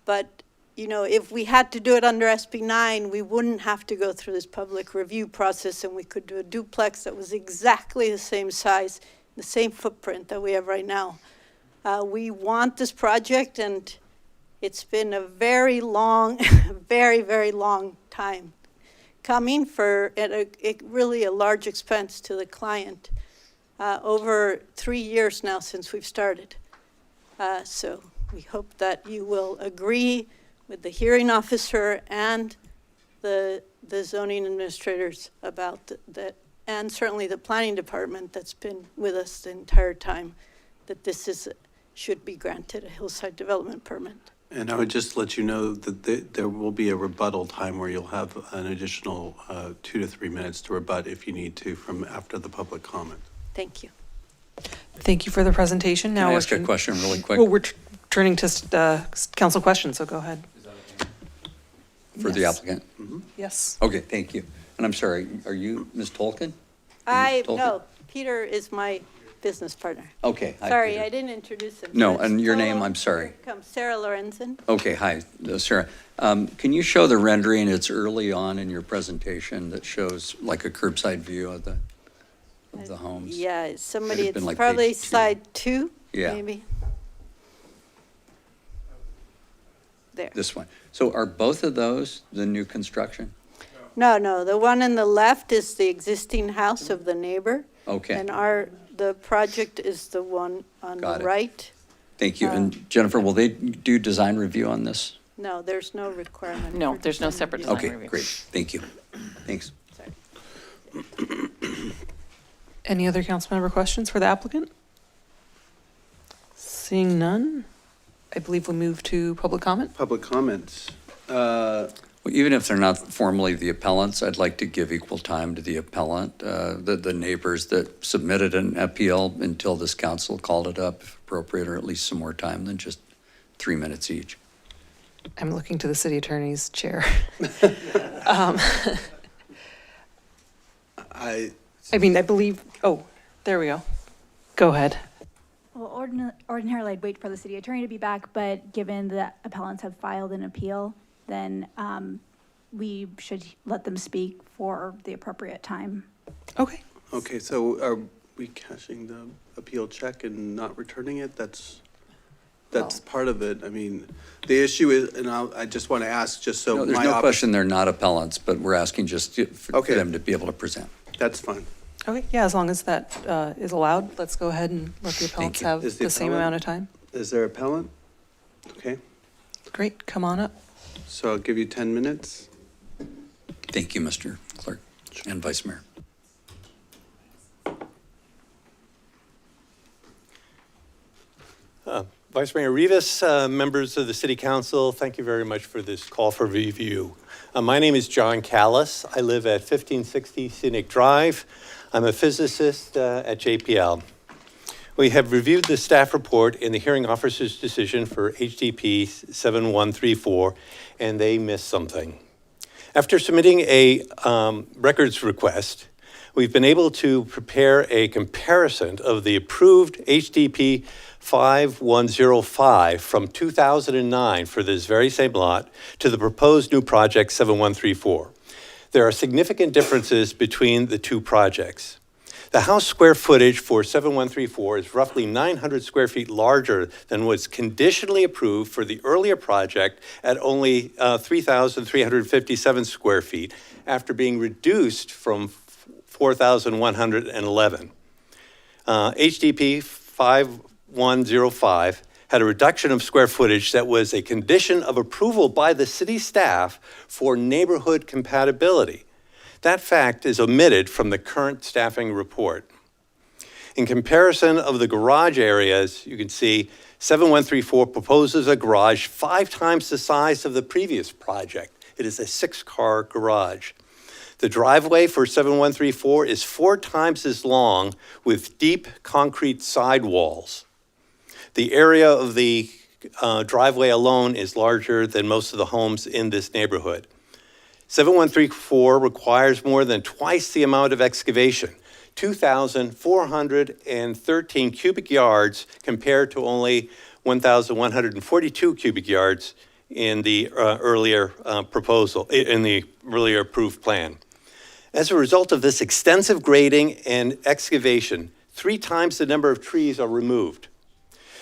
but you know, if we had to do it under SB 9, we wouldn't have to go through this public review process, and we could do a duplex that was exactly the same size, the same footprint that we have right now. We want this project, and it's been a very long, very, very long time coming for really a large expense to the client. Over 3 years now since we've started. So we hope that you will agree with the hearing officer and the zoning administrators about that, and certainly the planning department that's been with us the entire time, that this should be granted a hillside development permit. And I would just let you know that there will be a rebuttal time where you'll have an additional 2 to 3 minutes to rebut if you need to from after the public comment. Thank you. Thank you for the presentation. Now Can I we're ask a question really quick? Well, we're turning to council questions, so go ahead. For the applicant? Yes. Okay, thank you. And I'm sorry, are you Ms. Tolkien? No, Peter is my business partner. Okay. Hi, Sorry, Peter. I didn't introduce him. No, So it's and your name, Sarah- I'm sorry. Here comes Sarah Lorenzen. Okay, hi, Sarah. Can you show the rendering? It's early on in your presentation that shows like a curbside view of the homes. Yeah, somebody, Might have been it's like probably page 2. slide 2, Yeah. maybe. There. This one. So are both of those the new construction? No, the one on the left is the existing house of the neighbor. Okay. And the project is the one on Got the it. right. Thank you. And Jennifer, will they do design review on this? No, there's no requirement. No, for there's no design separate review. design Okay, review. great. Thank you. Thanks. Any other council member questions for the applicant? Seeing none, I believe we move to public comment. Public comments. Well, even if they're not formally the appellants, I'd like to give equal time to the appellant, the neighbors that submitted an appeal until this council called it up, if appropriate, or at least some more time than just 3 minutes each. I'm looking to the city attorney's chair. I mean, I believe, oh, there we go. Go ahead. Well, ordinarily I'd wait for the city attorney to be back, but given that appellants have filed an appeal, then we should let them speak for the appropriate time. Okay. Okay, so are we cashing the appeal check and not returning it? That's part of it. I mean, the issue is, and I just want to ask, just so No, there's my no office. question they're not appellants, but we're asking just for Okay. them to be able to present. That's fine. Okay, yeah, as long as that is allowed, let's go ahead and let the appellants you. have Is the same appellant- amount of time. Is there appellant? Okay, Great, come on up. so I'll give you 10 minutes. Thank you, Mr. Clerk and Vice Mayor. Vice Mayor Rivas, members of the City Council, thank you very much for this call for review. My name is John Callis. I live at 1560 Scenic Drive. I'm a physicist at JPL. We have reviewed the staff report and the hearing officer's decision for HDP 7134, and they missed something. After submitting a records request, we've been able to prepare a comparison of the approved HDP 5105 from 2009 for this very same lot to the proposed new project 7134. There are significant differences between the two projects. The house square footage for 7134 is roughly 900 square feet larger than was conditionally approved for the earlier project at only 3,357 square feet after being reduced from 4,111. HDP 5105 had a reduction of square footage that was a condition of approval by the city staff for neighborhood compatibility. That fact is omitted from the current staffing report. In comparison of the garage areas, you can see 7134 proposes a garage 5 times the size of the previous project. It is a 6-car garage. The driveway for 7134 is 4 times as long with deep concrete sidewalls. The area of the driveway alone is larger than most of the homes in this neighborhood. 7134 requires more than twice the amount of excavation, 2,413 cubic yards compared to only 1,142 cubic yards in the earlier proposal, in the earlier approved plan. As a result of this extensive grading and excavation, 3 times the number of trees are removed.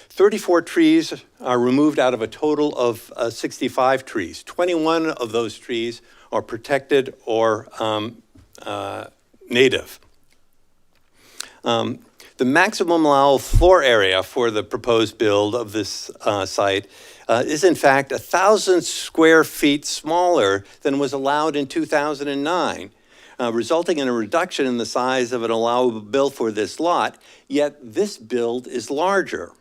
34 trees are removed out of a total of 65 trees. 21 of those trees are protected or native. The maximum allowable floor area for the proposed build of this site is in fact 1,000 square feet smaller than was allowed in 2009, resulting in a reduction in the size of an allowable build for this lot, yet this build is larger.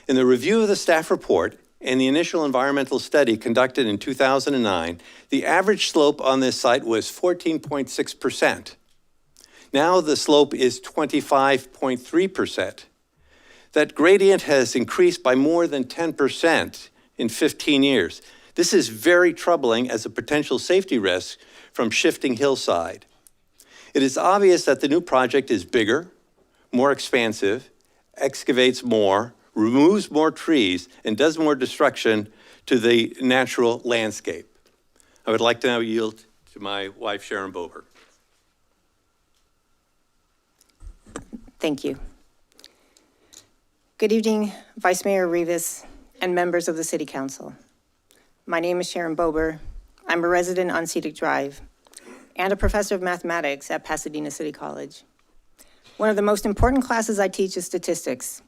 In the review of the staff report and the initial environmental study conducted in 2009, the average slope on this site was 14.6%. Now the slope is 25.3%. That gradient has increased by more than 10% in 15 years. This is very troubling as a potential safety risk from shifting hillside. It is obvious that the new project is bigger, more expansive, excavates more, removes more trees, and does more destruction to the natural landscape. I would like to now yield to my wife, Sharon Bober. Thank you. Good evening, Vice Mayor Rivas and members of the City Council. My name is Sharon Bober. I'm a resident on Cedar Drive and a professor of mathematics at Pasadena City College. One of the most important classes I teach is statistics,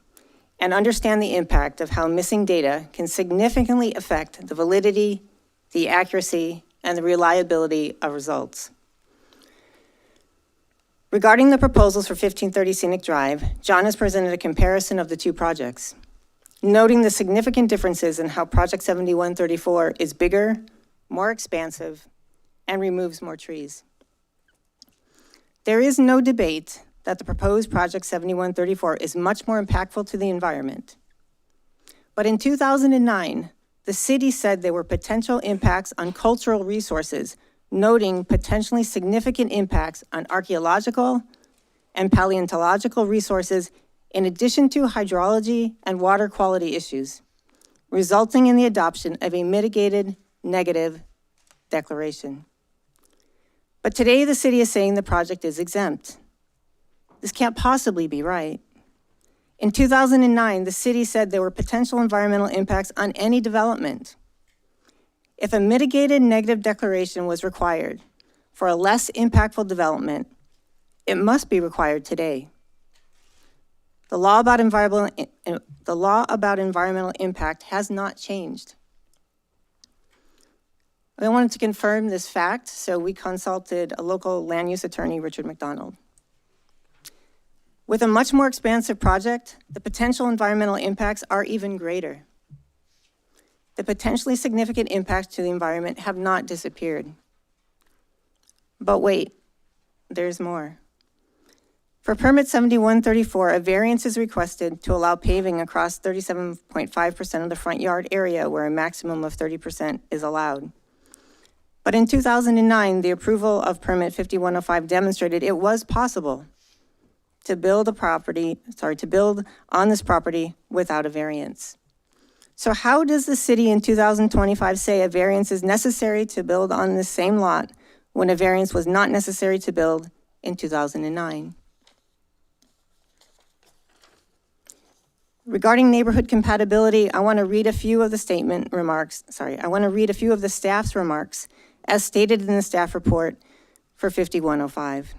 and understand the impact of how missing data can significantly affect the validity, the accuracy, and the reliability of results. Regarding the proposals for 1530 Scenic Drive, John has presented a comparison of the two projects, noting the significant differences in how Project 7134 is bigger, more expansive, and removes more trees. There is no debate that the proposed Project 7134 is much more impactful to the environment. But in 2009, the city said there were potential impacts on cultural resources, noting potentially significant impacts on archaeological and paleontological resources, in addition to hydrology and water quality issues, resulting in the adoption of a mitigated negative declaration. But today the city is saying the project is exempt. This can't possibly be right. In 2009, the city said there were potential environmental impacts on any development. If a mitigated negative declaration was required for a less impactful development, it must be required today. The law about environmental impact has not changed. I wanted to confirm this fact, so we consulted a local land use attorney, Richard McDonald. With a much more expansive project, the potential environmental impacts are even greater. The potentially significant impacts to the environment have not disappeared. But wait, there's more. For permit 7134, a variance is requested to allow paving across 37.5% of the front yard area where a maximum of 30% is allowed. But in 2009, the approval of permit 5105 demonstrated it was possible to build on this property without a variance. So how does the city in 2025 say a variance is necessary to build on this same lot when a variance was not necessary to build in 2009? Regarding neighborhood compatibility, I want to read a few of the staff's remarks as stated in the staff report for 5105.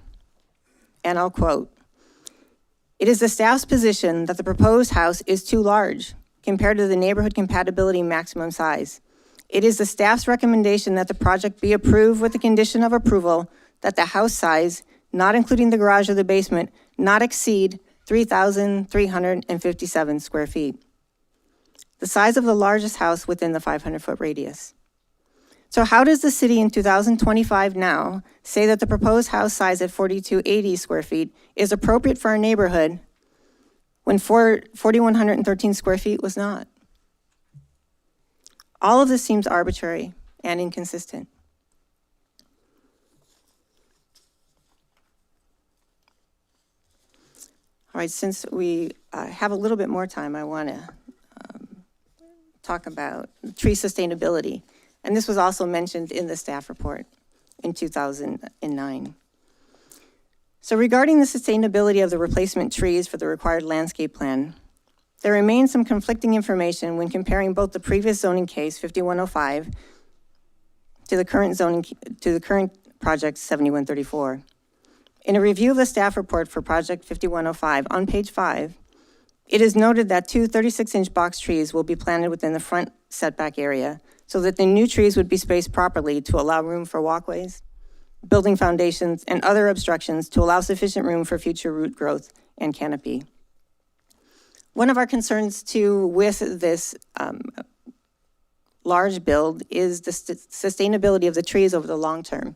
And I'll quote, "It is the staff's position that the proposed house is too large compared to the neighborhood compatibility maximum size. It is the staff's recommendation that the project be approved with the condition of approval that the house size, not including the garage or the basement, not exceed 3,357 square feet, the size of the largest house within the 500-foot radius. So how does the city in 2025 now say that the proposed house size at 4,280 square feet is appropriate for our neighborhood when 4,113 square feet was not? All of this seems arbitrary and inconsistent. All right, since we have a little bit more time, I want to talk about tree sustainability. And this was also mentioned in the staff report in 2009. So regarding the sustainability of the replacement trees for the required landscape plan, there remains some conflicting information when comparing both the previous zoning case, 5105, to the current project, 7134. In a review of the staff report for project 5105 on page 5, it is noted that two 36-inch box trees will be planted within the front setback area so that the new trees would be spaced properly to allow room for walkways, building foundations, and other obstructions to allow sufficient room for future root growth and canopy. One of our concerns too with this large build is the sustainability of the trees over the long term.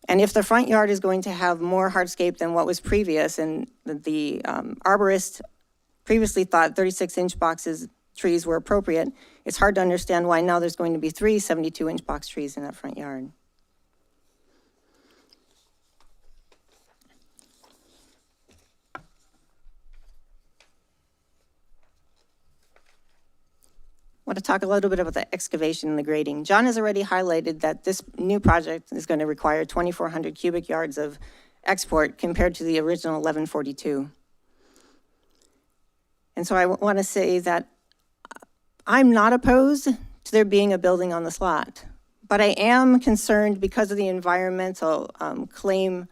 And if the front yard is going to have more hardscape than what was previous, and the arborist previously thought 36-inch trees were appropriate, it's hard to understand why now there's going to be 3 72-inch box trees in that front yard. I want to talk a little bit about the excavation and the grading. John has already highlighted that this new project is going to require 2,400 cubic yards of export compared to the original 1142. And so I want to say that I'm not opposed to there being a building on this lot, but I am concerned because of the environmental claim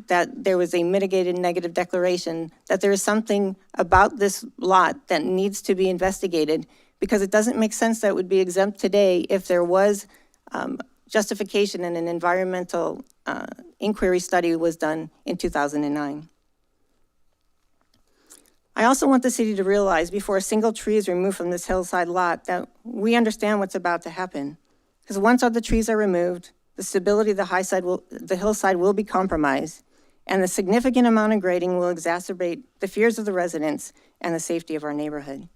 that there was a mitigated negative declaration, that there is something about this lot that needs to be investigated, because it doesn't make sense that it would be exempt today if there was justification and an environmental inquiry study was done in 2009. I also want the city to realize before a single tree is removed from this hillside lot that we understand what's about to happen. Because once all the trees are removed, the stability of the hillside will be compromised, and the significant amount of grading will exacerbate the fears of the residents and the safety of our neighborhood.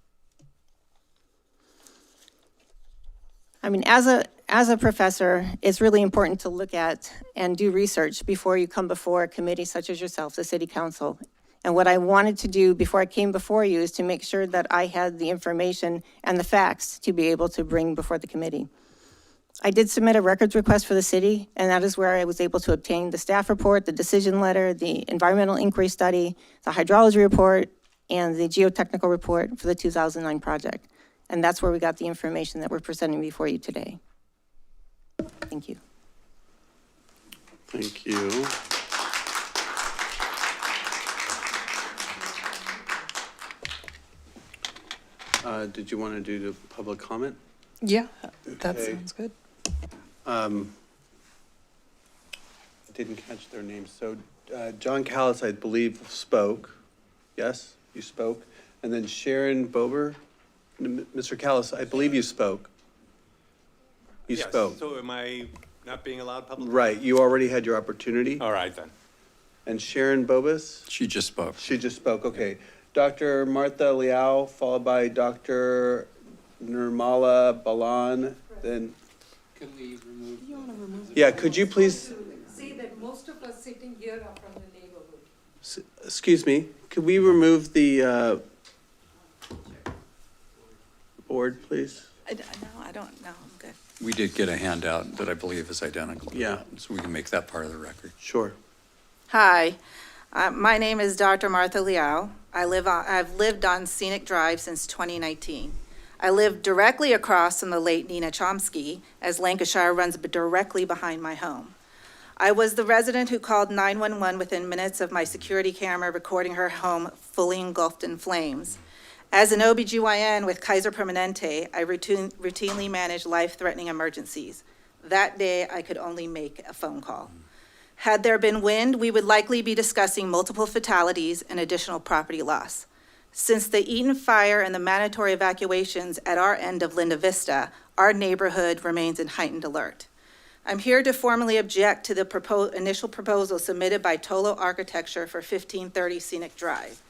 I mean, as a professor, it's really important to look at and do research before you come before a committee such as yourself, the City Council. And what I wanted to do before I came before you is to make sure that I had the information and the facts to be able to bring before the committee. I did submit a records request for the city, and that is where I was able to obtain the staff report, the decision letter, the environmental inquiry study, the hydrology report, and the geotechnical report for the 2009 project. And that's where we got the information that we're presenting before you today. Thank you. Thank you. Did you want to do the public comment? Yeah, that Okay. sounds good. I didn't catch their names. So John Callis, I believe, spoke. Yes, you spoke. And then Sharon Bober. Mr. Callis, I believe you spoke. You Yes, spoke. So am I not being allowed public? Right, you already had your opportunity. All right, then. And Sharon Bobus? She just spoke. She just spoke, okay. Dr. Martha Liao, followed by Dr. Nirmala Balan, then. Can we remove? Yeah, could you please, Say that most of us sitting here are from the neighborhood. excuse me, could we remove the board, please? No, I don't know, I'm good. We did get a handout that I believe is identical to Yeah. that, so we can make that part of the record. Sure. Hi, my name is Dr. Martha Liao. I've lived on Scenic Drive since 2019. I live directly across from the late Nina Chomsky, as Lancashire runs directly behind my home. I was the resident who called 911 within minutes of my security camera recording her home fully engulfed in flames. As an OBGYN with Kaiser Permanente, I routinely manage life-threatening emergencies. That day, I could only make a phone call. Had there been wind, we would likely be discussing multiple fatalities and additional property loss. Since the Eaton fire and the mandatory evacuations at our end of Linda Vista, our neighborhood remains in heightened alert. I'm here to formally object to the initial proposal submitted by Tolo Architecture for 1530 Scenic Drive.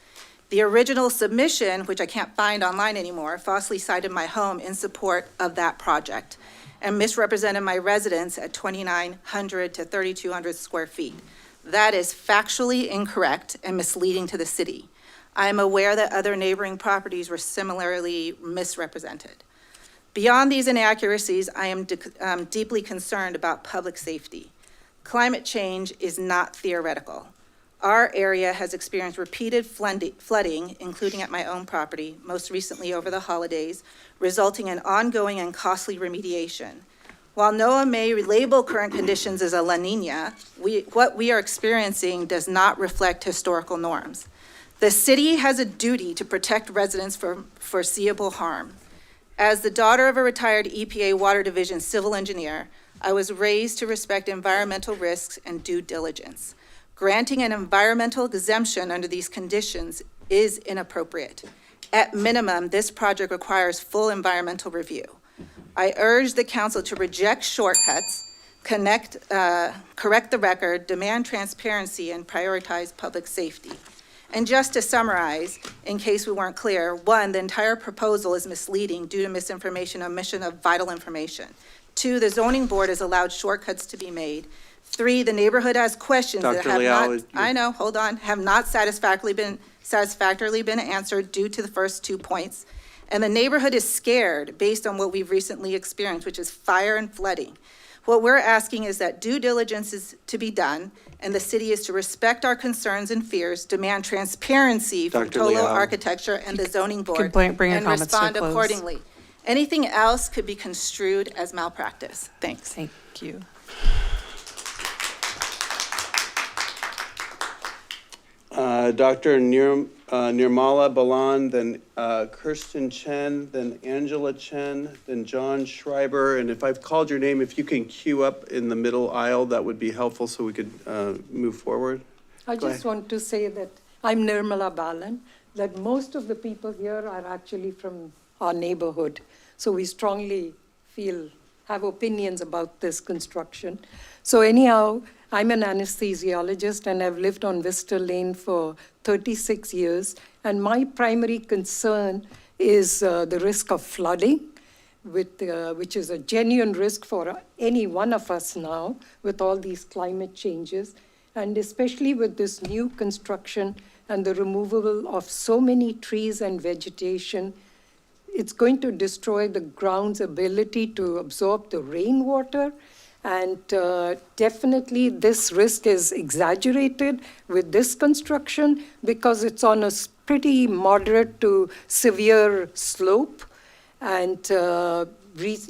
The original submission, which I can't find online anymore, falsely cited my home in support of that project and misrepresented my residence at 2,900 to 3,200 square feet. That is factually incorrect and misleading to the city. I am aware that other neighboring properties were similarly misrepresented. Beyond these inaccuracies, I am deeply concerned about public safety. Climate change is not theoretical. Our area has experienced repeated flooding, including at my own property, most recently over the holidays, resulting in ongoing and costly remediation. While NOAA may label current conditions as a La Nina, what we are experiencing does not reflect historical norms. The city has a duty to protect residents from foreseeable harm. As the daughter of a retired EPA Water Division civil engineer, I was raised to respect environmental risks and due diligence. Granting an environmental exemption under these conditions is inappropriate. At minimum, this project requires full environmental review. I urge the council to reject shortcuts, correct the record, demand transparency, and prioritize public safety. And just to summarize, in case we weren't clear, 1, the entire proposal is misleading due to misinformation, omission of vital information. 2, the zoning board has allowed shortcuts to be made. 3, the neighborhood has questions that Dr. have Leal, not, I know, hold on, have not satisfactorily been answered due to the first 2 points. And the neighborhood is scared based on what we've recently experienced, which is fire and flooding. What we're asking is that due diligence is to be done, and the city is to respect our concerns and fears, demand transparency from Dr. Tolo Leal. Architecture and the zoning board, bring your and comments to a respond close. accordingly. Anything else could be construed as malpractice. Thanks. Thank you. Dr. Nirmala Balan, then Kirsten Chen, then Angela Chen, then John Schreiber. And if I've called your name, if you can queue up in the middle aisle, that would be helpful so we could move forward. I Go just ahead. want to say that I'm Nirmala Balan, that most of the people here are actually from our neighborhood. So we strongly have opinions about this construction. So anyhow, I'm an anesthesiologist and I've lived on Vista Lane for 36 years. And my primary concern is the risk of flooding, which is a genuine risk for any one of us now with all these climate changes. And especially with this new construction and the removal of so many trees and vegetation, it's going to destroy the ground's ability to absorb the rainwater. And definitely this risk is exaggerated with this construction because it's on a pretty moderate to severe slope. And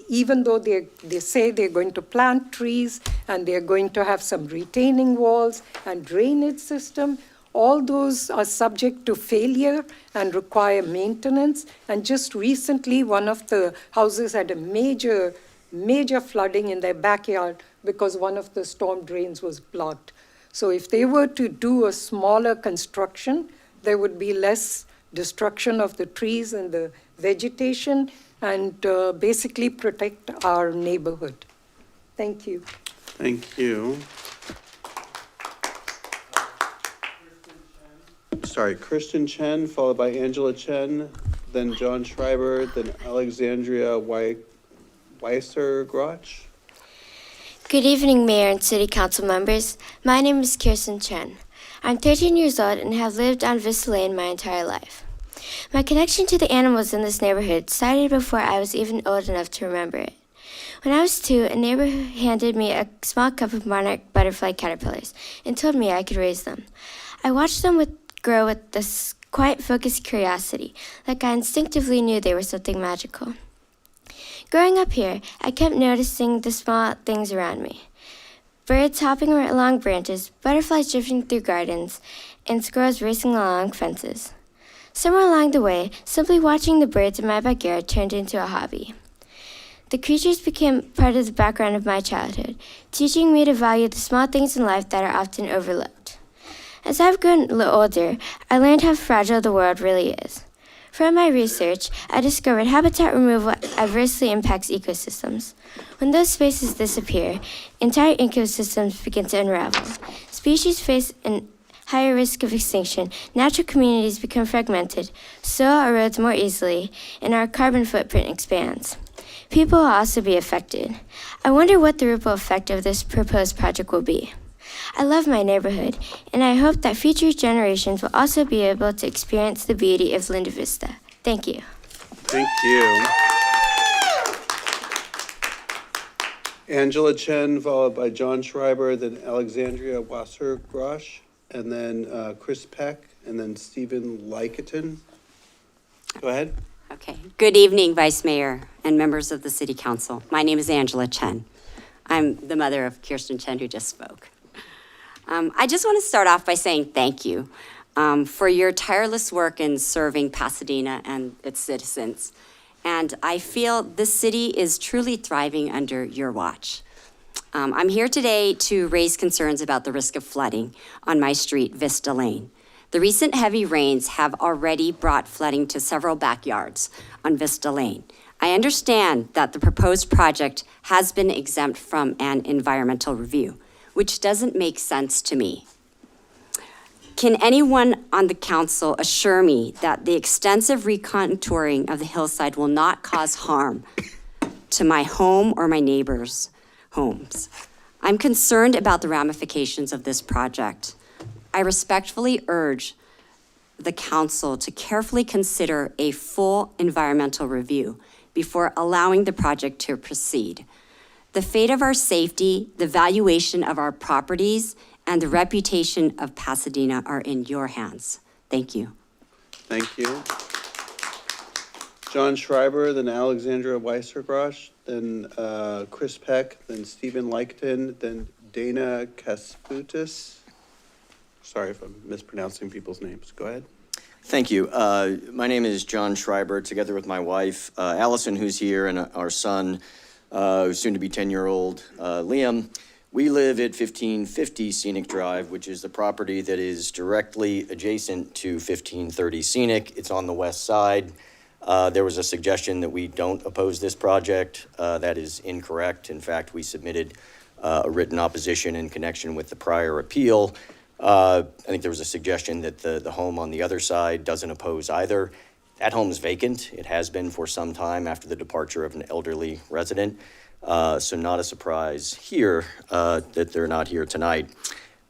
even though they say they're going to plant trees and they're going to have some retaining walls and drainage system, all those are subject to failure and require maintenance. And just recently, one of the houses had a major flooding in their backyard because one of the storm drains was blocked. So if they were to do a smaller construction, there would be less destruction of the trees and the vegetation and basically protect our neighborhood. Thank you. Thank you. Sorry, Kristen Chen, followed by Angela Chen, then John Schreiber, then Alexandria Weiser-Groch. Good evening, Mayor and City Council members. My name is Kirsten Chen. I'm 13 years old and have lived on Vista Lane my entire life. My connection to the animals in this neighborhood started before I was even old enough to remember it. When I was 2, a neighbor handed me a small cup of monarch butterfly caterpillars and told me I could raise them. I watched them grow with this quiet, focused curiosity, like I instinctively knew they were something magical. Growing up here, I kept noticing the small things around me. Birds hopping along branches, butterflies drifting through gardens, and squirrels racing along fences. Somewhere along the way, simply watching the birds in my backyard turned into a hobby. The creatures became part of the background of my childhood, teaching me to value the small things in life that are often overlooked. As I've grown a little older, I learned how fragile the world really is. From my research, I discovered habitat removal adversely impacts ecosystems. When those spaces disappear, entire ecosystems begin to unravel. Species face an higher risk of extinction, natural communities become fragmented, soil erodes more easily, and our carbon footprint expands. People will also be affected. I wonder what the ripple effect of this proposed project will be. I love my neighborhood, and I hope that future generations will also be able to experience the beauty of Linda Vista. Thank you. Thank you. Angela Chen, followed by John Schreiber, then Alexandria Wassergrosh, and then Chris Peck, and then Stephen Lyketon. Go ahead. Okay. Good evening, Vice Mayor and members of the City Council. My name is Angela Chen. I'm the mother of Kirsten Chen, who just spoke. I just want to start off by saying thank you for your tireless work in serving Pasadena and its citizens. And I feel this city is truly thriving under your watch. I'm here today to raise concerns about the risk of flooding on my street, Vista Lane. The recent heavy rains have already brought flooding to several backyards on Vista Lane. I understand that the proposed project has been exempt from an environmental review, which doesn't make sense to me. Can anyone on the council assure me that the extensive recontouring of the hillside will not cause harm to my home or my neighbors' homes? I'm concerned about the ramifications of this project. I respectfully urge the council to carefully consider a full environmental review before allowing the project to proceed. The fate of our safety, the valuation of our properties, and the reputation of Pasadena are in your hands. Thank you. Thank you. John Schreiber, then Alexandra Weisergrosh, then Chris Peck, then Stephen Lyketon, then Dana Kasputis. Sorry if I'm mispronouncing people's names. Go ahead. Thank you. My name is John Schreiber, together with my wife, Allison, who's here, and our son, who's soon to be 10-year-old, Liam. We live at 1550 Scenic Drive, which is the property that is directly adjacent to 1530 Scenic. It's on the west side. There was a suggestion that we don't oppose this project. That is incorrect. In fact, we submitted a written opposition in connection with the prior appeal. I think there was a suggestion that the home on the other side doesn't oppose either. That home is vacant. It has been for some time after the departure of an elderly resident. So not a surprise here that they're not here tonight.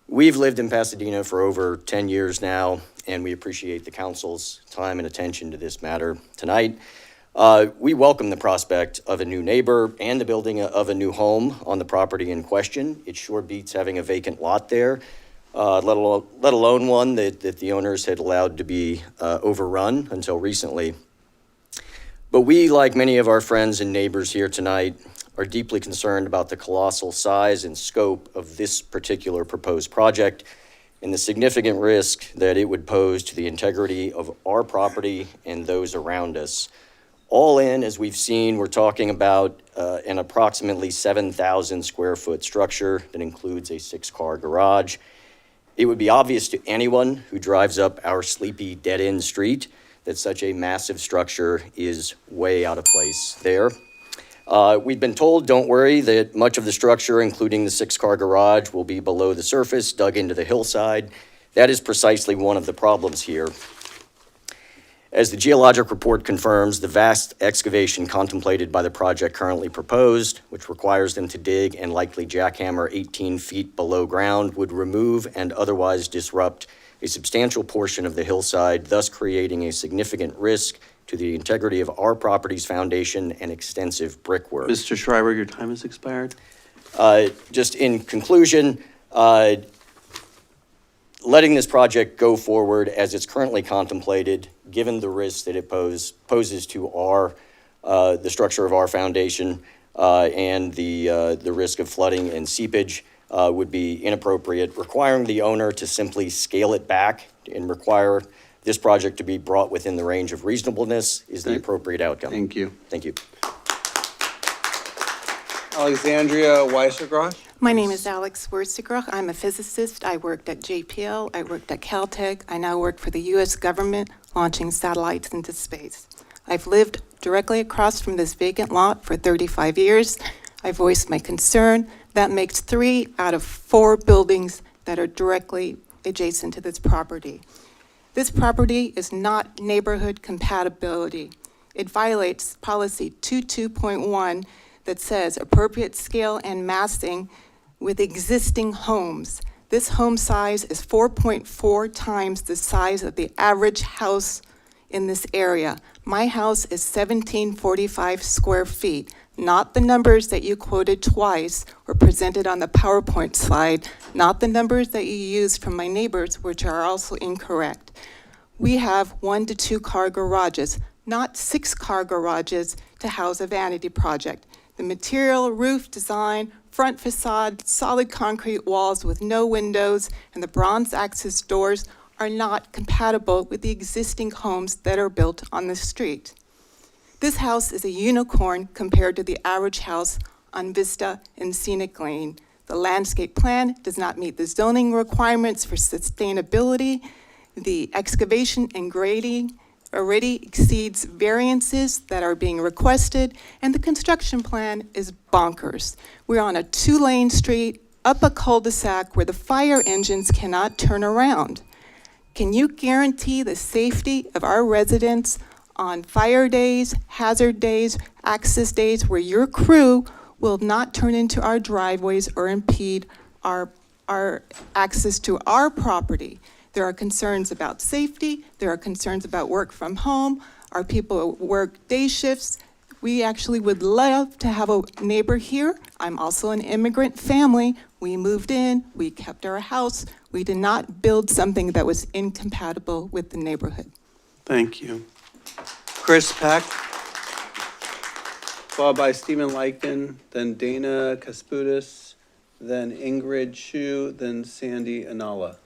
We've lived in Pasadena for over 10 years now, and we appreciate the council's time and attention to this matter tonight. We welcome the prospect of a new neighbor and the building of a new home on the property in question. It sure beats having a vacant lot there, let alone one that the owners had allowed to be overrun until recently. But we, like many of our friends and neighbors here tonight, are deeply concerned about the colossal size and scope of this particular proposed project and the significant risk that it would pose to the integrity of our property and those around us. All in, as we've seen, we're talking about an approximately 7,000 square foot structure that includes a 6-car garage. It would be obvious to anyone who drives up our sleepy dead-end street that such a massive structure is way out of place there. We've been told, don't worry, that much of the structure, including the 6-car garage, will be below the surface, dug into the hillside. That is precisely one of the problems here. As the geologic report confirms, the vast excavation contemplated by the project currently proposed, which requires them to dig and likely jackhammer 18 feet below ground, would remove and otherwise disrupt a substantial portion of the hillside, thus creating a significant risk to the integrity of our property's foundation and extensive brickwork. Mr. Schreiber, your time has expired. Just in conclusion, letting this project go forward as it's currently contemplated, given the risk that it poses to the structure of our foundation and the risk of flooding and seepage, would be inappropriate. Requiring the owner to simply scale it back and require this project to be brought within the range of reasonableness is the appropriate outcome. Thank you. Thank you. Alexandria Weisergrosh. My name is Alex Wurzigrach. I'm a physicist. I worked at JPL. I worked at Caltech. I now work for the U.S. government launching satellites into space. I've lived directly across from this vacant lot for 35 years. I voiced my concern. That makes 3 out of 4 buildings that are directly adjacent to this property. This property is not neighborhood compatibility. It violates policy 22.1 that says appropriate scale and massing with existing homes. This home size is 4.4 times the size of the average house in this area. My house is 1745 square feet, not the numbers that you quoted twice or presented on the PowerPoint slide, not the numbers that you used from my neighbors, which are also incorrect. We have 1 to 2 car garages, not 6 car garages to house a vanity project. The material, roof design, front facade, solid concrete walls with no windows, and the bronze access doors are not compatible with the existing homes that are built on the street. This house is a unicorn compared to the average house on Vista and Scenic Lane. The landscape plan does not meet the zoning requirements for sustainability. The excavation and grading already exceeds variances that are being requested, and the construction plan is bonkers. We're on a 2-lane street, up a cul-de-sac where the fire engines cannot turn around. Can you guarantee the safety of our residents on fire days, hazard days, access days, where your crew will not turn into our driveways or impede our access to our property? There are concerns about safety. There are concerns about work from home. Our people work day shifts. We actually would love to have a neighbor here. I'm also an immigrant family. We moved in, we kept our house. We did not build something that was incompatible with the neighborhood. Thank you. Chris Peck, followed by Stephen Lyken, then Dana Kasputis, then Ingrid Chu, then Sandy Anala.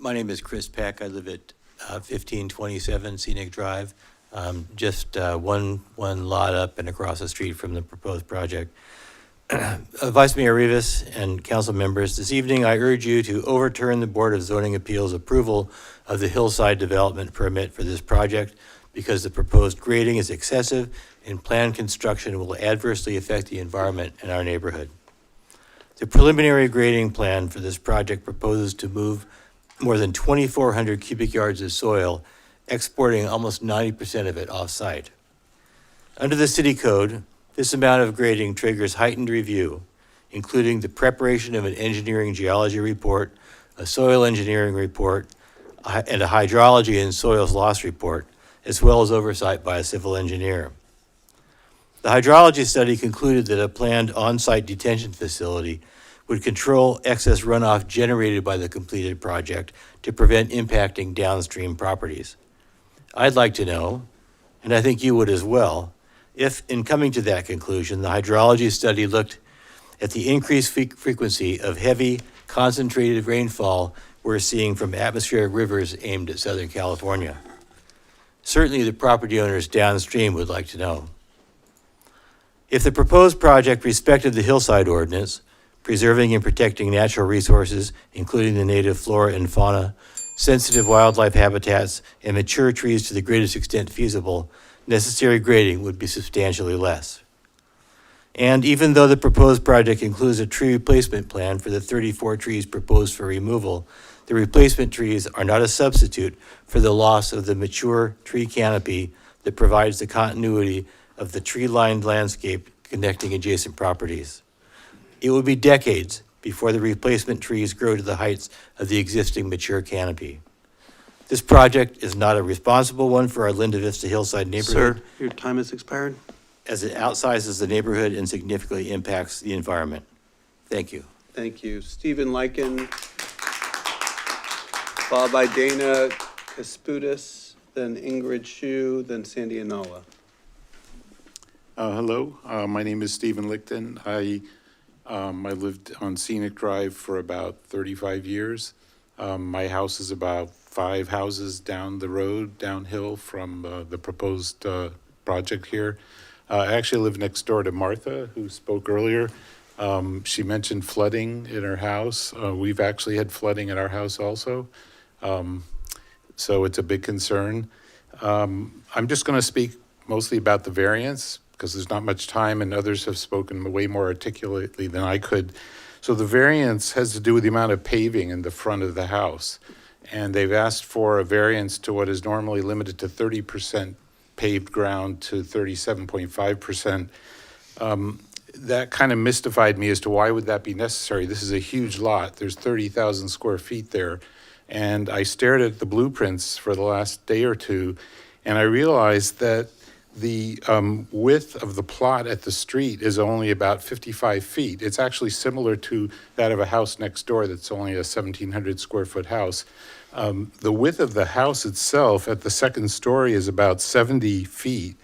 My name is Chris Peck. I live at 1527 Scenic Drive, just one lot up and across the street from the proposed project. Vice Mayor Rivas and council members, this evening I urge you to overturn the Board of Zoning Appeals approval of the hillside development permit for this project because the proposed grading is excessive and planned construction will adversely affect the environment in our neighborhood. The preliminary grading plan for this project proposes to move more than 2,400 cubic yards of soil, exporting almost 90% of it off-site. Under the city code, this amount of grading triggers heightened review, including the preparation of an engineering geology report, a soil engineering report, and a hydrology and soils loss report, as well as oversight by a civil engineer. The hydrology study concluded that a planned on-site detention facility would control excess runoff generated by the completed project to prevent impacting downstream properties. I'd like to know, and I think you would as well, if in coming to that conclusion, the hydrology study looked at the increased frequency of heavy, concentrated rainfall we're seeing from atmospheric rivers aimed at Southern California. Certainly the property owners downstream would like to know. If the proposed project respected the hillside ordinance, preserving and protecting natural resources, including the native flora and fauna, sensitive wildlife habitats, and mature trees to the greatest extent feasible, necessary grading would be substantially less. And even though the proposed project includes a tree replacement plan for the 34 trees proposed for removal, the replacement trees are not a substitute for the loss of the mature tree canopy that provides the continuity of the tree-lined landscape connecting adjacent properties. It will be decades before the replacement trees grow to the heights of the existing mature canopy. This project is not a responsible one for our Linda Vista Hillside neighborhood. Sir, your time has expired. As it outsizes the neighborhood and significantly impacts the environment. Thank you. Thank you. Stephen Lyken, followed by Dana Kasputis, then Ingrid Chu, then Sandy Anala. Hello, my name is Stephen Lichten. I lived on Scenic Drive for about 35 years. My house is about 5 houses down the road, downhill from the proposed project here. I actually live next door to Martha, who spoke earlier. She mentioned flooding in her house. We've actually had flooding at our house also. So it's a big concern. I'm just going to speak mostly about the variance because there's not much time and others have spoken way more articulately than I could. So the variance has to do with the amount of paving in the front of the house. And they've asked for a variance to what is normally limited to 30% paved ground to 37.5%. That kind of mystified me as to why would that be necessary. This is a huge lot. There's 30,000 square feet there. And I stared at the blueprints for the last day or two, and I realized that the width of the plot at the street is only about 55 feet. It's actually similar to that of a house next door that's only a 1,700 square foot house. The width of the house itself at the second story is about 70 feet.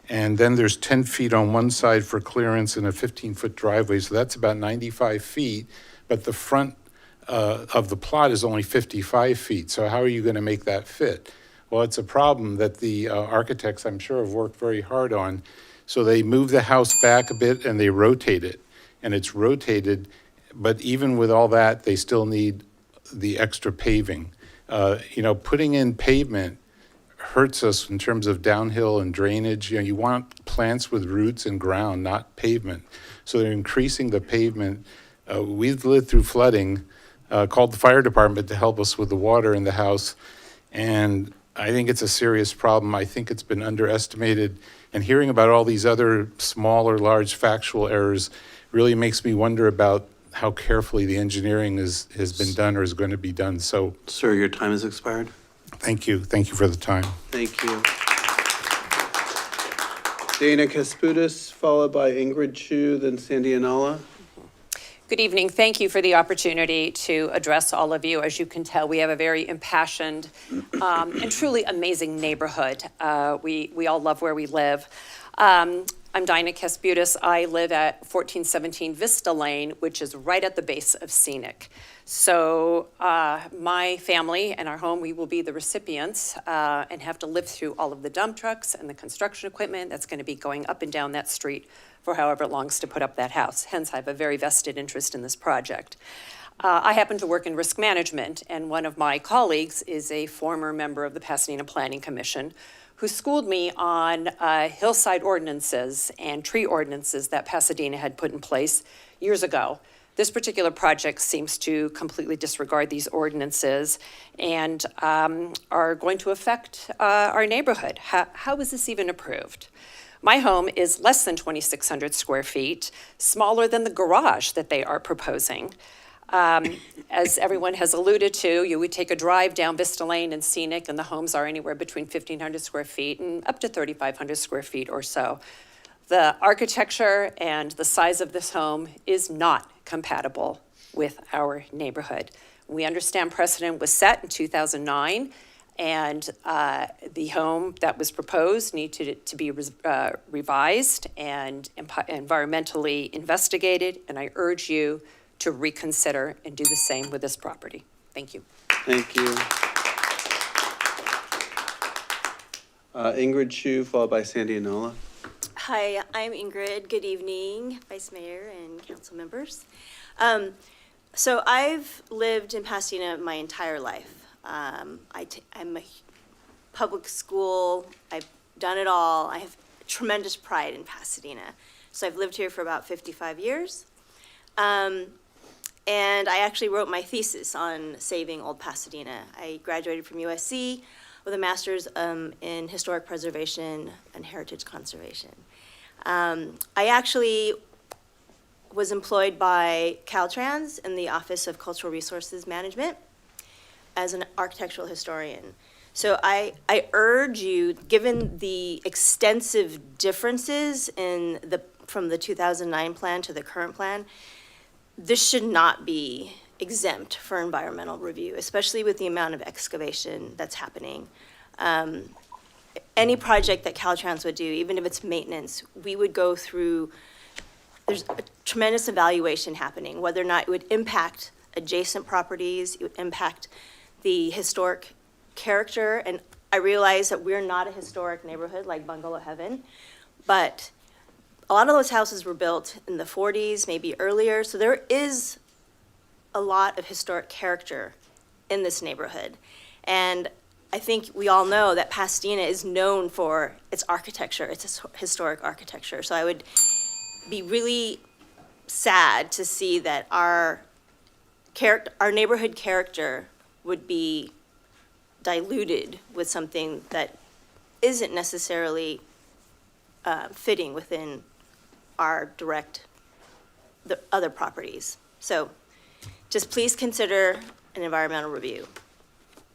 And then there's 10 feet on one side for clearance and a 15-foot driveway, so that's about 95 feet. But the front of the plot is only 55 feet, so how are you going to make that fit? Well, it's a problem that the architects, I'm sure, have worked very hard on. So they move the house back a bit and they rotate it, and it's rotated, but even with all that, they still need the extra paving. Putting in pavement hurts us in terms of downhill and drainage. You want plants with roots and ground, not pavement. So they're increasing the pavement. We've lived through flooding, called the fire department to help us with the water in the house. And I think it's a serious problem. I think it's been underestimated. And hearing about all these other small or large factual errors really makes me wonder about how carefully the engineering has been done or is going to be done. So, Sir, your time has expired. Thank you. Thank you for the time. Thank you. Dana Kasputis, followed by Ingrid Chu, then Sandy Anala. Good evening. Thank you for the opportunity to address all of you. As you can tell, we have a very impassioned and truly amazing neighborhood. We all love where we live. I'm Dinah Kasputis. I live at 1417 Vista Lane, which is right at the base of Scenic. So my family and our home, we will be the recipients and have to live through all of the dump trucks and the construction equipment that's going to be going up and down that street for however it longs to put up that house. Hence, I have a very vested interest in this project. I happen to work in risk management, and one of my colleagues is a former member of the Pasadena Planning Commission who schooled me on hillside ordinances and tree ordinances that Pasadena had put in place years ago. This particular project seems to completely disregard these ordinances and are going to affect our neighborhood. How is this even approved? My home is less than 2,600 square feet, smaller than the garage that they are proposing. As everyone has alluded to, you would take a drive down Vista Lane and Scenic, and the homes are anywhere between 1,500 square feet and up to 3,500 square feet or so. The architecture and the size of this home is not compatible with our neighborhood. We understand precedent was set in 2009, and the home that was proposed needed to be revised and environmentally investigated, and I urge you to reconsider and do the same with this property. Thank you. Thank you. Ingrid Chu, followed by Sandy Anala. Hi, I'm Ingrid. Good evening, Vice Mayor and council members. So I've lived in Pasadena my entire life. I'm a public school. I've done it all. I have tremendous pride in Pasadena. So I've lived here for about 55 years. And I actually wrote my thesis on saving Old Pasadena. I graduated from USC with a master's in historic preservation and heritage conservation. I actually was employed by Caltrans in the Office of Cultural Resources Management as an architectural historian. So I urge you, given the extensive differences from the 2009 plan to the current plan, this should not be exempt for environmental review, especially with the amount of excavation that's happening. Any project that Caltrans would do, even if it's maintenance, we would go through, there's a tremendous evaluation happening, whether or not it would impact adjacent properties, it would impact the historic character. And I realize that we're not a historic neighborhood like Bungalow Heaven, but a lot of those houses were built in the 40s, maybe earlier, so there is a lot of historic character in this neighborhood. And I think we all know that Pasadena is known for its architecture, its historic architecture. So I would be really sad to see that our neighborhood character would be diluted with something that isn't necessarily fitting within the other properties. So just please consider an environmental review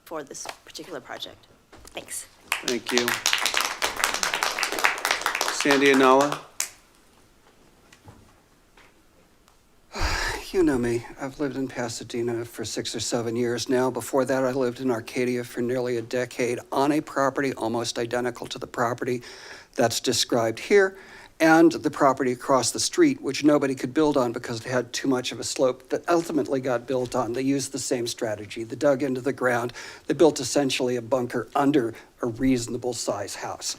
for this particular project. Thanks. Thank you. Sandy Anala? You know me. I've lived in Pasadena for 6 or 7 years now. Before that, I lived in Arcadia for nearly a decade on a property almost identical to the property that's described here, and the property across the street, which nobody could build on because it had too much of a slope, that ultimately got built on. They used the same strategy. They dug into the ground. They built essentially a bunker under a reasonable size house.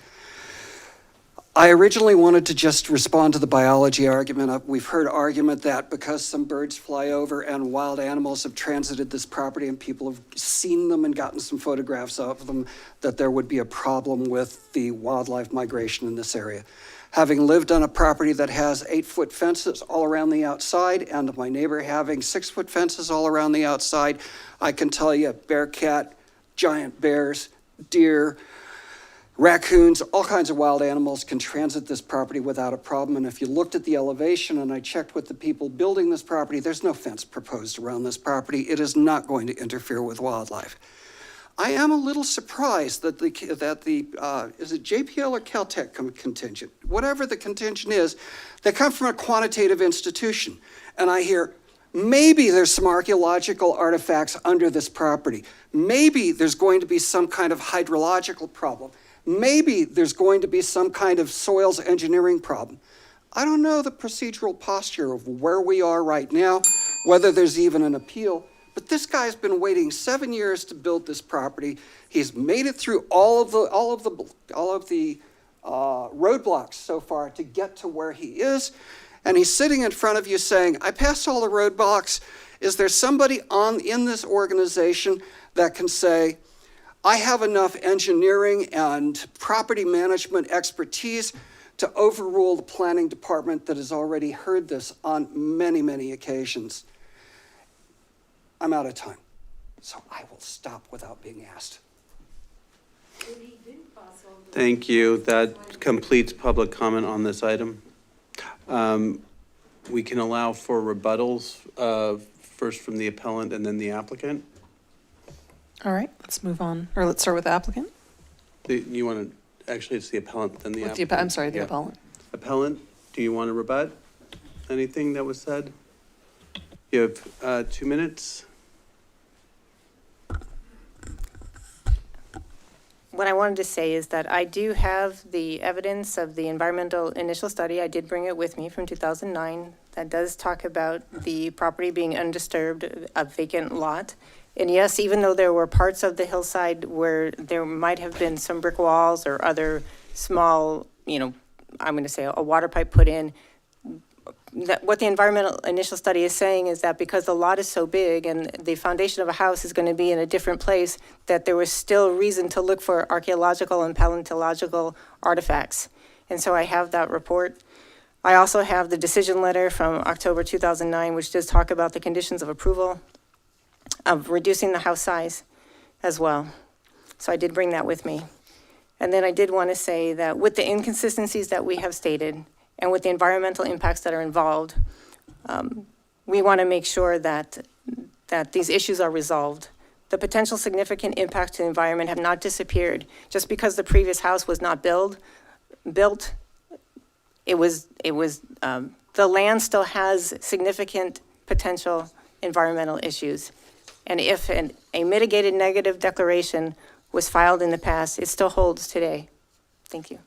I originally wanted to just respond to the biology argument. We've heard argument that because some birds fly over and wild animals have transited this property and people have seen them and gotten some photographs of them, that there would be a problem with the wildlife migration in this area. Having lived on a property that has 8-foot fences all around the outside and my neighbor having 6-foot fences all around the outside, I can tell you bearcat, giant bears, deer, raccoons, all kinds of wild animals can transit this property without a problem. And if you looked at the elevation, and I checked with the people building this property, there's no fence proposed around this property. It is not going to interfere with wildlife. I am a little surprised that is it JPL or Caltech contingent? Whatever the contingent is, they come from a quantitative institution. And I hear, maybe there's some archaeological artifacts under this property. Maybe there's going to be some kind of hydrological problem. Maybe there's going to be some kind of soils engineering problem. I don't know the procedural posture of where we are right now, whether there's even an appeal, but this guy's been waiting 7 years to build this property. He's made it through all of the roadblocks so far to get to where he is, and he's sitting in front of you saying, I passed all the roadblocks. Is there somebody in this organization that can say, I have enough engineering and property management expertise to overrule the planning department that has already heard this on many, many occasions? I'm out of time, so I will stop without being asked. Thank you. That completes public comment on this item. We can allow for rebuttals, first from the appellant and then the applicant. All right, let's move on, or let's start with the applicant. You want to, actually, it's the appellant, then the applicant. I'm sorry, the appellant. Appellant, do you want to rebut anything that was said? You have 2 minutes. What I wanted to say is that I do have the evidence of the environmental initial study. I did bring it with me from 2009. That does talk about the property being undisturbed, a vacant lot. And yes, even though there were parts of the hillside where there might have been some brick walls or other small, I'm going to say a water pipe put in, what the environmental initial study is saying is that because the lot is so big and the foundation of a house is going to be in a different place, that there was still reason to look for archaeological and paleontological artifacts. And so I have that report. I also have the decision letter from October 2009, which does talk about the conditions of approval of reducing the house size as well. So I did bring that with me. And then I did want to say that with the inconsistencies that we have stated and with the environmental impacts that are involved, we want to make sure that these issues are resolved. The potential significant impacts to the environment have not disappeared. Just because the previous house was not built, the land still has significant potential environmental issues. And if a mitigated negative declaration was filed in the past, it still holds today. Thank you.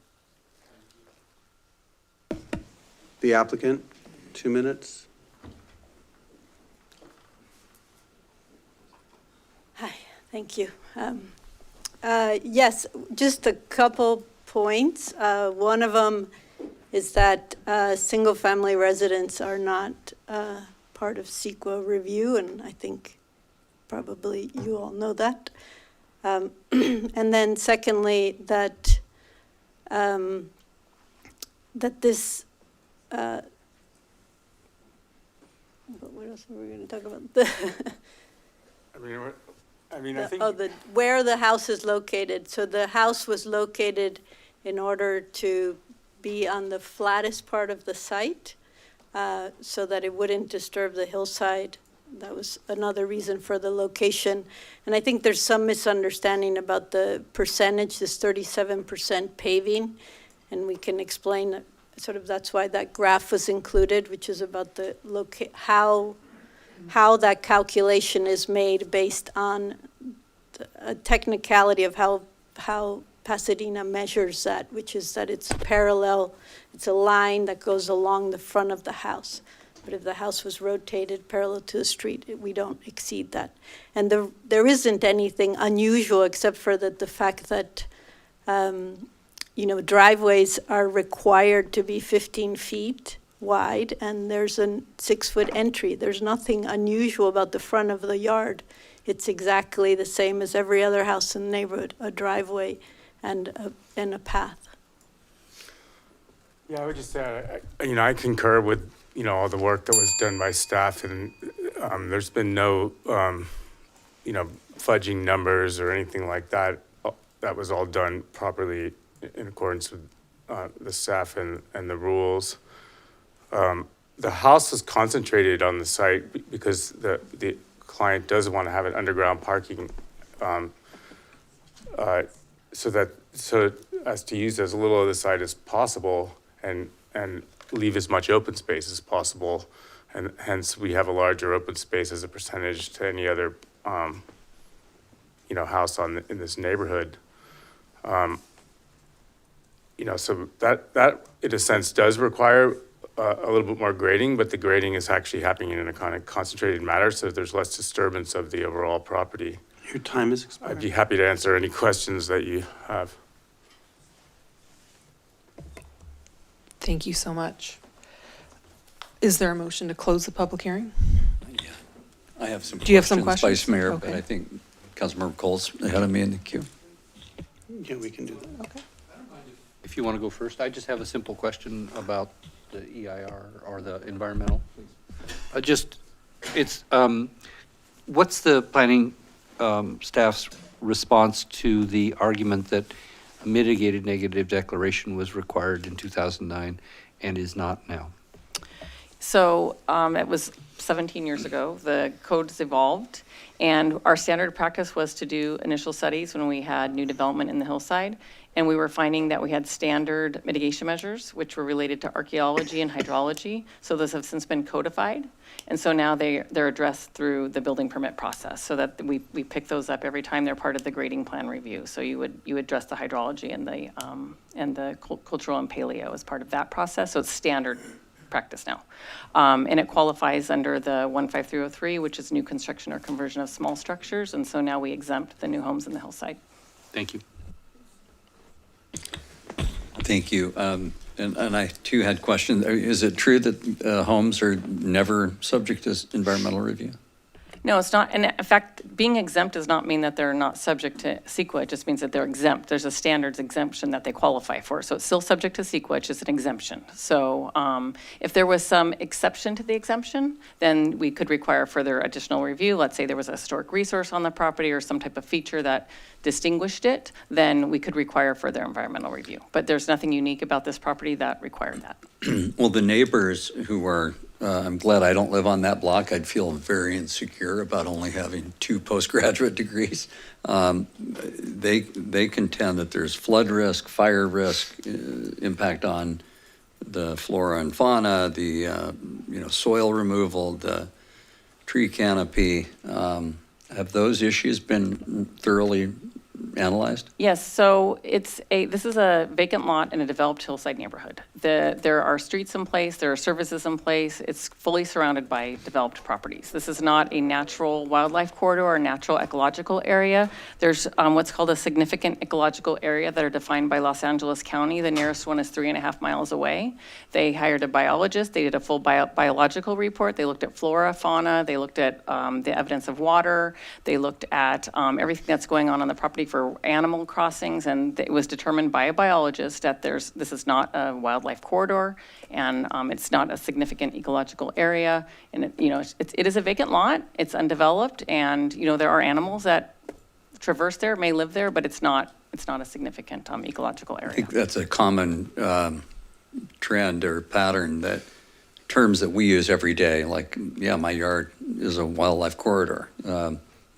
The applicant, 2 minutes. Hi, thank you. Yes, just a couple points. One of them is that single-family residents are not part of CEQA review, and I think probably you all know that. And then secondly, that this, what else were we going to talk about? I think. Where the house is located. So the house was located in order to be on the flattest part of the site, so that it wouldn't disturb the hillside. That was another reason for the location. And I think there's some misunderstanding about the percentage, this 37% paving, and we can explain sort of that's why that graph was included, which is about the how that calculation is made based on a technicality of how Pasadena measures that, which is that it's parallel, it's a line that goes along the front of the house. But if the house was rotated parallel to the street, we don't exceed that. And there isn't anything unusual except for the fact that, driveways are required to be 15 feet wide, and there's a 6-foot entry. There's nothing unusual about the front of the yard. It's exactly the same as every other house in the neighborhood, a driveway and a path. Yeah, I would just say, I concur with, all the work that was done by staff, and there's been no, fudging numbers or anything like that. That was all done properly in accordance with the staff and the rules. The house is concentrated on the site because the client does want to have an underground parking, so as to use as little of the site as possible and leave as much open space as possible, and hence we have a larger open space as a percentage to any other house in this neighborhood. So that in a sense does require a little bit more grading, but the grading is actually happening in a kind of concentrated manner, so there's less disturbance of the overall property. Your time is expired. I'd be happy to answer any questions that you have. Thank you so much. Is there a motion to close the public hearing? Yeah, I have some. Do you have some questions? Vice Mayor, Okay. but I think Councilmember Cole's ahead of me in the queue. Yeah, we can do that. Okay. If you want to go first, I just have a simple question about the EIR or the environmental. What's the planning staff's response to the argument that a mitigated negative declaration was required in 2009 and is not now? So it was 17 years ago. The code's evolved, and our standard practice was to do initial studies when we had new development in the hillside. And we were finding that we had standard mitigation measures, which were related to archaeology and hydrology. So those have since been codified. And so now they're addressed through the building permit process, so that we pick those up every time they're part of the grading plan review. So you address the hydrology and the cultural and paleo as part of that process. So it's standard practice now. And it qualifies under the 15303, which is new construction or conversion of small structures. And so now we exempt the new homes in the hillside. Thank you. Thank you. And I too had questions. Is it true that homes are never subject to environmental review? No, it's not. And in fact, being exempt does not mean that they're not subject to CEQA. It just means that they're exempt. There's a standards exemption that they qualify for. So it's still subject to CEQA, it's just an exemption. So if there was some exception to the exemption, then we could require further additional review. Let's say there was a historic resource on the property or some type of feature that distinguished it, then we could require further environmental review. But there's nothing unique about this property that required that. Well, the neighbors who are, I'm glad I don't live on that block. I'd feel very insecure about only having 2 postgraduate degrees. They contend that there's flood risk, fire risk, impact on the flora and fauna, the soil removal, the tree canopy. Have those issues been thoroughly analyzed? Yes, so this is a vacant lot in a developed hillside neighborhood. There are streets in place, there are services in place. It's fully surrounded by developed properties. This is not a natural wildlife corridor or natural ecological area. There's what's called a significant ecological area that are defined by Los Angeles County. The nearest one is 3.5 miles away. They hired a biologist. They did a full biological report. They looked at flora, fauna. They looked at the evidence of water. They looked at everything that's going on the property for animal crossings, and it was determined by a biologist that this is not a wildlife corridor, and it's not a significant ecological area, and it is a vacant lot. It's undeveloped, and there are animals that traverse there, may live there, but it's not a significant ecological area. I think that's a common trend or pattern, that terms that we use every day, like, yeah, my yard is a wildlife corridor,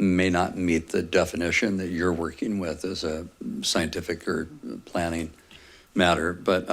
may not meet the definition that you're working with as a scientific or planning matter. But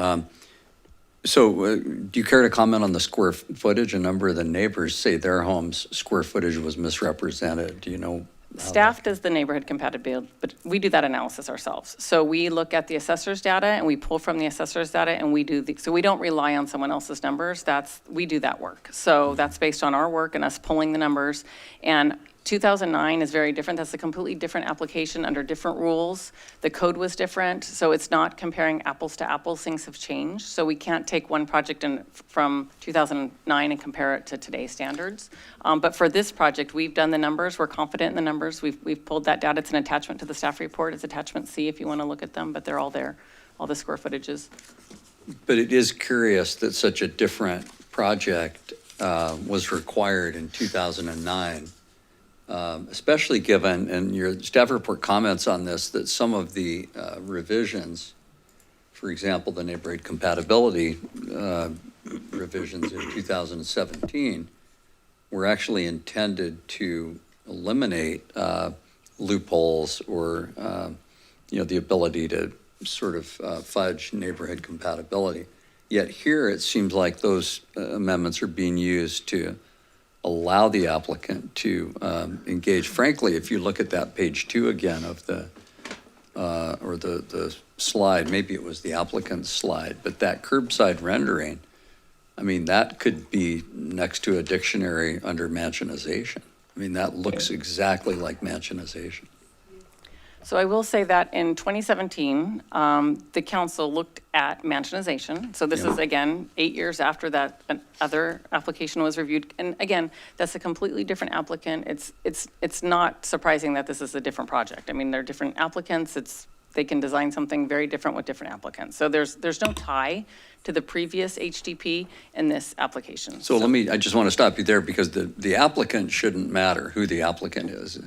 do you care to comment on the square footage? A number of the neighbors say their homes' square footage was misrepresented. Do you know? Staff does the neighborhood compatibility, but we do that analysis ourselves. So we look at the assessor's data and we pull from the assessor's data, and so we don't rely on someone else's numbers. We do that work. So that's based on our work and us pulling the numbers. And 2009 is very different. That's a completely different application under different rules. The code was different, so it's not comparing apples to apples. Things have changed. So we can't take one project from 2009 and compare it to today's standards. But for this project, we've done the numbers. We're confident in the numbers. We've pulled that data. It's an attachment to the staff report. It's attachment C if you want to look at them, but they're all there, all the square footages. But it is curious that such a different project was required in 2009. Especially given, and your staff report comments on this, that some of the revisions, for example, the neighborhood compatibility revisions in 2017, were actually intended to eliminate loopholes or the ability to sort of fudge neighborhood compatibility. Yet here it seems like those amendments are being used to allow the applicant to engage. Frankly, if you look at that page 2 again of the slide, maybe it was the applicant's slide, but that curbside rendering, I mean, that could be next to a dictionary under mansionization. I mean, that looks exactly like mansionization. So I will say that in 2017, the council looked at mansionization. So this is, again, 8 years after that other application was reviewed. And again, that's a completely different applicant. It's not surprising that this is a different project. I mean, they're different applicants. They can design something very different with different applicants. So there's no tie to the previous HDP in this application. So I just want to stop you there, because the applicant shouldn't matter who the applicant is.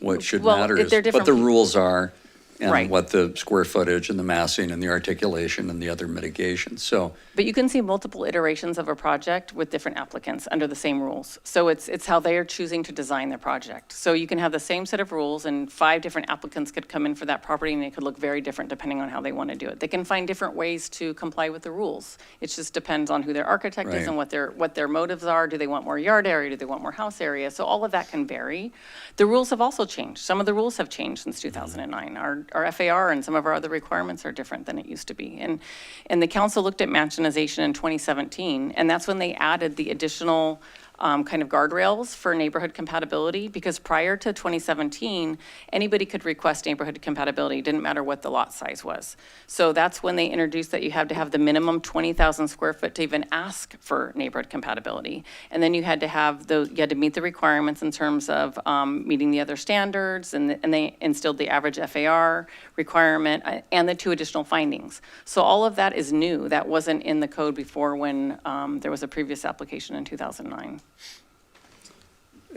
What should matter is what the rules are, and what the square footage and the massing and the articulation and the other mitigations. But you can see multiple iterations of a project with different applicants under the same rules. So it's how they are choosing to design their project. So you can have the same set of rules, and 5 different applicants could come in for that property, and they could look very different depending on how they want to do it. They can find different ways to comply with the rules. It just depends on who their architect is and what their motives are. Do they want more yard area? Do they want more house area? So all of that can vary. The rules have also changed. Some of the rules have changed since 2009. Our FAR and some of our other requirements are different than it used to be. And the council looked at mansionization in 2017, and that's when they added the additional kind of guardrails for neighborhood compatibility, because prior to 2017, anybody could request neighborhood compatibility. It didn't matter what the lot size was. So that's when they introduced that you had to have the minimum 20,000 square foot to even ask for neighborhood compatibility. And then you had to meet the requirements in terms of meeting the other standards, and they instilled the average FAR requirement and the 2 additional findings. So all of that is new. That wasn't in the code before, when there was a previous application in 2009.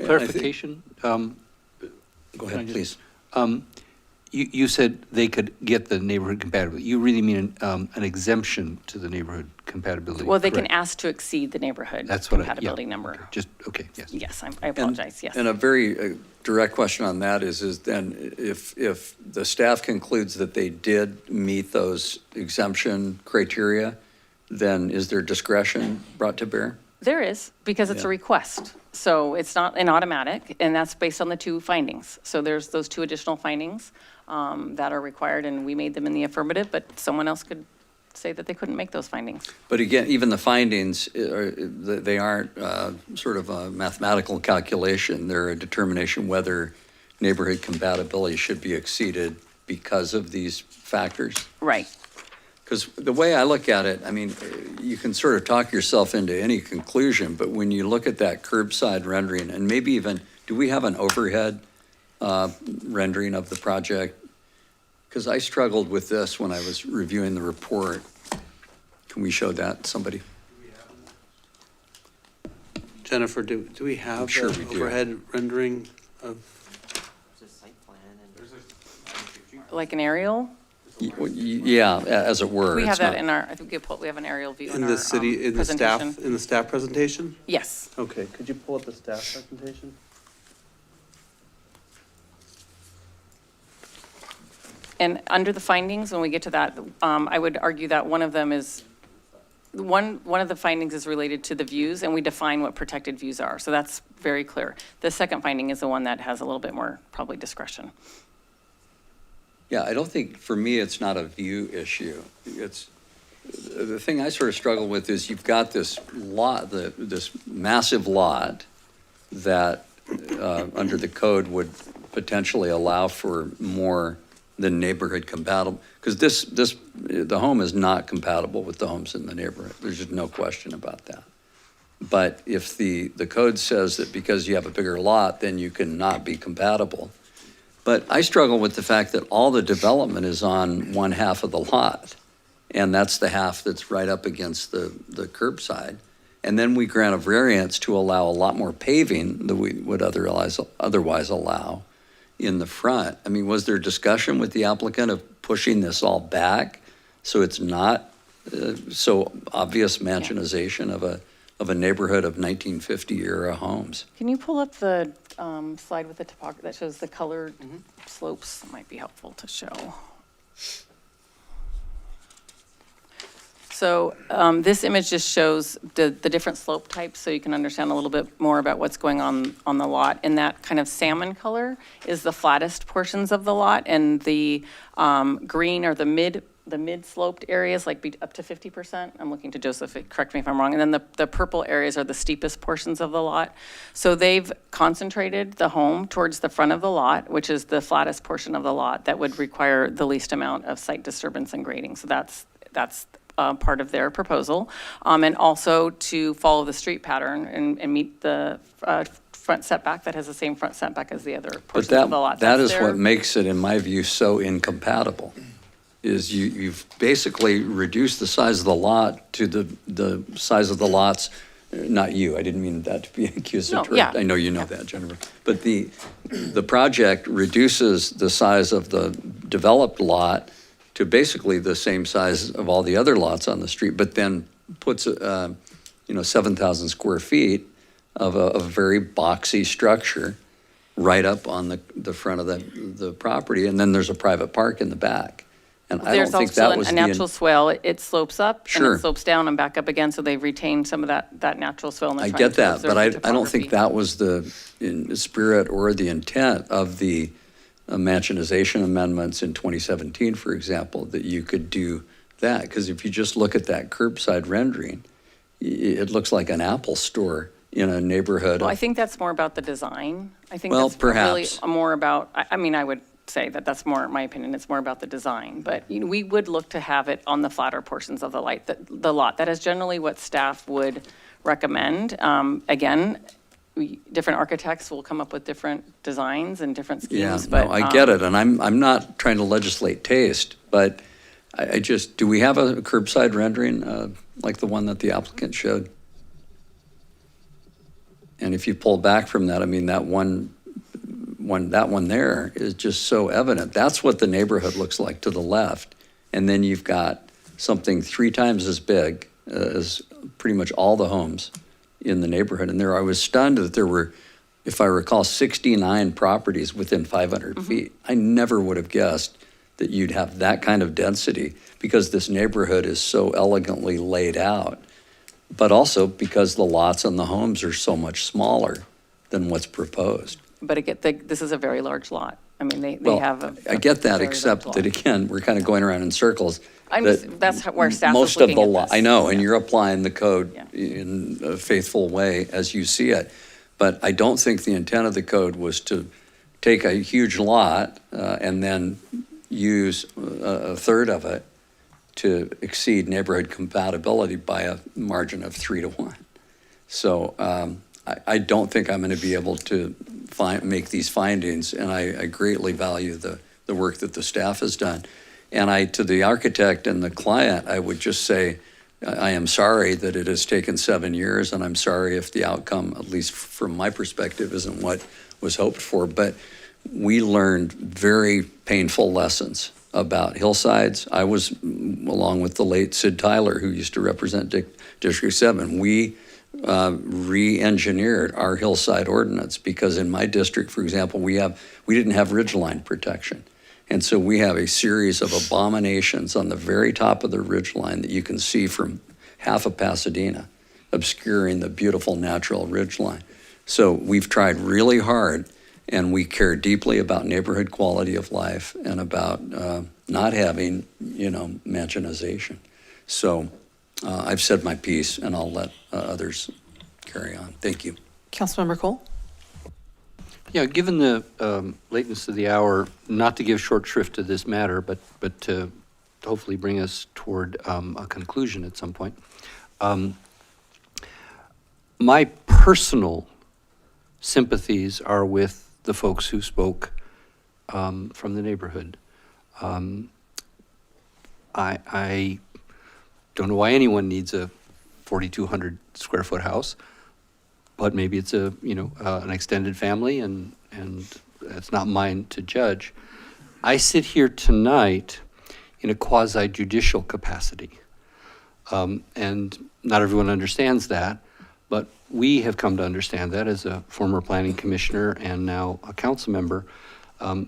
Clarification? Go ahead, please. You said they could get the neighborhood compatibility. You really mean an exemption to the neighborhood compatibility? Well, they can ask to exceed the neighborhood compatibility number. Okay, yes. Yes, I apologize, yes. And a very direct question on that is then if the staff concludes that they did meet those exemption criteria, then is there discretion brought to bear? There is, because it's a request. So it's not an automatic, and that's based on the 2 findings. So there's those 2 additional findings. that are required, and we made them in the affirmative, but someone else could say that they couldn't make those findings. But again, even the findings, they aren't sort of a mathematical calculation. They're a determination whether neighborhood compatibility should be exceeded because of these factors. Right. Because the way I look at it, I mean, you can sort of talk yourself into any conclusion, but when you look at that curbside rendering, and maybe even, do we have an overhead rendering of the project? Because I struggled with this when I was reviewing the report. Can we show that, somebody? Jennifer, do we have Sure the we do. overhead rendering of? Like an aerial? Yeah, as it were. We have It's that not- in our, I think we have an aerial view in In our the city, in the presentation. staff, in the staff presentation? Yes. Okay, could you pull up the staff presentation? And under the findings, when we get to that, I would argue that one of them is, one of the findings is related to the views, and we define what protected views are. So that's very clear. The second finding is the one that has a little bit more probably discretion. Yeah, I don't think, for me, it's not a view issue. It's, the thing I sort of struggle with is you've got this lot, this massive lot that under the code would potentially allow for more than neighborhood compatible, because the home is not compatible with the homes in the neighborhood. There's just no question about that. But if the code says that because you have a bigger lot, then you can not be compatible. But I struggle with the fact that all the development is on one half of the lot, and that's the half that's right up against the curbside. And then we grant a variance to allow a lot more paving than we would otherwise allow in the front. I mean, was there discussion with the applicant of pushing this all back so it's not so obvious mansionization of a neighborhood of 1950 era homes? Can you pull up the slide with the topography that shows the colored slopes? That might be helpful to show. So this image just shows the different slope types, so you can understand a little bit more about what's going on the lot. And that kind of salmon color is the flattest portions of the lot, and the green are the mid-sloped areas, like up to 50%. I'm looking to Joseph, correct me if I'm wrong. And then the purple areas are the steepest portions of the lot. So they've concentrated the home towards the front of the lot, which is the flattest portion of the lot that would require the least amount of site disturbance and grading. So that's part of their proposal. And also to follow the street pattern and meet the front setback that has the same front setback as the other portions of the lot. That is what makes it, in my view, so incompatible, is you've basically reduced the size of the lot to the size of the lots. Not you, I didn't mean that to be accusatory. No, yeah. I know you know that, Jennifer. But the project reduces the size of the developed lot to basically the same size of all the other lots on the street, but then puts 7,000 square feet of a very boxy structure right up on the front of the property, and then there's a private park in the back. And I don't think that was a natural swale. It slopes up and Sure. it slopes down and back up again, so they've retained some of that natural swale. And they're I trying get to that, observe but I the don't think topography. that was the spirit or the intent of the mansionization amendments in 2017, for example, that you could do that. Because if you just look at that curbside rendering, it looks like an Apple store in a neighborhood. Well, I think that's more about the design. I think Well, that's really perhaps. more about, I mean, I would say that that's more, in my opinion, it's more about the design. But we would look to have it on the flatter portions of the lot. That is generally what staff would recommend. Again, different architects will come up with different designs and different Yeah, schemes. But no, I get it, and I'm not trying to legislate taste, but I just, do we have a curbside rendering like the one that the applicant showed? And if you pull back from that, I mean, that one there is just so evident. That's what the neighborhood looks like to the left. And then you've got something 3 times as big as pretty much all the homes in the neighborhood. And I was stunned that there were, if I recall, 69 properties within 500 feet. I never would have guessed that you'd have that kind of density because this neighborhood is so elegantly laid out, but also because the lots and the homes are so much smaller than what's proposed. But again, this is a very large lot. I mean, they Well, have a. I get that, very except large that lot. again, we're kind of going around in circles. I'm that just, that's where staff is most of looking the at lo- this. I know, and you're applying the code Yeah. in a faithful way as you see it. But I don't think the intent of the code was to take a huge lot and then use a third of it to exceed neighborhood compatibility by a margin of 3 to 1. So I don't think I'm going to be able to make these findings, and I greatly value the work that the staff has done. And to the architect and the client, I would just say, I am sorry that it has taken 7 years, and I'm sorry if the outcome, at least from my perspective, isn't what was hoped for. But we learned very painful lessons about hillsides. I was, along with the late Sid Tyler, who used to represent District 7, we re-engineered our hillside ordinance because in my district, for example, we didn't have ridgeline protection. And so we have a series of abominations on the very top of the ridgeline that you can see from half of Pasadena, obscuring the beautiful natural ridgeline. So we've tried really hard, and we care deeply about neighborhood quality of life and about not having, mansionization. So I've said my piece, and I'll let others carry on. Thank you. Councilmember Cole? Yeah, given the lateness of the hour, not to give short shrift to this matter, but to hopefully bring us toward a conclusion at some point. My personal sympathies are with the folks who spoke from the neighborhood. I don't know why anyone needs a 4,200 square foot house, but maybe it's an extended family, and it's not mine to judge. I sit here tonight in a quasi-judicial capacity, and not everyone understands that, but we have come to understand that as a former planning commissioner and now a council member.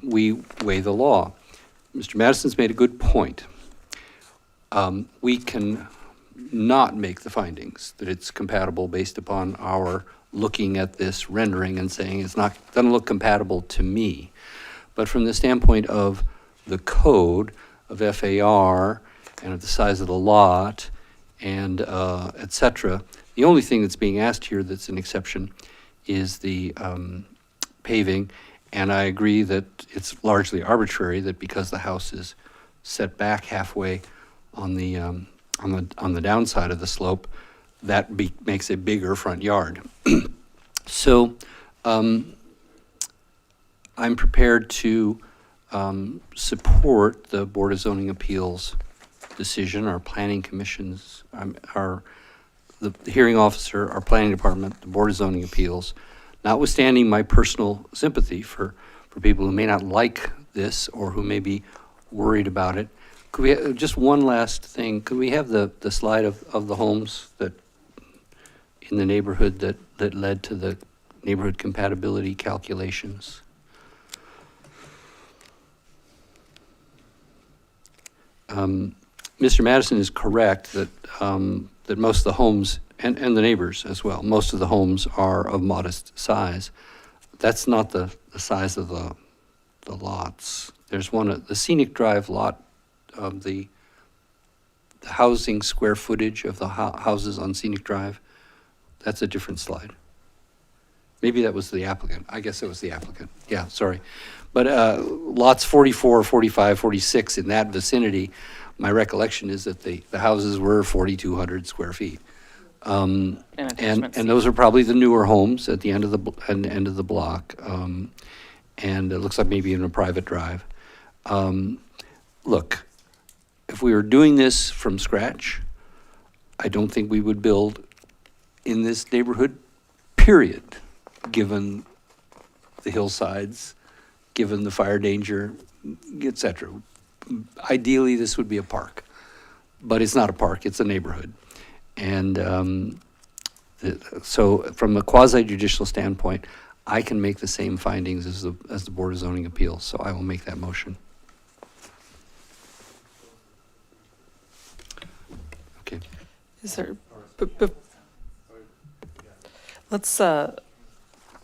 We weigh the law. Mr. Madison's made a good point. We can not make the findings that it's compatible based upon our looking at this rendering and saying doesn't look compatible to me. But from the standpoint of the code of FAR and of the size of the lot and et cetera, the only thing that's being asked here that's an exception is the paving. And I agree that it's largely arbitrary that because the house is set back halfway on the downside of the slope, that makes a bigger front yard. So I'm prepared to support the Board of Zoning Appeals decision, our planning commissions, the hearing officer, our planning department, the Board of Zoning Appeals, notwithstanding my personal sympathy for people who may not like this or who may be worried about it. Could we just one last thing? Could we have the slide of the homes that in the neighborhood that led to the neighborhood compatibility calculations? Mr. Madison is correct that that most of the homes and the neighbors as well, most of the homes are of modest size. That's not the size of the lots. There's one, the Scenic Drive lot of the housing square footage of the houses on Scenic Drive. That's a different slide. Maybe that was the applicant. I guess it was the applicant. Yeah, sorry. But lots 44, 45, 46 in that vicinity, my recollection is that the houses were 4,200 square feet. And those are probably the newer homes at the end of the block. And it looks like maybe in a private drive. Look, if we were doing this from scratch, I don't think we would build in this neighborhood, period, given the hillsides, given the fire danger, et cetera. Ideally, this would be a park, but it's not a park, it's a neighborhood. And so from a quasi-judicial standpoint, I can make the same findings as the Board of Zoning Appeals, so I will make that motion. Okay. Is there, let's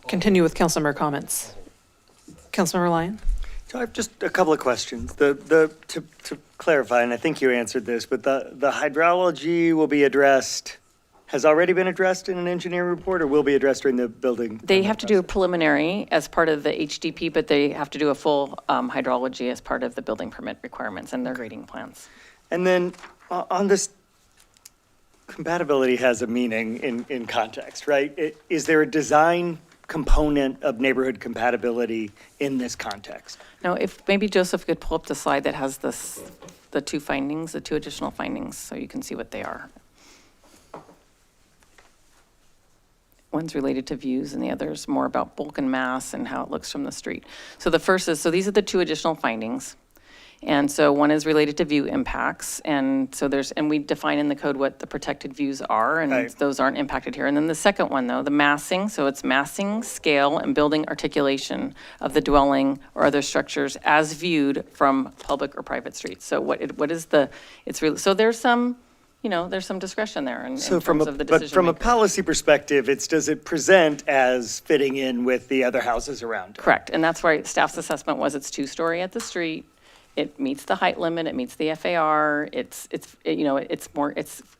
continue with Councilmember comments. Councilmember Lyon? So I have just a couple of questions. To clarify, and I think you answered this, but the hydrology will be addressed, has already been addressed in an engineering report, or will be addressed during the building? They have to do a preliminary as part of the HDP, but they have to do a full hydrology as part of the building permit requirements and their grading plans. And then on this, compatibility has a meaning in context, right? Is there a design component of neighborhood compatibility in this context? Now, if maybe Joseph could pull up the slide that has the two findings, the two additional findings, so you can see what they are. One's related to views and the other's more about bulk and mass and how it looks from the street. So the first is, so these are the two additional findings. And so one is related to view impacts. And so and we define in the code what the protected views are, and Right. those aren't impacted here. And then the second one though, the massing, so it's massing, scale, and building articulation of the dwelling or other structures as viewed from public or private streets. So so there's some, there's some discretion there in So terms of the decision. but from a policy perspective, does it present as fitting in with the other houses around it? Correct, and that's why staff's assessment was it's 2-story at the street. It meets the height limit, it meets the FAR, it's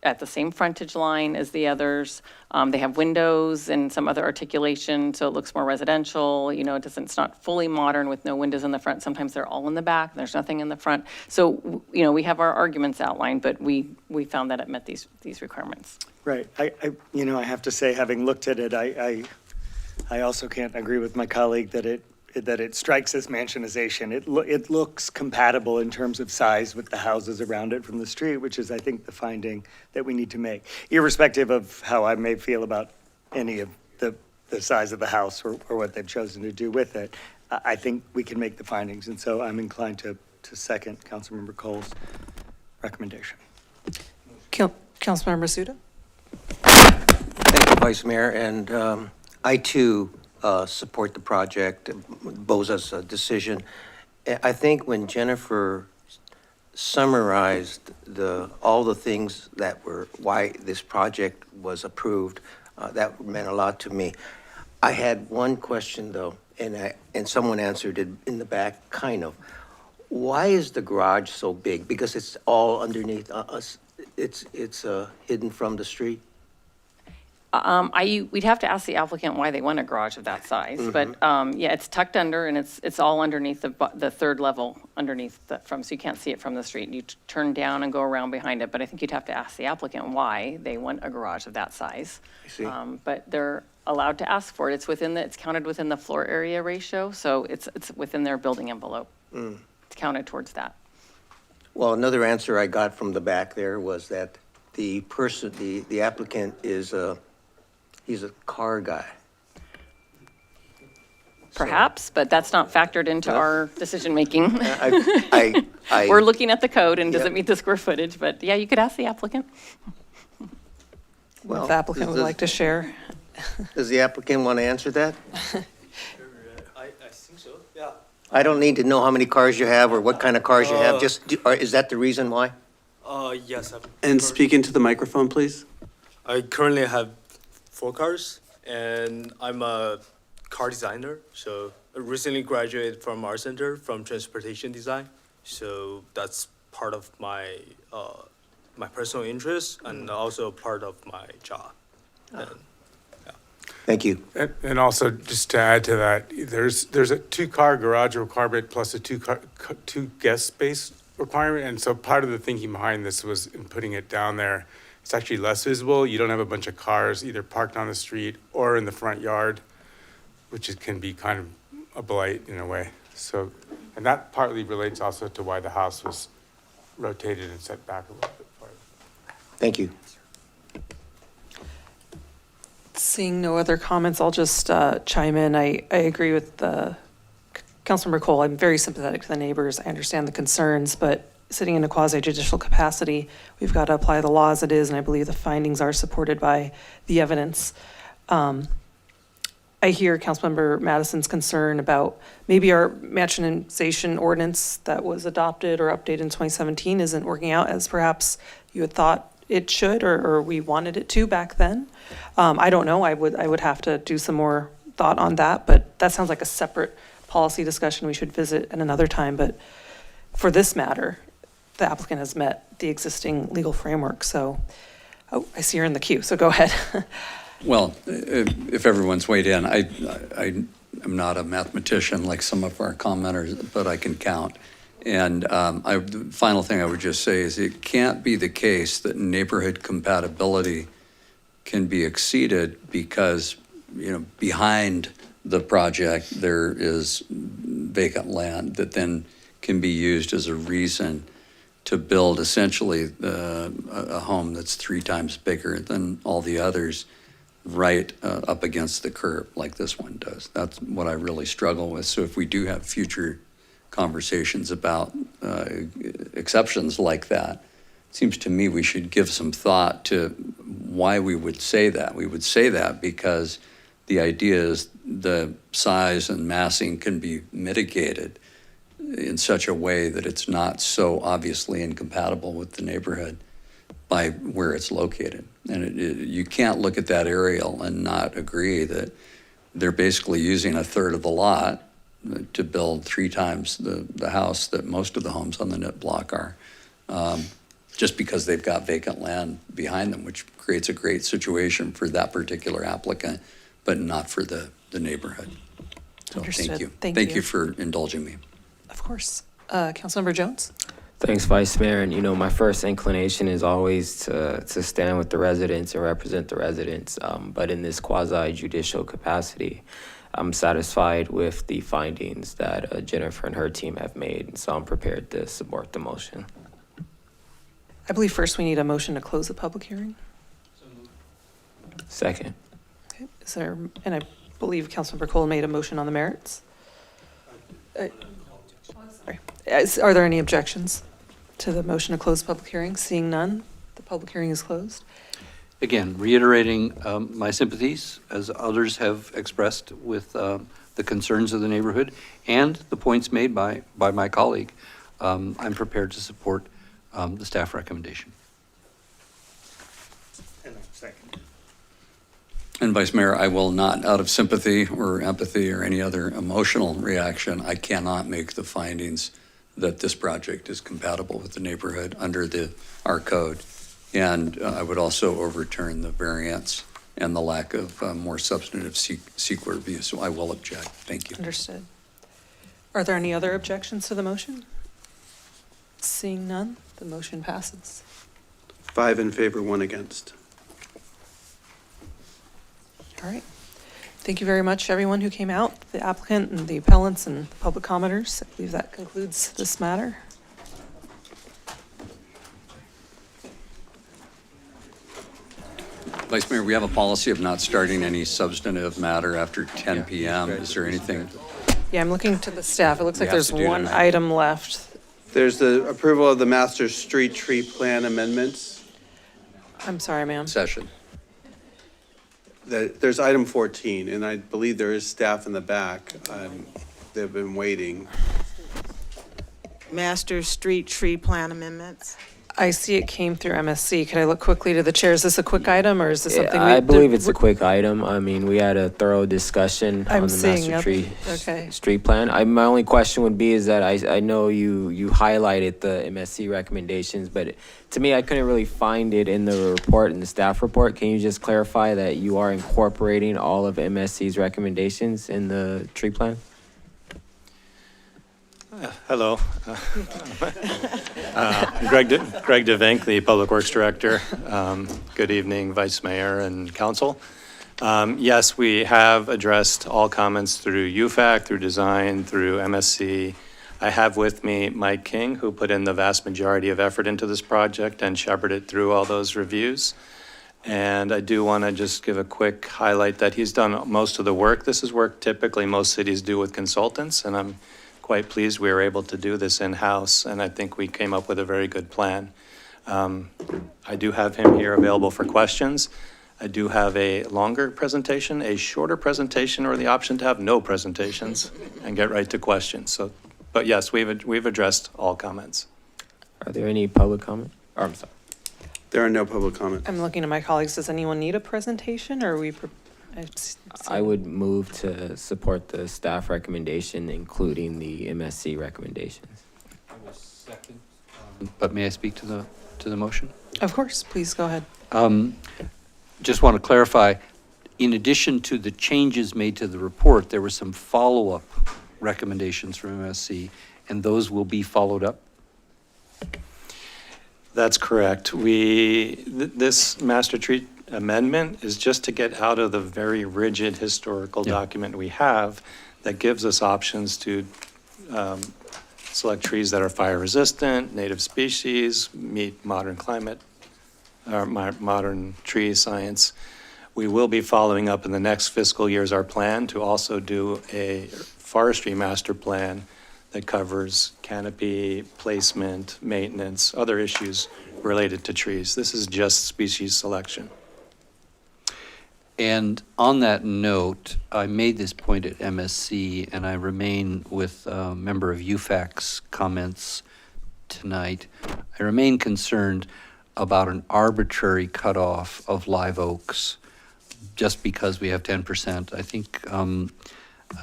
at the same frontage line as the others. They have windows and some other articulation, so it looks more residential, it's not fully modern with no windows in the front. Sometimes they're all in the back, and there's nothing in the front. So, we have our arguments outlined, but we found that it met these requirements. Right. I have to say, having looked at it, I also can't agree with my colleague that it strikes as mansionization. It looks compatible in terms of size with the houses around it from the street, which is, I think, the finding that we need to make, irrespective of how I may feel about any of the size of the house or what they've chosen to do with it. I think we can make the findings, and so I'm inclined to second Councilmember Cole's recommendation. Councilmember Suda? Thank you, Vice Mayor, and I too support the project, Boza's decision. I think when Jennifer summarized all the things that were why this project was approved, that meant a lot to me. I had one question though, and someone answered it in the back, kind of. Why is the garage so big? Because it's all underneath us. It's hidden from the street. We'd have to ask the applicant why they want a garage of that size, but yeah, it's tucked under and it's all underneath the third level underneath so you can't see it from the street. You turn down and go around behind it, but I think you'd have to ask the applicant why they want a garage of that size. I see. But they're allowed to ask for it. It's counted within the floor area ratio, so it's within their building envelope. It's counted towards that. Well, another answer I got from the back there was that the applicant is he's a car guy. Perhaps, but that's not factored into our decision-making. I We're looking at the code and does Yep. it meet the square footage, but yeah, you could ask the applicant. If the applicant would like to share. Does the applicant want to answer that? I think so, yeah. I don't need to know how many cars you have or what kind of cars you have, is that the reason why? Yes. And speak into the microphone, please. I currently have 4 cars, and I'm a car designer. So I recently graduated from Art Center from transportation design. So that's part of my my personal interest and also part of my job. And, Thank you. And also, just to add to that, there's a 2-car garage requirement plus a 2 guest space requirement. And so part of the thinking behind this was in putting it down there, it's actually less visible. You don't have a bunch of cars either parked on the street or in the front yard, which can be kind of a blight in a way. So, and that partly relates also to why the house was rotated and set back a little bit farther. Thank you. Seeing no other comments, I'll just chime in. I agree with Councilmember Cole. I'm very sympathetic to the neighbors. I understand the concerns, but sitting in a quasi-judicial capacity, we've got to apply the law as it is, and I believe the findings are supported by the evidence. I hear Councilmember Madison's concern about maybe our mansionization ordinance that was adopted or updated in 2017 isn't working out as perhaps you had thought it should or we wanted it to back then. I don't know. I would have to do some more thought on that, but that sounds like a separate policy discussion we should visit at another time, but for this matter, the applicant has met the existing legal framework, so, oh, I see you're in the queue, so go ahead. Well, if everyone's weighed in, I am not a mathematician like some of our commenters, but I can count. And the final thing I would just say is it can't be the case that neighborhood compatibility can be exceeded because, behind the project there is vacant land that then can be used as a reason to build essentially a home that's 3 times bigger than all the others right up against the curb like this one does. That's what I really struggle with. So if we do have future conversations about exceptions like that, it seems to me we should give some thought to why we would say that. We would say that because the idea is the size and massing can be mitigated in such a way that it's not so obviously incompatible with the neighborhood by where it's located. And you can't look at that aerial and not agree that they're basically using a third of the lot to build 3 times the house that most of the homes on the NIT block are, just because they've got vacant land behind them, which creates a great situation for that particular applicant, but not for the neighborhood. So Understood. thank you. Thank you. For indulging me. Of course. Councilmember Jones? Thanks, Vice Mayor. And, my first inclination is always to stand with the residents and represent the residents. But in this quasi-judicial capacity, I'm satisfied with the findings that Jennifer and her team have made. And so I'm prepared to support the motion. I believe first we need a motion to close the public hearing. Second. Okay. And I believe Councilmember Cole made a motion on the merits. Sorry. Are there any objections to the motion to close the public hearing? Seeing none, the public hearing is closed. Again, reiterating my sympathies, as others have expressed, with the concerns of the neighborhood and the points made by my colleague. I'm prepared to support the staff recommendation. And second. And Vice Mayor, I will not, out of sympathy or empathy or any other emotional reaction, I cannot make the findings that this project is compatible with the neighborhood under our code. And I would also overturn the variance and the lack of more substantive CEQA review. So I will object. Thank you. Understood. Are there any other objections to the motion? Seeing none, the motion passes. 5 in favor, 1 against. All right. Thank you very much, everyone who came out, the applicant and the appellants and the public commenters. I believe that concludes this matter. Vice Mayor, we have a policy of not starting any substantive matter after 10 p.m. Is there anything? Yeah, I'm looking to the staff. It looks like have there's to do one tonight. item left. There's the approval of the master street tree plan amendments. I'm sorry, ma'am. Session. There's item 14, and I believe there is staff in the back. They've been waiting. Master Street Tree Plan Amendments. I see it came through MSC. Could I look quickly to the chair? Is this a quick item or is this something? I believe it's a quick item. I mean, we had a thorough discussion I'm on the seeing master tree okay. street plan. My only question would be is that I know you highlighted the MSC recommendations, but to me, I couldn't really find it in the report, in the staff report. Can you just clarify that you are incorporating all of MSC's recommendations in the tree plan? Hello. Greg DeVink, the Public Works Director. Good evening, Vice Mayor and Council. Yes, we have addressed all comments through UFAC, through design, through MSC. I have with me Mike King, who put in the vast majority of effort into this project and shepherded through all those reviews. And I do want to just give a quick highlight that he's done most of the work. This is work typically most cities do with consultants, and I'm quite pleased we were able to do this in-house, and I think we came up with a very good plan. I do have him here available for questions. I do have a longer presentation, a shorter presentation, or the option to have no presentations and get right to questions. So, but yes, we've addressed all comments. Are there any public comment? Or, I'm sorry. There are no public comments. I'm looking at my colleagues. Does anyone need a presentation or are we? I would move to support the staff recommendation, including the MSC recommendations. But may I speak to the motion? Of course, please go ahead. Just want to clarify, in addition to the changes made to the report, there were some follow-up recommendations from MSC, and those will be followed up? That's correct. This master tree amendment is just to get out of the very rigid historical document we have that gives us options to select trees that are fire resistant, native species, meet modern climate, or modern tree science. We will be following up in the next fiscal year as our plan to also do a forestry master plan that covers canopy, placement, maintenance, other issues related to trees. This is just species selection. And on that note, I made this point at MSC, and I remain with a member of UFAC's comments tonight. I remain concerned about an arbitrary cutoff of live oaks just because we have 10%. I think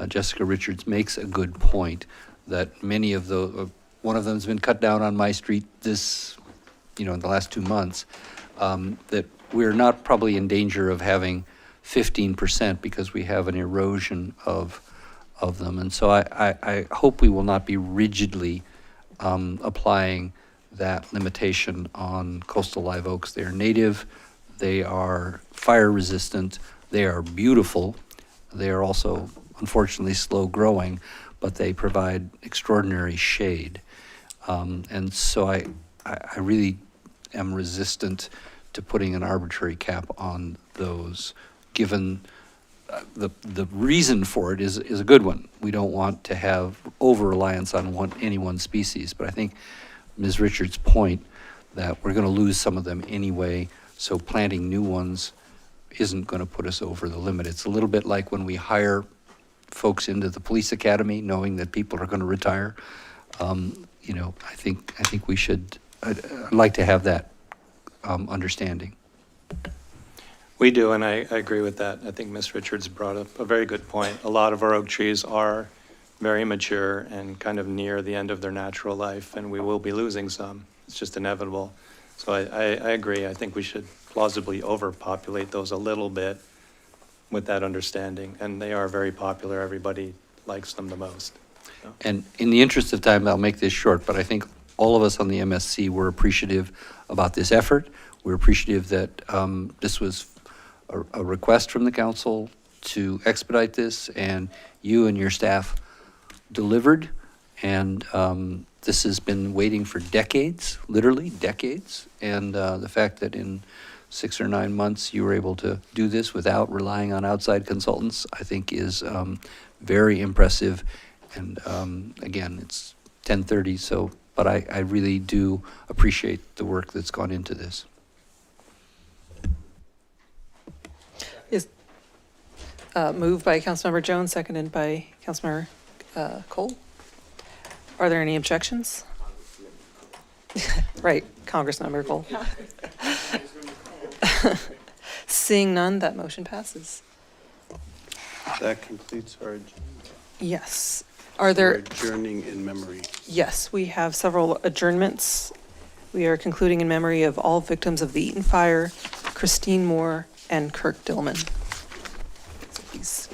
Jessica Richards makes a good point that many of the, one of them's been cut down on my street this, in the last 2 months, that we're not probably in danger of having 15% because we have an erosion of them. And so I hope we will not be rigidly applying that limitation on coastal live oaks. They are native, they are fire resistant, they are beautiful, they are also unfortunately slow growing, but they provide extraordinary shade. And so I really am resistant to putting an arbitrary cap on those, given the reason for it is a good one. We don't want to have over-reliance on any one species, but I think Ms. Richards' point that we're going to lose some of them anyway, so planting new ones isn't going to put us over the limit. It's a little bit like when we hire folks into the police academy, knowing that people are going to retire. I think we should. I'd like to have that understanding. We do, and I agree with that. I think Ms. Richards brought up a very good point. A lot of our oak trees are very mature and kind of near the end of their natural life, and we will be losing some. It's just inevitable. So I agree. I think we should plausibly overpopulate those a little bit with that understanding. And they are very popular. Everybody likes them the most. So. And in the interest of time, I'll make this short, but I think all of us on the MSC were appreciative about this effort. We're appreciative that this was a request from the council to expedite this, and you and your staff delivered. And this has been waiting for decades, literally decades. And the fact that in 6 or 9 months you were able to do this without relying on outside consultants, I think is very impressive. And again, it's 10:30, so, but I really do appreciate the work that's gone into this. Is moved by Councilmember Jones, seconded by Councilmember Cole. Are there any objections? Right, Congressmember Cole. Seeing none, that motion passes. That completes our agenda. Yes. Are there? We're adjourning in memory. Yes, we have several adjournments. We are concluding in memory of all victims of the Eaton Fire, Christine Moore, and Kirk Dillman. So please.